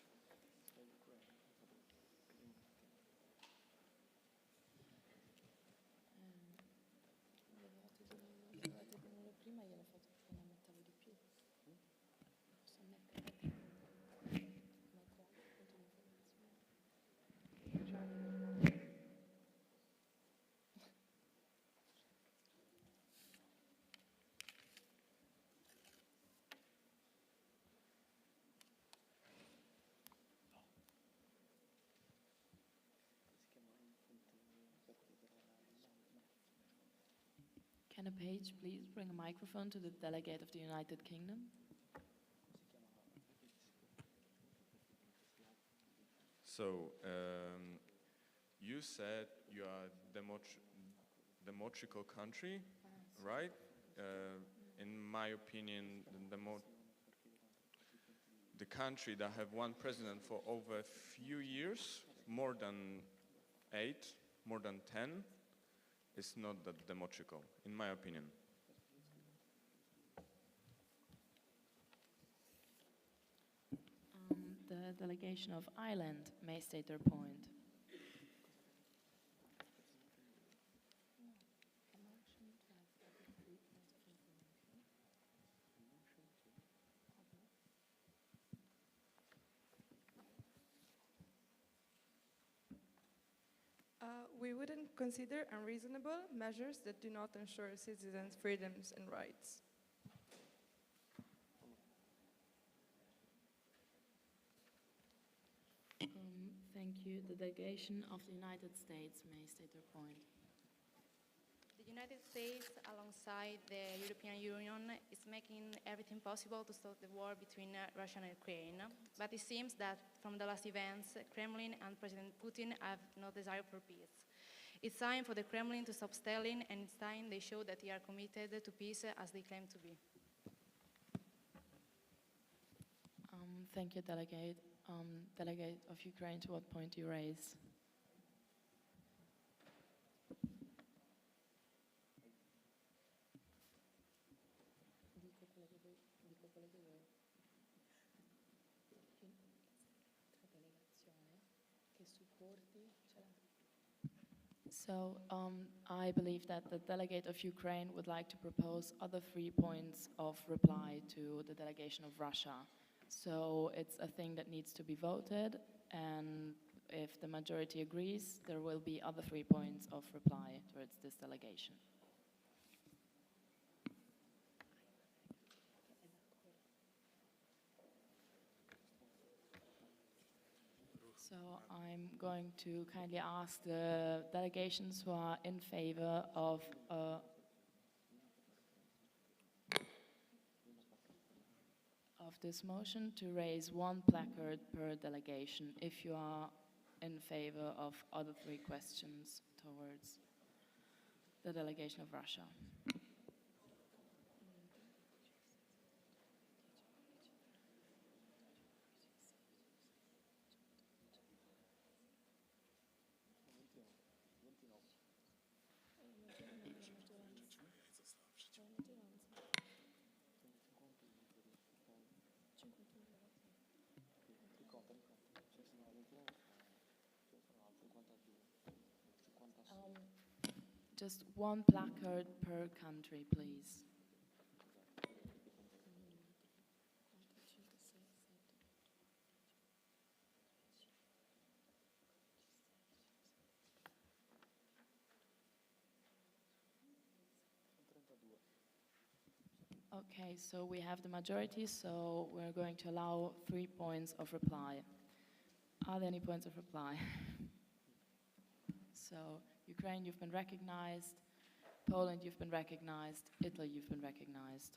Can a page please bring a microphone to the delegate of the United Kingdom? So, you said you are democratical country, right? In my opinion, the country that have one president for over a few years, more than 8, more than 10, is not that democratical, in my opinion. The delegation of Ireland may state their point. We wouldn't consider unreasonable measures that do not ensure citizens' freedoms and rights. Thank you. The delegation of the United States may state their point. The United States, alongside the European Union, is making everything possible to stop the war between Russia and Ukraine. But it seems that from the last events, Kremlin and President Putin have no desire for peace. It's time for the Kremlin to stop stalling, and it's time they show that they are committed to peace as they claim to be. Thank you, Delegate. Delegate of Ukraine, to what point do you raise? So I believe that the delegate of Ukraine would like to propose other 3 points of reply to the delegation of Russia. So it's a thing that needs to be voted, and if the majority agrees, there will be other 3 points of reply towards this delegation. So I'm going to kindly ask the delegations who are in favor of this motion to raise 1 placard per delegation if you are in favor of other 3 questions towards the delegation of Russia. Just 1 placard per country, please. Okay, so we have the majority, so we're going to allow 3 points of reply. Are there any points of reply? So, Ukraine, you've been recognized. Poland, you've been recognized. Italy, you've been recognized.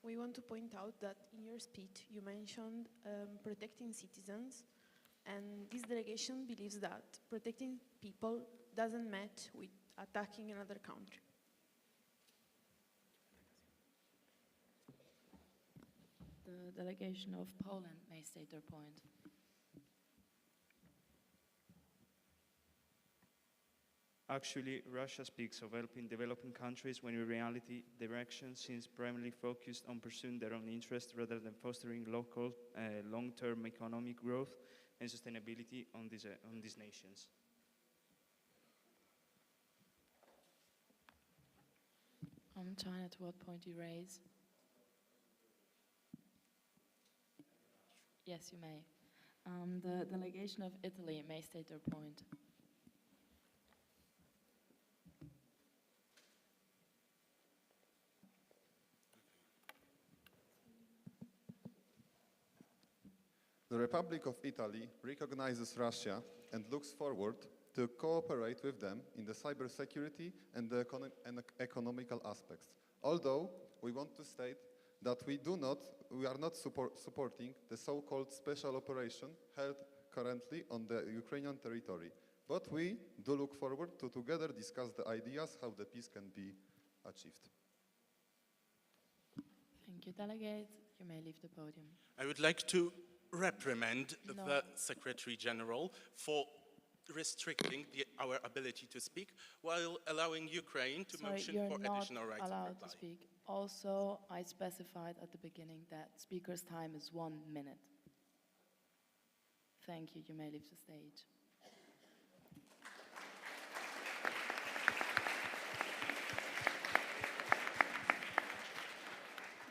We want to point out that in your speech you mentioned protecting citizens, and this delegation believes that protecting people doesn't match with attacking another country. The delegation of Poland may state their point. Actually, Russia speaks of helping developing countries when in reality their actions seems primarily focused on pursuing their own interests rather than fostering local long-term economic growth and sustainability on these nations. China, to what point do you raise? Yes, you may. The delegation of Italy may state their point. The Republic of Italy recognizes Russia and looks forward to cooperate with them in the cybersecurity and the economical aspects. Although we want to state that we are not supporting the so-called special operation held currently on the Ukrainian territory. But we do look forward to together discuss the ideas how the peace can be achieved. Thank you, Delegate. You may leave the podium. I would like to reprimand the Secretary General for restricting our ability to speak while allowing Ukraine to motion for additional rights of reply. You're not allowed to speak. Also, I specified at the beginning that speaker's time is 1 minute. Thank you. You may leave the stage.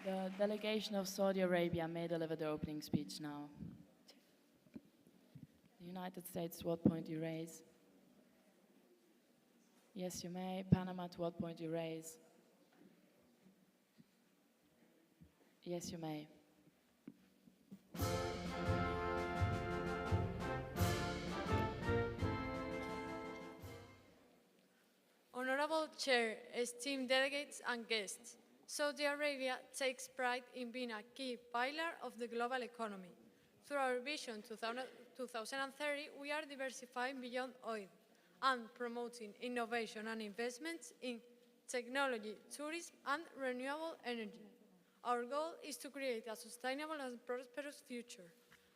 The delegation of Saudi Arabia may deliver the opening speech now. The United States, to what point do you raise? Yes, you may. Panama, to what point do you raise? Yes, you may. Honorable Chair, esteemed delegates and guests, Saudi Arabia takes pride in being a key pillar of the global economy. Through our Vision 2030, we are diversifying beyond oil and promoting innovation and investments in technology, tourism, and renewable energy. Our goal is to create a sustainable and prosperous future.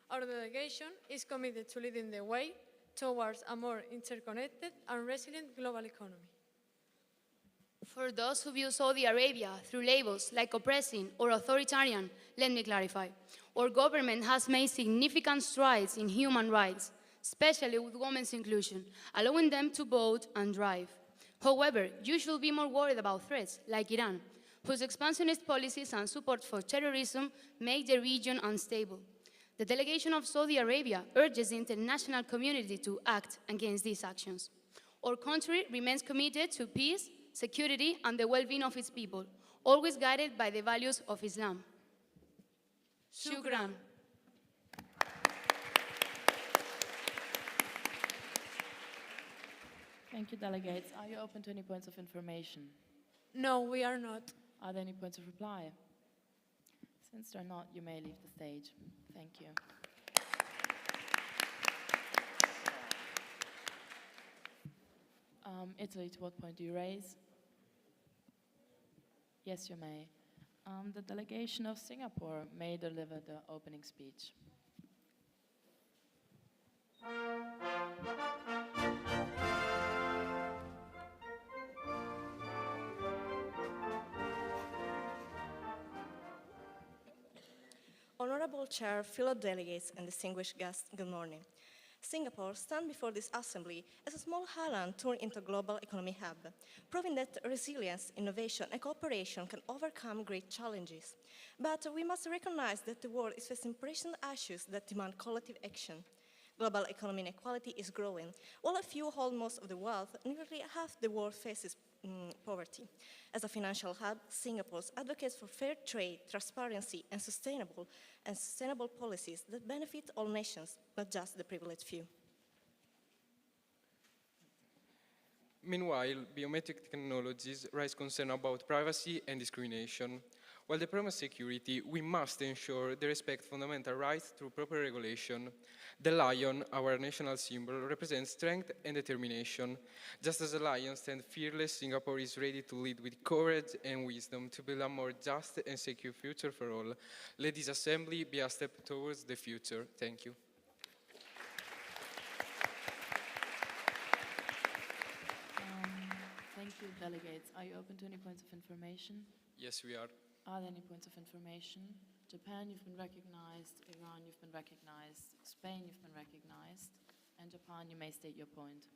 Our delegation is committed to leading the way towards a more interconnected and resilient global economy. For those who view Saudi Arabia through labels like oppressing or authoritarian, let me clarify. Our government has made significant strides in human rights, especially with women's inclusion, allowing them to vote and drive. However, you should be more worried about threats like Iran, whose expansionist policies and support for terrorism make the region unstable. The delegation of Saudi Arabia urges the international community to act against these actions. Our country remains committed to peace, security, and the well-being of its people, always guided by the values of Islam. Shukran. Thank you, delegates. Are you open to any points of information? No, we are not. Are there any points of reply? Since there are not, you may leave the stage. Thank you. Italy, to what point do you raise? Yes, you may. The delegation of Singapore may deliver the opening speech. Honorable Chair, fellow delegates, and distinguished guests, good morning. Singapore stands before this assembly as a small island turned into a global economy hub, proving that resilience, innovation, and cooperation can overcome great challenges. But we must recognize that the world is facing pressing issues that demand collective action. Global economic inequality is growing. While a few hold most of the wealth, nearly half the world faces poverty. As a financial hub, Singapore advocates for fair trade, transparency, and sustainable policies that benefit all nations, not just the privileged few. Meanwhile, biometric technologies raise concern about privacy and discrimination. While they promise security, we must ensure they respect fundamental rights through proper regulation. The lion, our national symbol, represents strength and determination. Just as a lion stands fearless, Singapore is ready to lead with courage and wisdom to build a more just and secure future for all. Let this assembly be a step towards the future. Thank you. Thank you, delegates. Are you open to any points of information? Yes, we are. Are there any points of information? Japan, you've been recognized. Iran, you've been recognized. Spain, you've been recognized. And Japan, you may state your point.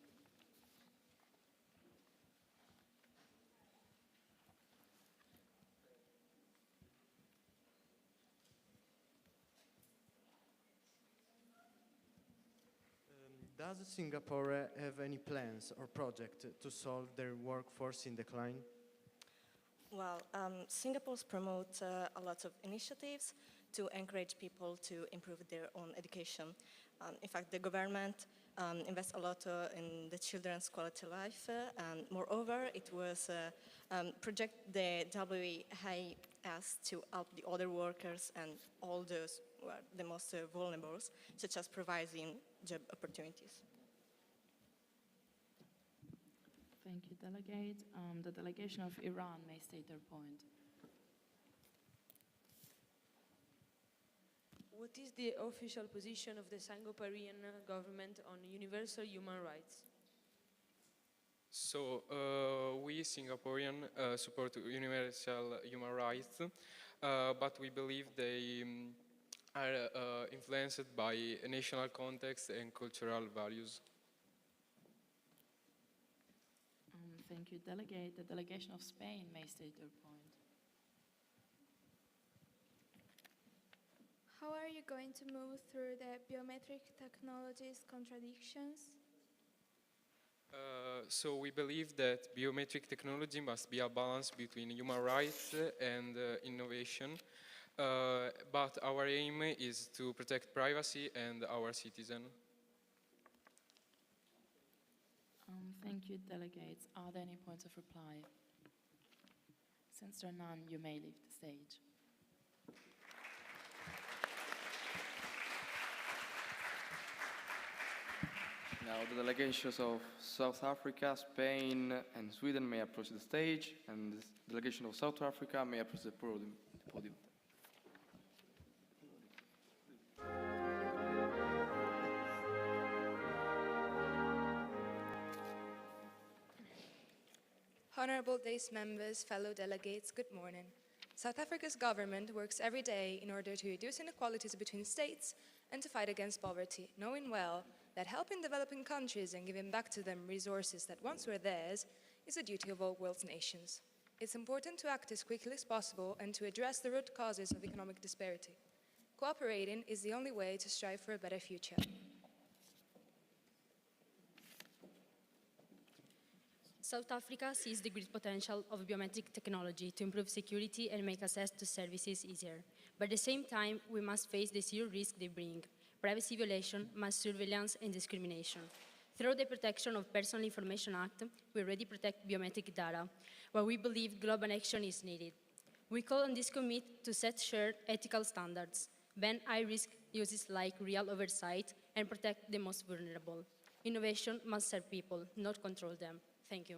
Does Singapore have any plans or project to solve their workforce in decline? Well, Singapore promotes a lot of initiatives to encourage people to improve their own education. In fact, the government invests a lot in the children's quality life, and moreover, it was project the WAS to help the other workers and all those who are the most vulnerable, such as providing job opportunities. Thank you, delegate. The delegation of Iran may state their point. What is the official position of the Singaporean government on universal human rights? So, we Singaporean support universal human rights, but we believe they are influenced by national context and cultural values. Thank you, delegate. The delegation of Spain may state their point. How are you going to move through the biometric technologies contradictions? So we believe that biometric technology must be a balance between human rights and innovation, but our aim is to protect privacy and our citizens. Thank you, delegates. Are there any points of reply? Since there are none, you may leave the stage. Now the delegations of South Africa, Spain, and Sweden may approach the stage, and the delegation of South Africa may approach the podium. Honorable Days members, fellow delegates, good morning. South Africa's government works every day in order to reduce inequalities between states and to fight against poverty, knowing well that helping developing countries and giving back to them resources that once were theirs is a duty of all world's nations. It's important to act as quickly as possible and to address the root causes of economic disparity. Cooperating is the only way to strive for a better future. South Africa sees the great potential of biometric technology to improve security and make access to services easier. But at the same time, we must face the serious risk they bring: privacy violation, mass surveillance, and discrimination. Through the Protection of Personal Information Act, we already protect biometric data, where we believe global action is needed. We call on this committee to set shared ethical standards, ban high-risk uses like real oversight, and protect the most vulnerable. Innovation must serve people, not control them. Thank you.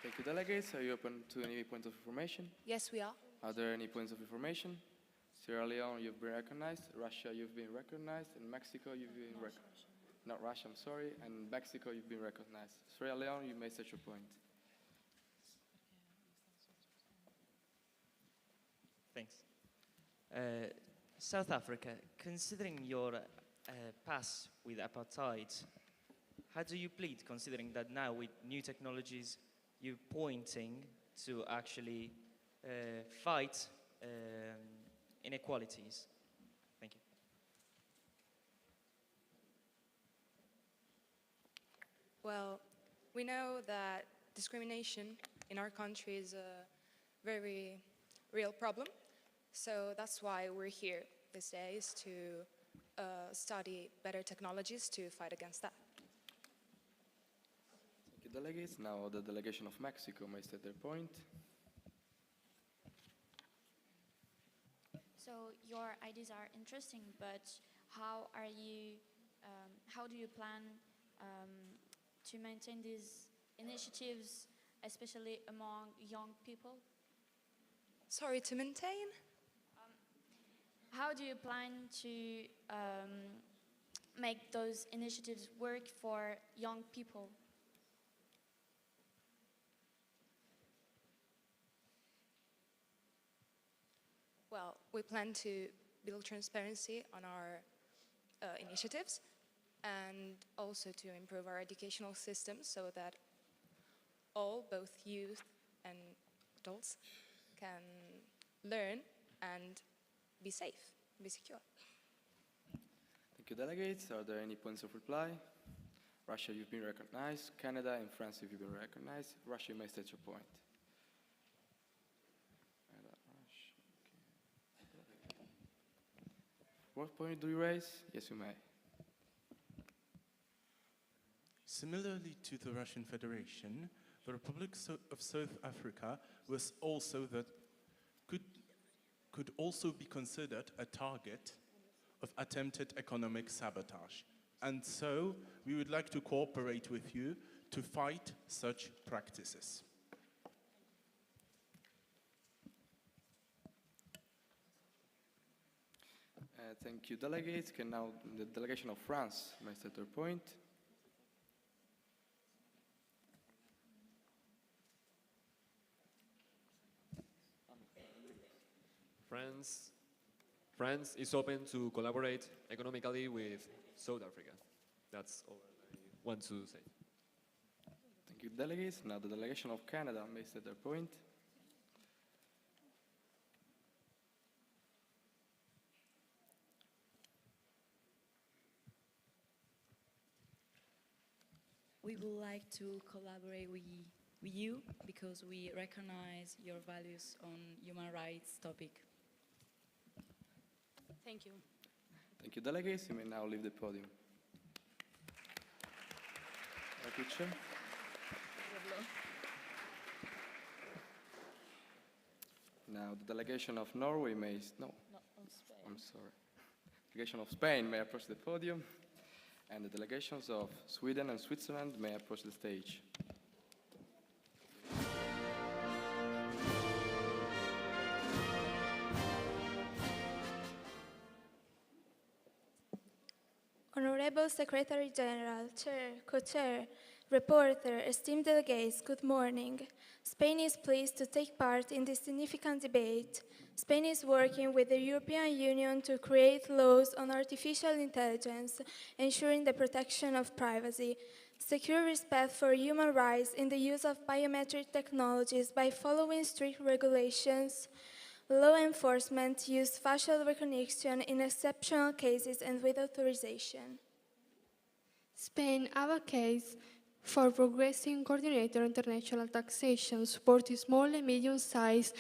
Thank you, delegates. Are you open to any points of information? Yes, we are. Are there any points of information? Sierra Leone, you've been recognized. Russia, you've been recognized. And Mexico, you've been recognized. Not Russia, I'm sorry. And Mexico, you've been recognized. Sierra Leone, you may set your point. Thanks. South Africa, considering your past with apartheid, how do you plead, considering that now with new technologies, you're pointing to actually fight inequalities? Thank you. Well, we know that discrimination in our country is a very real problem. So that's why we're here these days, to study better technologies to fight against that. Thank you, delegates. Now the delegation of Mexico may state their point. So your ideas are interesting, but how do you plan to maintain these initiatives, especially among young people? Sorry, to maintain? How do you plan to make those initiatives work for young people? Well, we plan to build transparency on our initiatives and also to improve our educational system so that all, both youth and adults, can learn and be safe, be secure. Thank you, delegates. Are there any points of reply? Russia, you've been recognized. Canada and France, you've been recognized. Russia, you may state your point. What point do you raise? Yes, you may. Similarly to the Russian Federation, the Republic of South Africa was also could also be considered a target of attempted economic sabotage. And so we would like to cooperate with you to fight such practices. Thank you, delegates. Can now the delegation of France may state their point. France is open to collaborate economically with South Africa. That's all I want to say. Thank you, delegates. Now the delegation of Canada may state their point. We would like to collaborate with you because we recognize your values on human rights topic. Thank you. Thank you, delegates. You may now leave the podium. Thank you, Chair. Now, the delegation of Norway may... No, I'm sorry. Delegation of Spain may approach the podium, and the delegations of Sweden and Switzerland may approach the stage. Honorable Secretary General, Chair, Co-Chair, Reporter, esteemed delegates, good morning. Spain is pleased to take part in this significant debate. Spain is working with the European Union to create laws on artificial intelligence, ensuring the protection of privacy, secure respect for human rights in the use of biometric technologies by following strict regulations. Law enforcement use facial recognition in exceptional cases and with authorization. Spain advocates for progressing coordinated international taxation, supporting small and medium-sized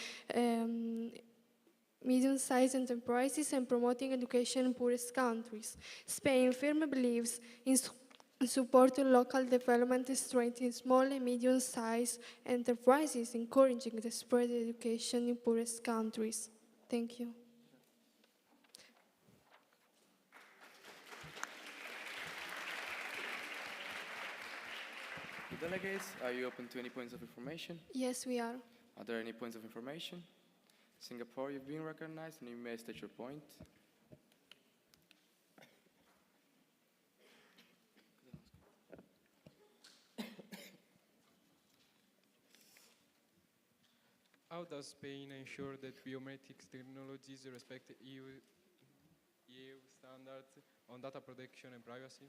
enterprises and promoting education in poorest countries. Spain firmly believes in supporting local development, strengthening small and medium-sized enterprises, encouraging the spread of education in poorest countries. Thank you. Delegates, are you open to any points of information? Yes, we are. Are there any points of information? Singapore, you've been recognized, and you may state your point. How does Spain ensure that biometric technologies respect EU standards on data protection and privacy?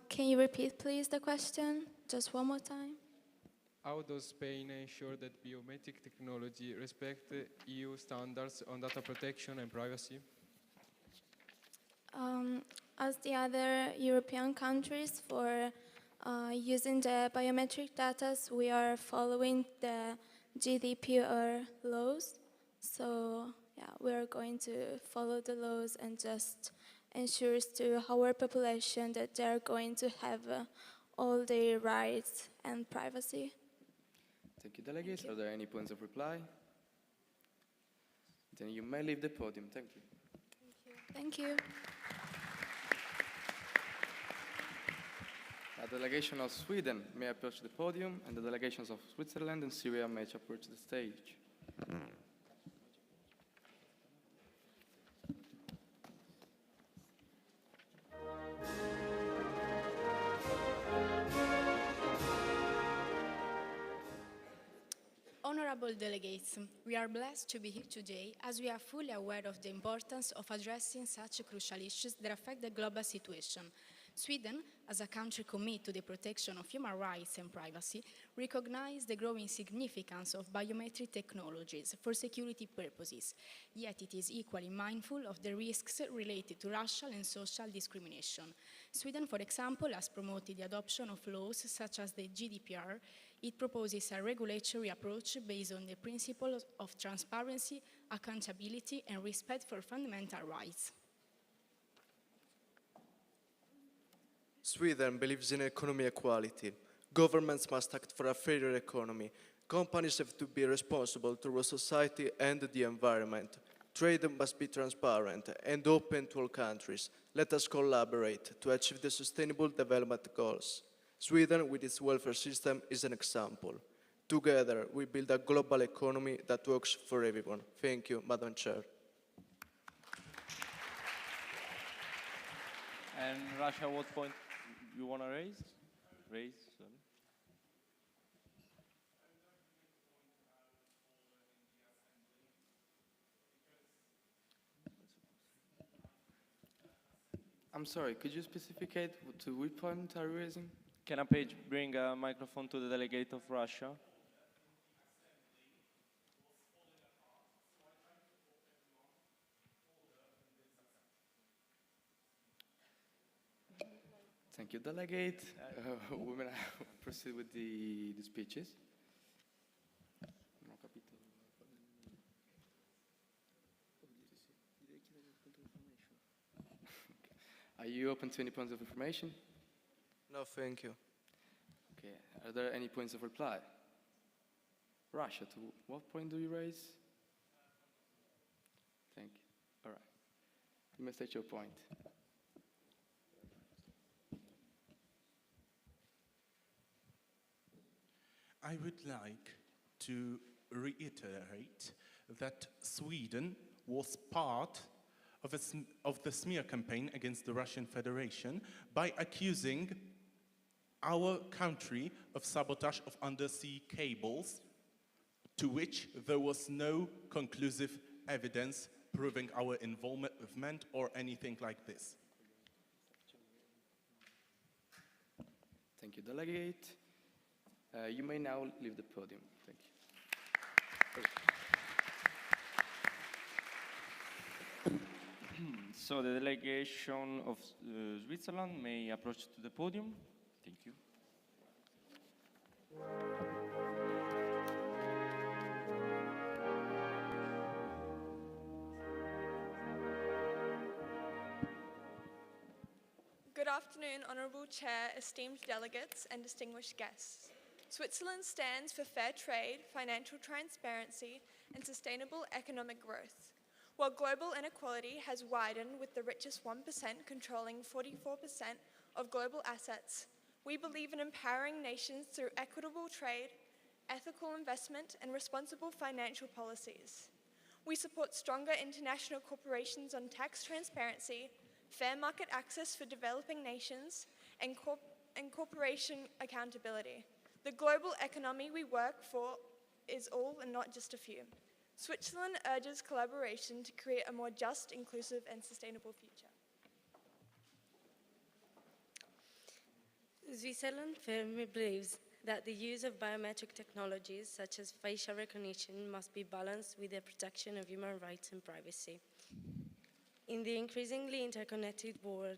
Can you repeat, please, the question? Just one more time. How does Spain ensure that biometric technology respect EU standards on data protection and privacy? As the other European countries, for using the biometric data, we are following the GDPR laws. So, yeah, we are going to follow the laws and just ensures to our population that they are going to have all their rights and privacy. Thank you, delegates. Are there any points of reply? Then you may leave the podium. Thank you. Thank you. The delegation of Sweden may approach the podium, and the delegations of Switzerland and Syria may approach the stage. Honorable delegates, we are blessed to be here today as we are fully aware of the importance of addressing such crucial issues that affect the global situation. Sweden, as a country committed to the protection of human rights and privacy, recognizes the growing significance of biometric technologies for security purposes, yet it is equally mindful of the risks related to racial and social discrimination. Sweden, for example, has promoted the adoption of laws such as the GDPR. It proposes a regulatory approach based on the principles of transparency, accountability, and respect for fundamental rights. Sweden believes in economic equality. Governments must act for a fairer economy. Companies have to be responsible towards society and the environment. Trade must be transparent and open to all countries. Let us collaborate to achieve the Sustainable Development Goals. Sweden, with its welfare system, is an example. Together, we build a global economy that works for everyone. Thank you, Madam Chair. And Russia, what point you want to raise? Sorry. I'm sorry, could you specificate to which point are you raising? Can a page bring a microphone to the delegate of Russia? Thank you, delegate. We will now proceed with the speeches. Are you open to any points of information? No, thank you. Okay, are there any points of reply? Russia, to what point do you raise? Thank you. All right. You may state your point. I would like to reiterate that Sweden was part of the smear campaign against the Russian Federation by accusing our country of sabotage of undersea cables, to which there was no conclusive evidence proving our involvement or anything like this. Thank you, Delegate. You may now leave the podium. Thank you. So the delegation of Switzerland may approach to the podium. Thank you. Good afternoon, Honourable Chair, esteemed delegates and distinguished guests. Switzerland stands for fair trade, financial transparency and sustainable economic growth. While global inequality has widened with the richest 1% controlling 44% of global assets, we believe in empowering nations through equitable trade, ethical investment and responsible financial policies. We support stronger international corporations on tax transparency, fair market access for developing nations, and corporation accountability. The global economy we work for is all and not just a few. Switzerland urges collaboration to create a more just, inclusive, and sustainable future. Switzerland firmly believes that the use of biometric technologies such as facial recognition must be balanced with the protection of human rights and privacy. In the increasingly interconnected world,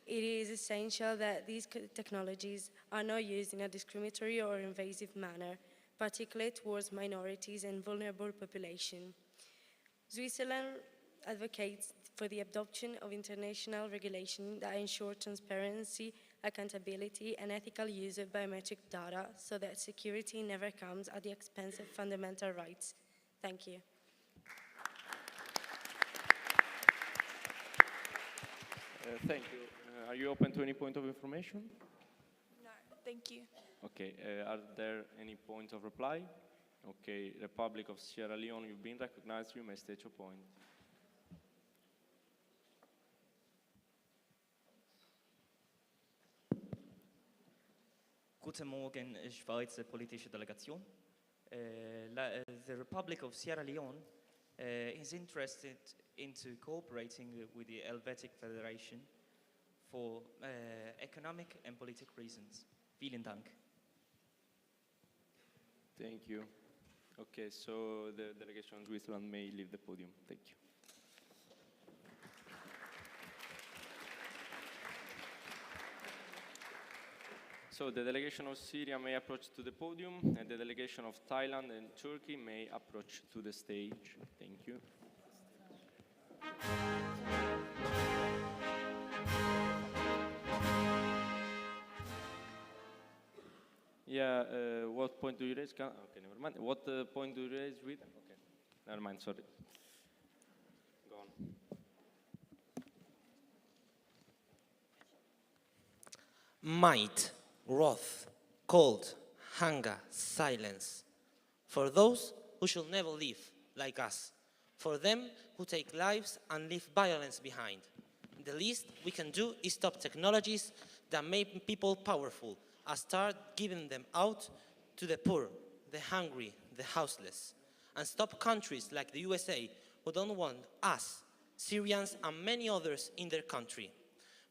it is essential that these technologies are not used in a discriminatory or invasive manner, particularly towards minorities and vulnerable populations. Switzerland advocates for the adoption of international regulation that ensure transparency, accountability, and ethical use of biometric data so that security never comes at the expense of fundamental rights. Thank you. Thank you. Are you open to any point of information? No, thank you. Okay, are there any points of reply? Okay, Republic of Sierra Leone, you've been recognized, you may state your point. Guten Morgen, Schweizer politische Delegation. The Republic of Sierra Leone is interested into cooperating with the Helvetic Federation for economic and political reasons. Vielen Dank. Thank you. Okay, so the delegation of Switzerland may leave the podium. Thank you. So the delegation of Syria may approach to the podium, and the delegation of Thailand and Turkey may approach to the stage. Thank you. Yeah, what point do you raise? Okay, never mind. What point do you raise with? Okay, never mind, sorry. Go on. Might, wrath, cold, hunger, silence. For those who should never live like us. For them who take lives and leave violence behind. The least we can do is stop technologies that make people powerful and start giving them out to the poor, the hungry, the houseless. And stop countries like the USA who don't want us, Syrians and many others in their country.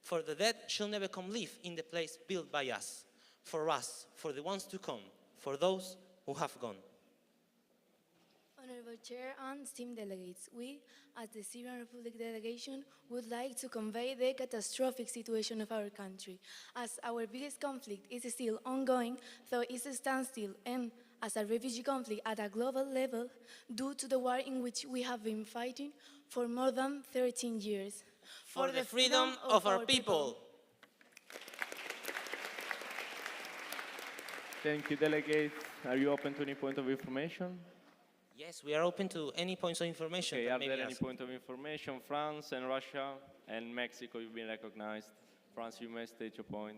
For the dead shall never come live in the place built by us. For us, for the ones to come, for those who have gone. Honorable Chair and esteemed delegates, we, as the Syrian Republic delegation, would like to convey the catastrophic situation of our country, as our biggest conflict is still ongoing, though it's a standstill, and as a refugee conflict at a global level, due to the war in which we have been fighting for more than 13 years. for the freedom of our people. Thank you, delegates. Are you open to any point of information? Yes, we are open to any points of information. Okay, that are may there be any asked. point of information? France and Russia and Mexico, you've been recognized. France, you may state your point.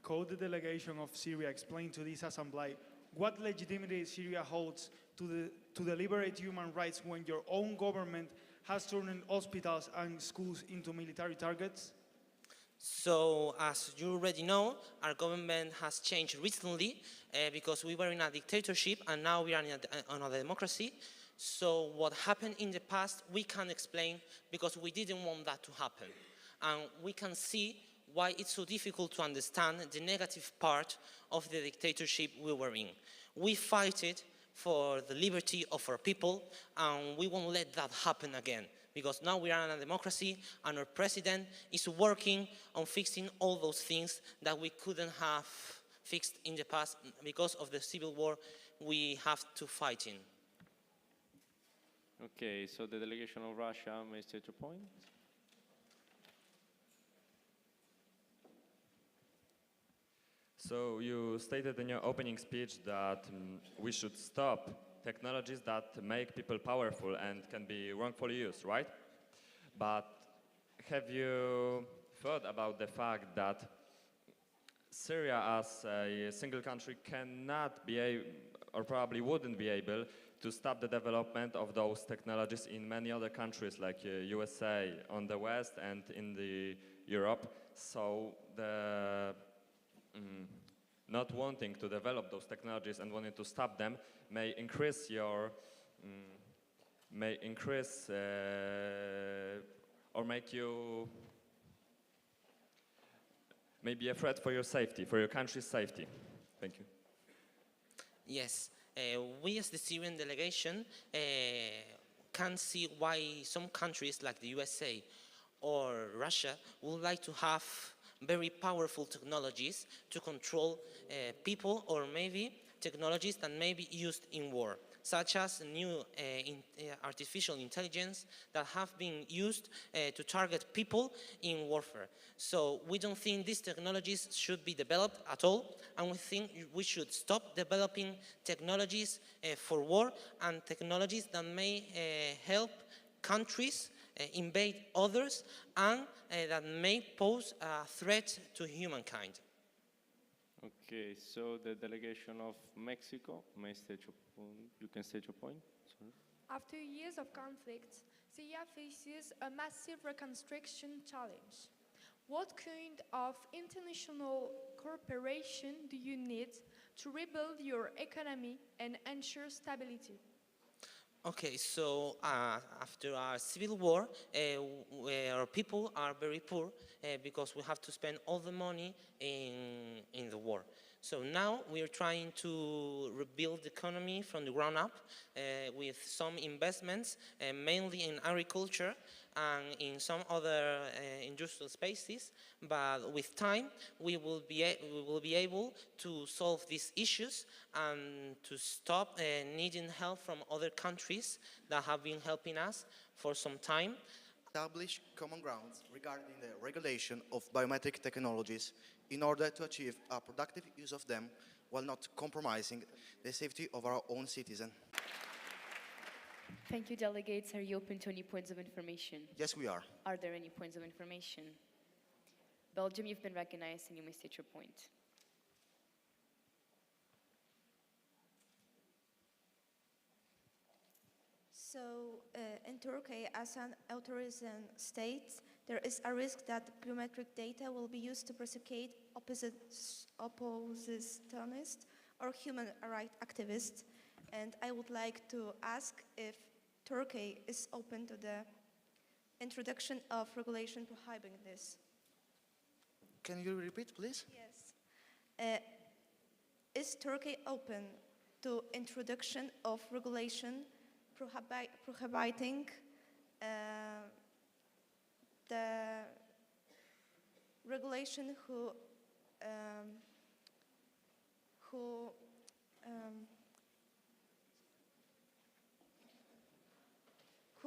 Could the delegation of Syria explain to this assembly what legitimacy Syria holds to deliberate human rights when your own government has turned hospitals and schools into military targets? So, as you already know, our government has changed recently because we were in a dictatorship and now we are in a democracy. So what happened in the past, we can explain because we didn't want that to happen. And we can see why it's so difficult to understand the negative part of the dictatorship we were in. We fight it for the liberty of our people, and we won't let that happen again, because now we are in a democracy, and our president is working on fixing all those things that we couldn't have fixed in the past because of the civil war we have to fight in. Okay, so the delegation of Russia may state your point. So you stated in your opening speech that we should stop technologies that make people powerful and can be wrongfully used, right? But have you thought about the fact that Syria as a single country cannot be able, or probably wouldn't be able, to stop the development of those technologies in many other countries like USA on the west and in the Europe? So the not wanting to develop those technologies and wanting to stop them may increase your or make you maybe a threat for your safety, for your country's safety. Thank you. Yes, we as the Syrian delegation can see why some countries like the USA or Russia would like to have very powerful technologies to control people, or maybe technologies that may be used in war, such as new artificial intelligence that have been used to target people in warfare. So we don't think these technologies should be developed at all, and we think we should stop developing technologies for war and technologies that may help countries invade others and that may pose a threat to humankind. Okay, so the delegation of Mexico may state your point. You can state your point. Sorry. After years of conflict, Syria faces a massive reconstruction challenge. What kind of international cooperation do you need to rebuild your economy and ensure stability? Okay, so after our civil war, our people are very poor because we have to spend all the money in the war. So now we are trying to rebuild the economy from the ground up with some investments, mainly in agriculture and in some other industrial spaces. But with time, we will be able to solve these issues and to stop needing help from other countries that have been helping us for some time. Establish common grounds regarding the regulation of biometric technologies in order to achieve a productive use of them while not compromising the safety of our own citizens. Thank you, delegates. Are you open to any points of information? Yes, we are. Are there any points of information? Belgium, you've been recognized and you may state your point. So, in Turkey, as an authoritarian state, there is a risk that biometric data will be used to persecute oppositionists or human rights activists. And I would like to ask if Turkey is open to the introduction of regulation prohibiting this. Can you repeat, please? Yes. Is Turkey open to introduction of regulation prohibiting the regulation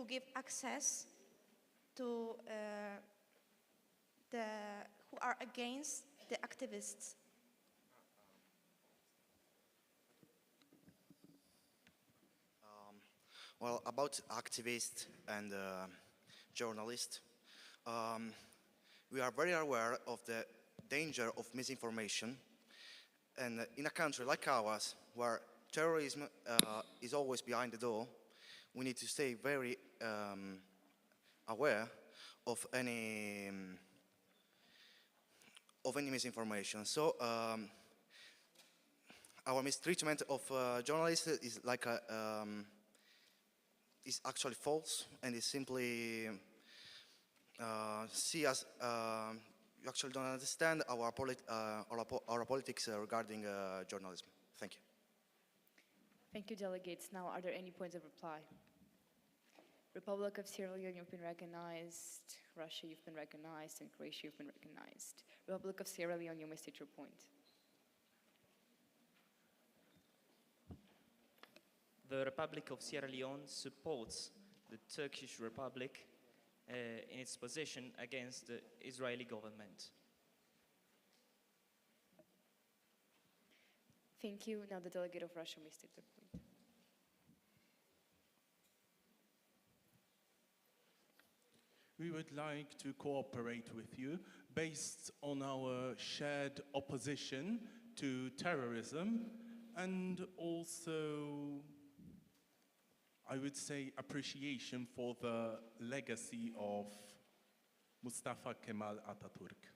who give access to who are against the activists. Well, about activists and journalists, we are very aware of the danger of misinformation. And in a country like ours, where terrorism is always behind the door, we need to stay very aware of any misinformation. So our mistreatment of journalists is like is actually false, and is simply see as you actually don't understand our politics regarding journalism. Thank you. Thank you, delegates. Now, are there any points of reply? Republic of Sierra Leone, you've been recognized. Russia, you've been recognized. And Croatia, you've been recognized. Republic of Sierra Leone, you may state your point. The Republic of Sierra Leone supports the Turkish Republic in its position against the Israeli government. Thank you. Now the delegate of Russia may state their point. We would like to cooperate with you based on our shared opposition to terrorism and also, I would say, appreciation for the legacy of Mustafa Kemal Atatürk.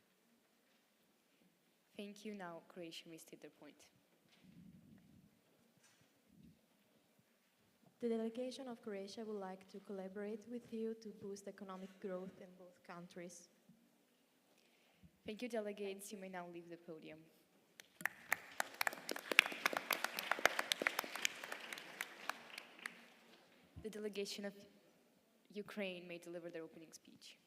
Thank you. Now Croatia may state their point. The delegation of Croatia would like to collaborate with you to boost economic growth in both countries. Thank you, delegates. You may now leave the podium. The delegation of Ukraine may deliver their opening speech.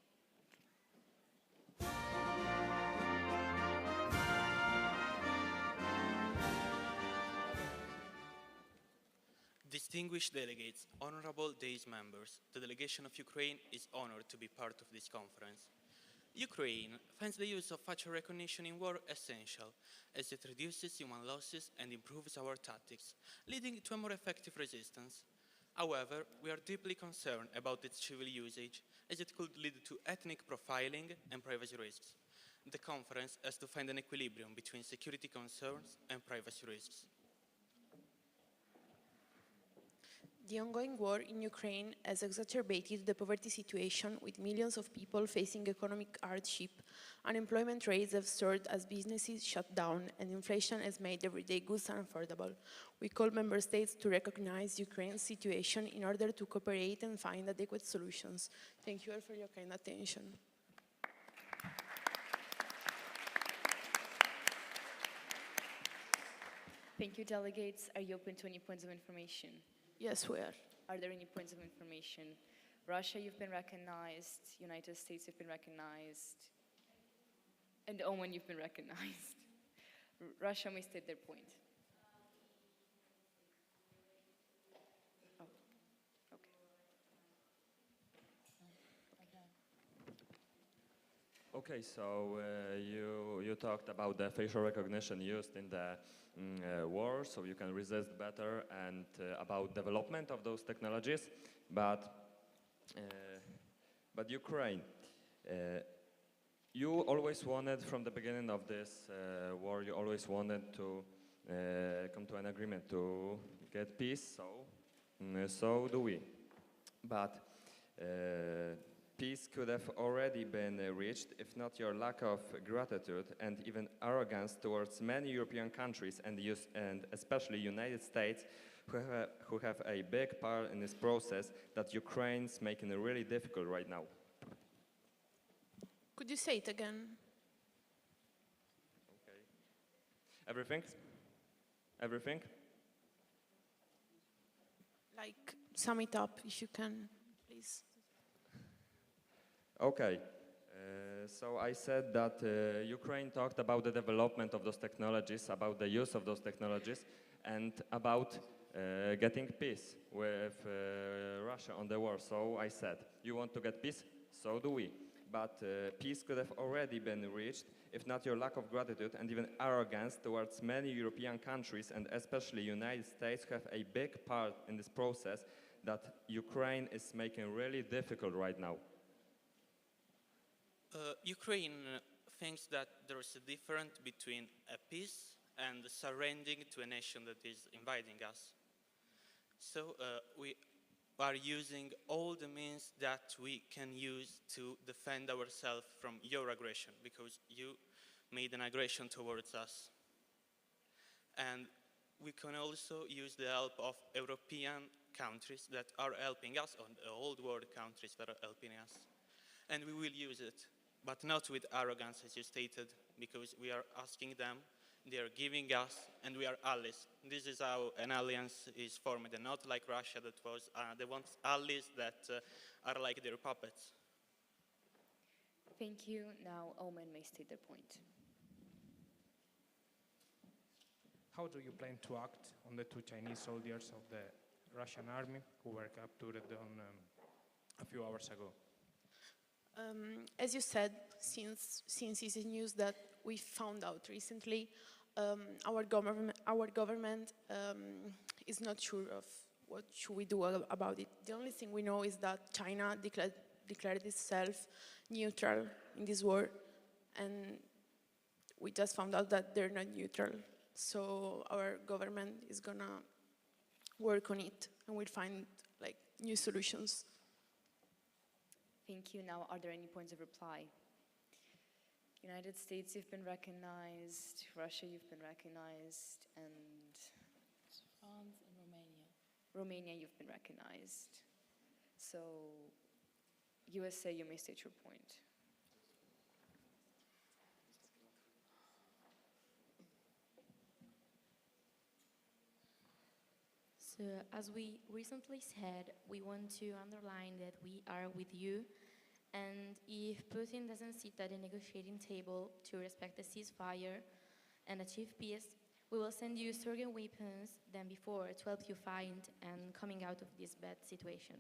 Distinguished delegates, honorable day's members, the delegation of Ukraine is honored to be part of this conference. Ukraine finds the use of facial recognition in war essential, as it reduces human losses and improves our tactics, leading to a more effective resistance. However, we are deeply concerned about its civil usage, as it could lead to ethnic profiling and privacy risks. The conference has to find an equilibrium between security concerns and privacy risks. The ongoing war in Ukraine has exacerbated the poverty situation, with millions of people facing economic hardship. Unemployment rates have soared as businesses shut down, and inflation has made everyday goods unaffordable. We call member states to recognize Ukraine's situation in order to cooperate and find adequate solutions. Thank you all for your kind attention. Thank you, delegates. Are you open to any points of information? Yes, we are. Are there any points of information? Russia, you've been recognized. United States, you've been recognized. And Oman, you've been recognized. Russia may state their point. Oh, okay. Okay, so you talked about the facial recognition used in the war, so you can resist better, and about development of those technologies. But Ukraine, you always wanted, from the beginning of this war, you always wanted to come to an agreement to get peace. So do we. But peace could have already been reached if not your lack of gratitude and even arrogance towards many European countries and especially United States, who have a big part in this process that Ukraine's making it really difficult right now. Could you say it again? Okay. Everything? Everything? Like, sum it up if you can, please. Okay, so I said that Ukraine talked about the development of those technologies, about the use of those technologies, and about getting peace with Russia on the war. So I said, you want to get peace? So do we. But peace could have already been reached if not your lack of gratitude and even arrogance towards many European countries and especially United States who have a big part in this process that Ukraine is making really difficult right now. Ukraine thinks that there is a difference between a peace and surrendering to a nation that is invading us. So we are using all the means that we can use to defend ourselves from your aggression, because you made an aggression towards us. And we can also use the help of European countries that are helping us, or the old world countries that are helping us. And we will use it, but not with arrogance, as you stated, because we are asking them, they are giving us, and we are allies. This is how an alliance is formed, and not like Russia that was, they want allies that are like their puppets. Thank you. Now Omen may state their point. How do you plan to act on the 2 Chinese soldiers of the Russian army who were captured on, a few hours ago? As you said, since it's news that we found out recently, our government is not sure of what should we do about it. The only thing we know is that China declared itself neutral in this war, and we just found out that they're not neutral. So our government is gonna work on it, and we'll find like new solutions. Thank you. Now, are there any points of reply? United States, you've been recognized. Russia, you've been recognized. And France and Romania. Romania, you've been recognized. So, USA, you may state your point. So, as we recently said, we want to underline that we are with you, and if Putin doesn't sit at the negotiating table to respect the ceasefire and achieve peace, we will send you stronger weapons than before to help you find and coming out of this bad situation.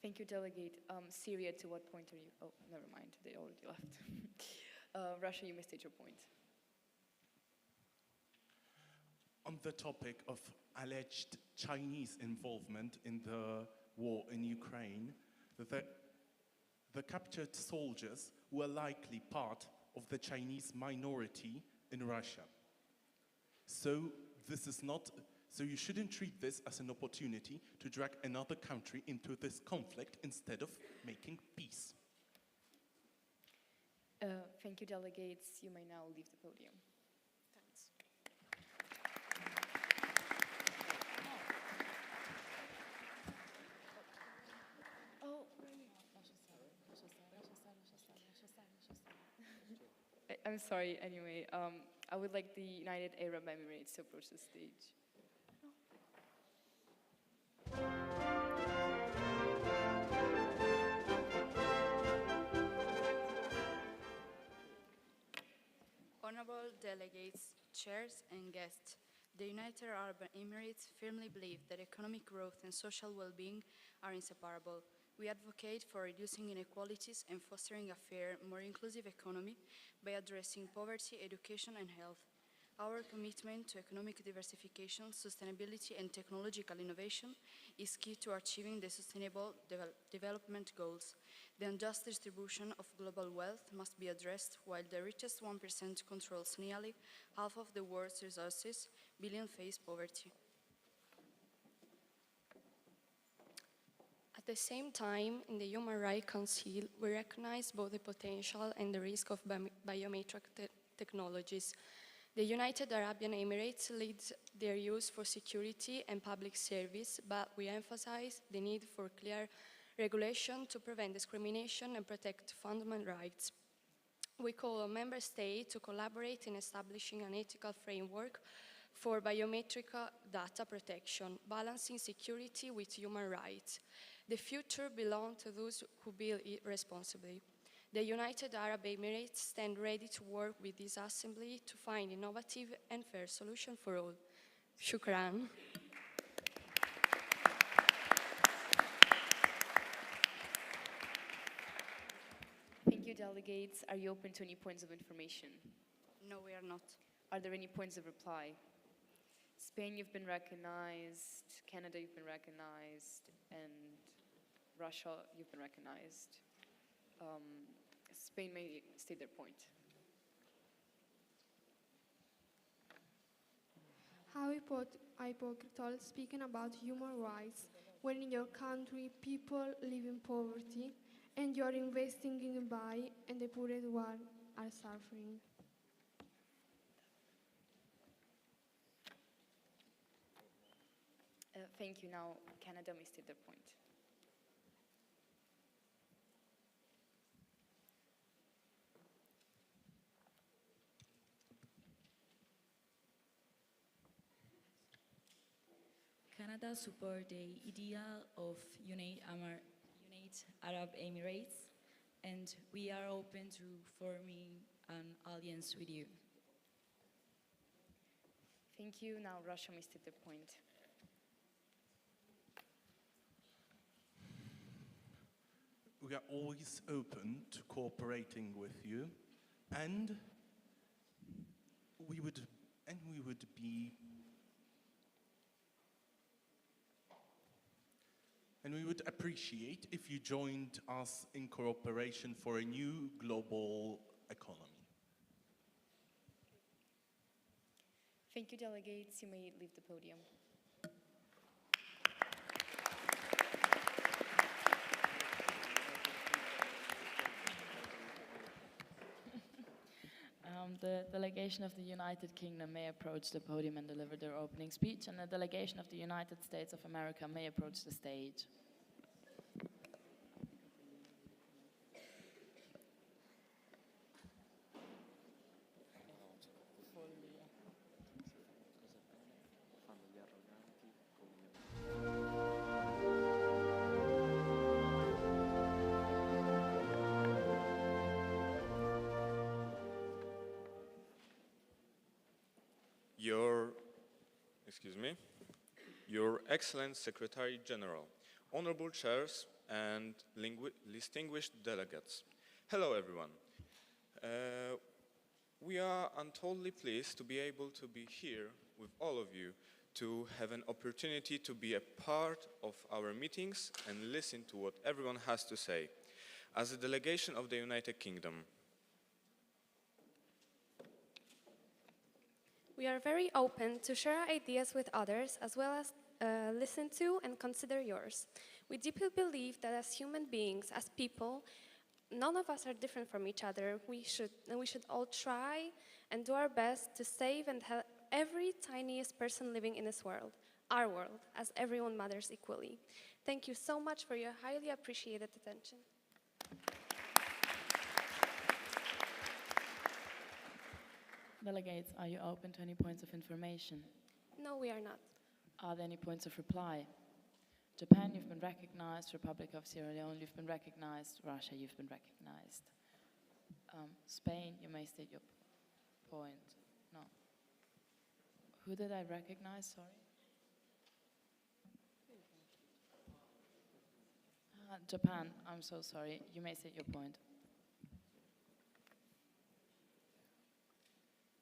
Thank you, Delegate. Syria, to what point are you? Oh, never mind, they already left. Russia, you may state your point. On the topic of alleged Chinese involvement in the war in Ukraine, the captured soldiers were likely part of the Chinese minority in Russia. So you shouldn't treat this as an opportunity to drag another country into this conflict instead of making peace. Thank you, delegates. You may now leave the podium. Thanks. I'm sorry, anyway. I would like the United Arab Emirates to approach the stage. Honorable delegates, chairs, and guests, the United Arab Emirates firmly believe that economic growth and social well-being are inseparable. We advocate for reducing inequalities and fostering a fair, more inclusive economy by addressing poverty, education, and health. Our commitment to economic diversification, sustainability, and technological innovation is key to achieving the Sustainable Development Goals. The unjust distribution of global wealth must be addressed, while the richest 1% controls nearly half of the world's resources. Billions face poverty. At the same time, in the Human Rights Council, we recognize both the potential and the risk of biometric technologies. The United Arab Emirates leads their use for security and public service, but we emphasize the need for clear regulation to prevent discrimination and protect fundamental rights. We call on member states to collaborate in establishing an ethical framework for biometric data protection, balancing security with human rights. The future belongs to those who build it responsibly. The United Arab Emirates stand ready to work with this Assembly to find innovative and fair solutions for all. Shukran. Thank you, delegates. Are you open to any points of information? No, we are not. Are there any points of reply? Spain, you've been recognized. Canada, you've been recognized. And Russia, you've been recognized. Spain may state their point. How hypocritical speaking about human rights when in your country people live in poverty and you are investing in buy and the poor one are suffering. Thank you. Now, Canada may state their point. Canada supports the ideal of Unite Arab Emirates, and we are open to forming an alliance with you. Thank you. Now, Russia may state their point. We are always open to cooperating with you, and we would appreciate if you joined us in cooperation for a new global economy. Thank you, delegates. You may leave the podium. The delegation of the United Kingdom may approach the podium and deliver their opening speech, and the delegation of the United States of America may approach the stage. Your Excellent Secretary General, honorable chairs and distinguished delegates. Hello everyone. We are untoldly pleased to be able to be here with all of you to have an opportunity to be a part of our meetings and listen to what everyone has to say. As a delegation of the United Kingdom, We are very open to share ideas with others as well as listen to and consider yours. We deeply believe that as human beings, as people, none of us are different from each other. We should all try and do our best to save and help every tiniest person living in this world, our world, as everyone matters equally. Thank you so much for your highly appreciated attention. Delegates, are you open to any points of information? No, we are not. Are there any points of reply? Japan, you've been recognized. Republic of Sierra Leone, you've been recognized. Russia, you've been recognized. Spain, you may state your point. No. Who did I recognize? Sorry. Japan, I'm so sorry. You may state your point.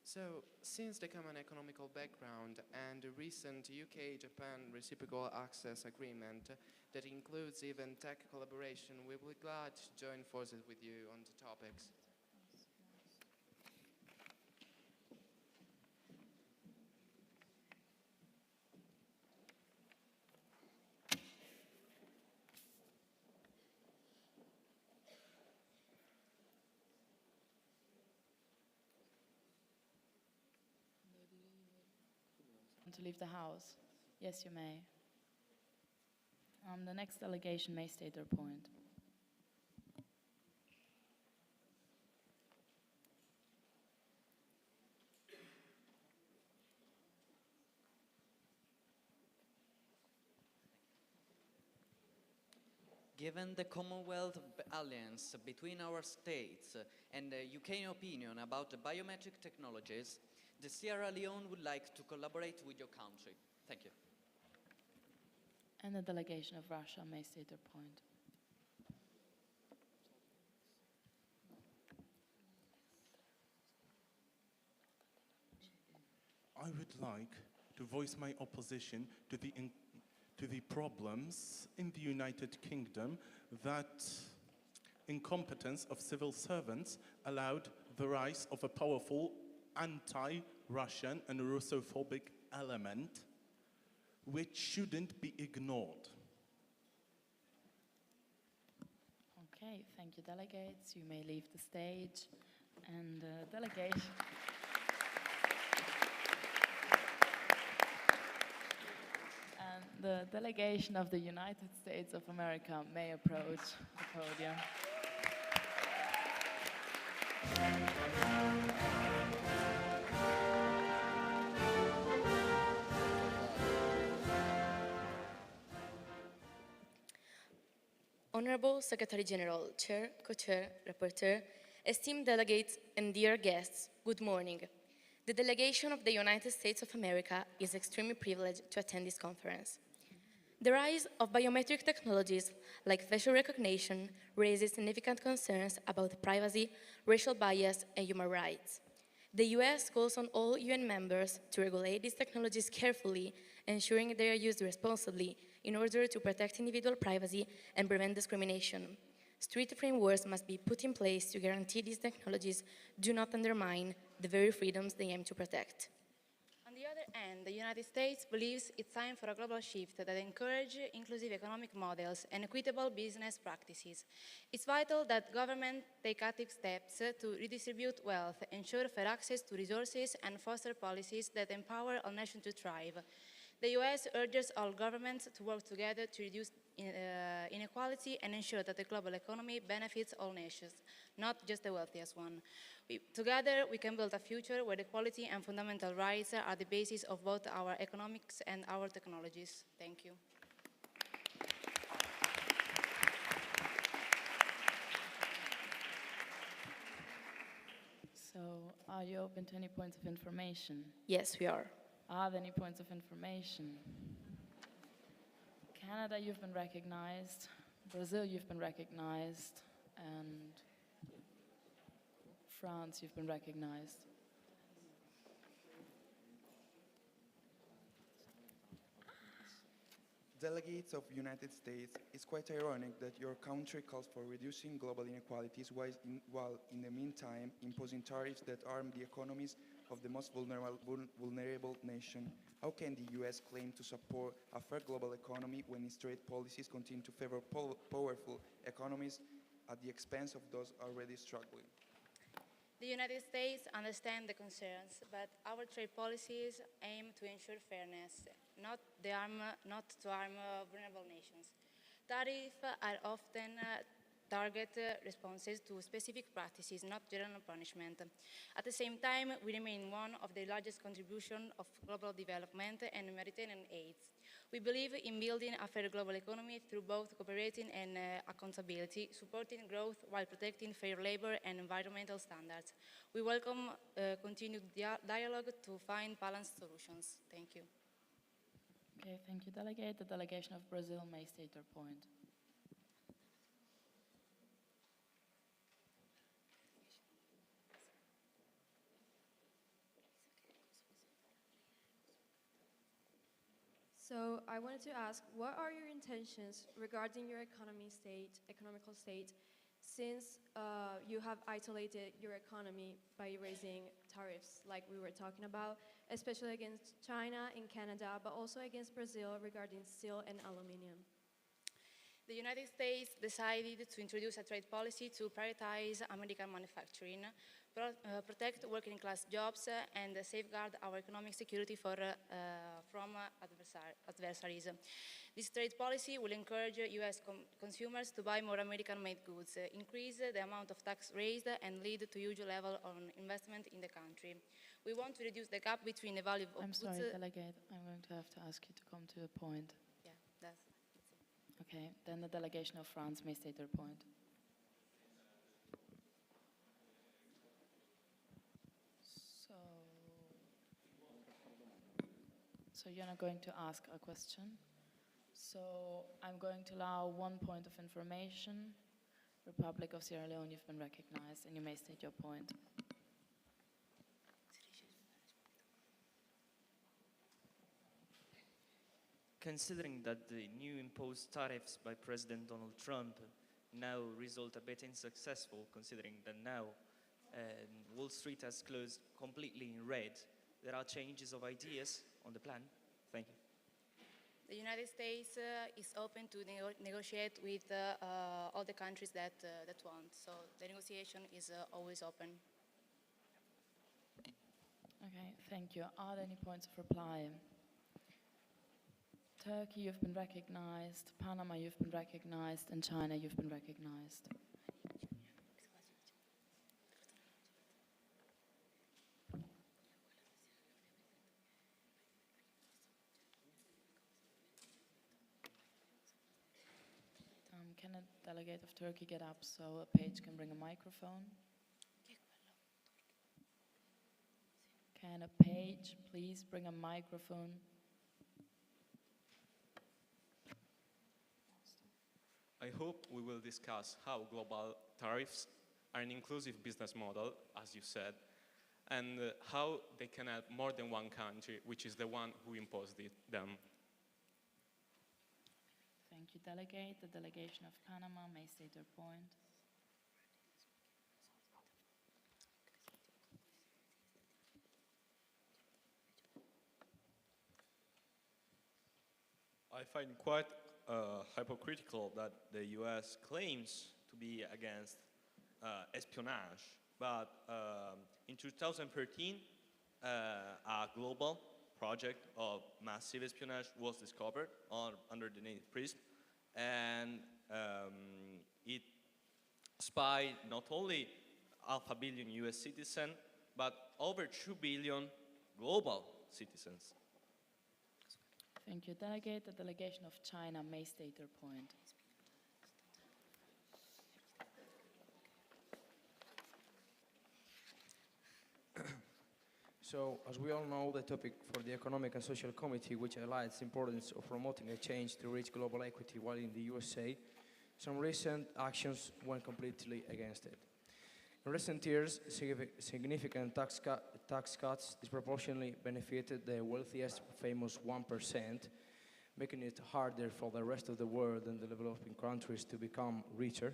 So, since the common economical background and the recent UK-Japan reciprocal access agreement that includes even tech collaboration, we will be glad to join forces with you on the topics. To leave the house? Yes, you may. The next delegation may state their point. Given the Commonwealth alliance between our states and the UK opinion about the biometric technologies, the Sierra Leone would like to collaborate with your country. Thank you. And the delegation of Russia may state their point. I would like to voice my opposition to the problems in the United Kingdom that incompetence of civil servants allowed the rise of a powerful anti-Russian and Russophobic element which shouldn't be ignored. Okay, thank you, delegates. You may leave the stage. And delegation. And the delegation of the United States of America may approach the podium. Honorable Secretary General, Chair, Co-Chair, Rapporteur, esteemed delegates, and dear guests, good morning. The delegation of the United States of America is extremely privileged to attend this conference. The rise of biometric technologies like facial recognition raises significant concerns about privacy, racial bias, and human rights. The US calls on all UN members to regulate these technologies carefully, ensuring they are used responsibly in order to protect individual privacy and prevent discrimination. Strict frameworks must be put in place to guarantee these technologies do not undermine the very freedoms they aim to protect. On the other hand, the United States believes it's time for a global shift that encourages inclusive economic models and equitable business practices. It's vital that government take active steps to redistribute wealth, ensure fair access to resources, and foster policies that empower all nations to thrive. The US urges all governments to work together to reduce inequality and ensure that the global economy benefits all nations, not just the wealthiest one. Together, we can build a future where equality and fundamental rights are the basis of both our economics and our technologies. Thank you. So, are you open to any points of information? Yes, we are. Are there any points of information? Canada, you've been recognized. Brazil, you've been recognized. And France, you've been recognized. Delegates of United States, it's quite ironic that your country calls for reducing global inequalities while in the meantime imposing tariffs that harm the economies of the most vulnerable nation. How can the US claim to support a fair global economy when its trade policies continue to favor powerful economies at the expense of those already struggling? The United States understands the concerns, but our trade policies aim to ensure fairness, not to harm vulnerable nations. Tariffs are often target responses to specific practices, not general punishment. At the same time, we remain one of the largest contributions of global development and humanitarian aid. We believe in building a fair global economy through both cooperating and accountability, supporting growth while protecting fair labor and environmental standards. We welcome continued dialogue to find balanced solutions. Thank you. Okay, thank you, Delegate. The delegation of Brazil may state their point. So I wanted to ask, what are your intentions regarding your economical state, since you have isolated your economy by raising tariffs like we were talking about, especially against China and Canada, but also against Brazil regarding steel and aluminum? The United States decided to introduce a trade policy to prioritize American manufacturing, protect working-class jobs, and safeguard our economic security from adversaries. This trade policy will encourage U.S. consumers to buy more American-made goods, increase the amount of tax raised, and lead to huge level of investment in the country. We want to reduce the gap between the value of goods... I'm sorry, Delegate. I'm going to have to ask you to come to the point. Yeah, that's it. Okay, then the delegation of France may state their point. So, So you're not going to ask a question. So I'm going to allow 1 point of information. Republic of Sierra Leone, you've been recognized, and you may state your point. Considering that the new imposed tariffs by President Donald Trump now result a bit unsuccessful, considering that now Wall Street has closed completely in red, there are changes of ideas on the plan? Thank you. The United States is open to negotiate with all the countries that want. So the negotiation is always open. Okay, thank you. Are there any points of reply? Turkey, you've been recognized. Panama, you've been recognized. And China, you've been recognized. Can a delegate of Turkey get up so a page can bring a microphone? Can a page please bring a microphone? I hope we will discuss how global tariffs are an inclusive business model, as you said, and how they can help more than one country, which is the one who imposed them. Thank you, delegate. The delegation of Panama may state their point. I find quite hypocritical that the US claims to be against espionage, but in 2013, a global project of massive espionage was discovered under the name PRISM, and it spied not only 500 million US citizens, but over 2 billion global citizens. Thank you, delegate. The delegation of China may state their point. So, as we all know, the topic for the Economic and Social Committee, which highlights the importance of promoting a change to reach global equity while in the USA, some recent actions went completely against it. In recent years, significant tax cuts disproportionately benefited the wealthiest famous 1%, making it harder for the rest of the world and the developing countries to become richer.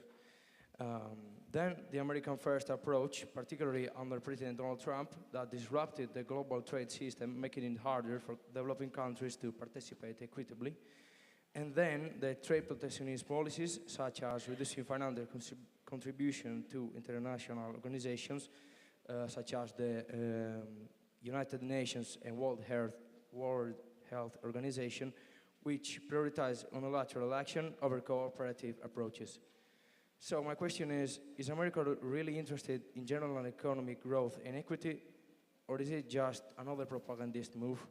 Then the American First approach, particularly under President Donald Trump, that disrupted the global trade system, making it harder for developing countries to participate equitably. And then the trade protectionist policies, such as reducing financial contribution to international organizations, such as the United Nations and World Health Organization, which prioritize unilateral action over cooperative approaches. So my question is America really interested in general economic growth and equity, or is it just another propagandist move?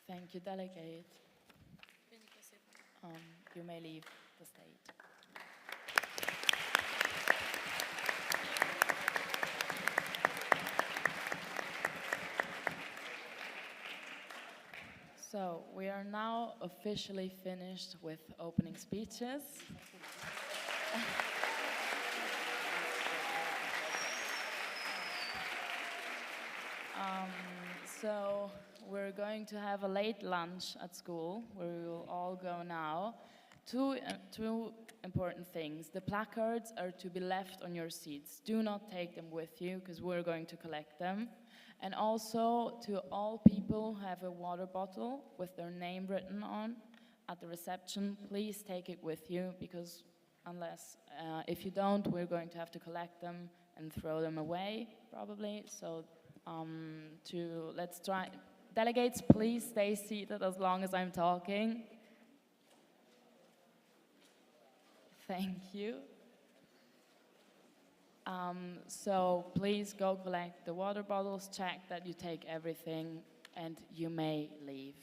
Thank you, delegate. You may leave the stage. So we are now officially finished with opening speeches. So we're going to have a late lunch at school where we will all go now. Two important things. The placards are to be left on your seats. Do not take them with you because we're going to collect them. And also to all people who have a water bottle with their name written on at the reception, please take it with you because if you don't, we're going to have to collect them and throw them away probably. So let's try. Delegates, please stay seated as long as I'm talking. Thank you. So please go collect the water bottles, check that you take everything, and you may leave.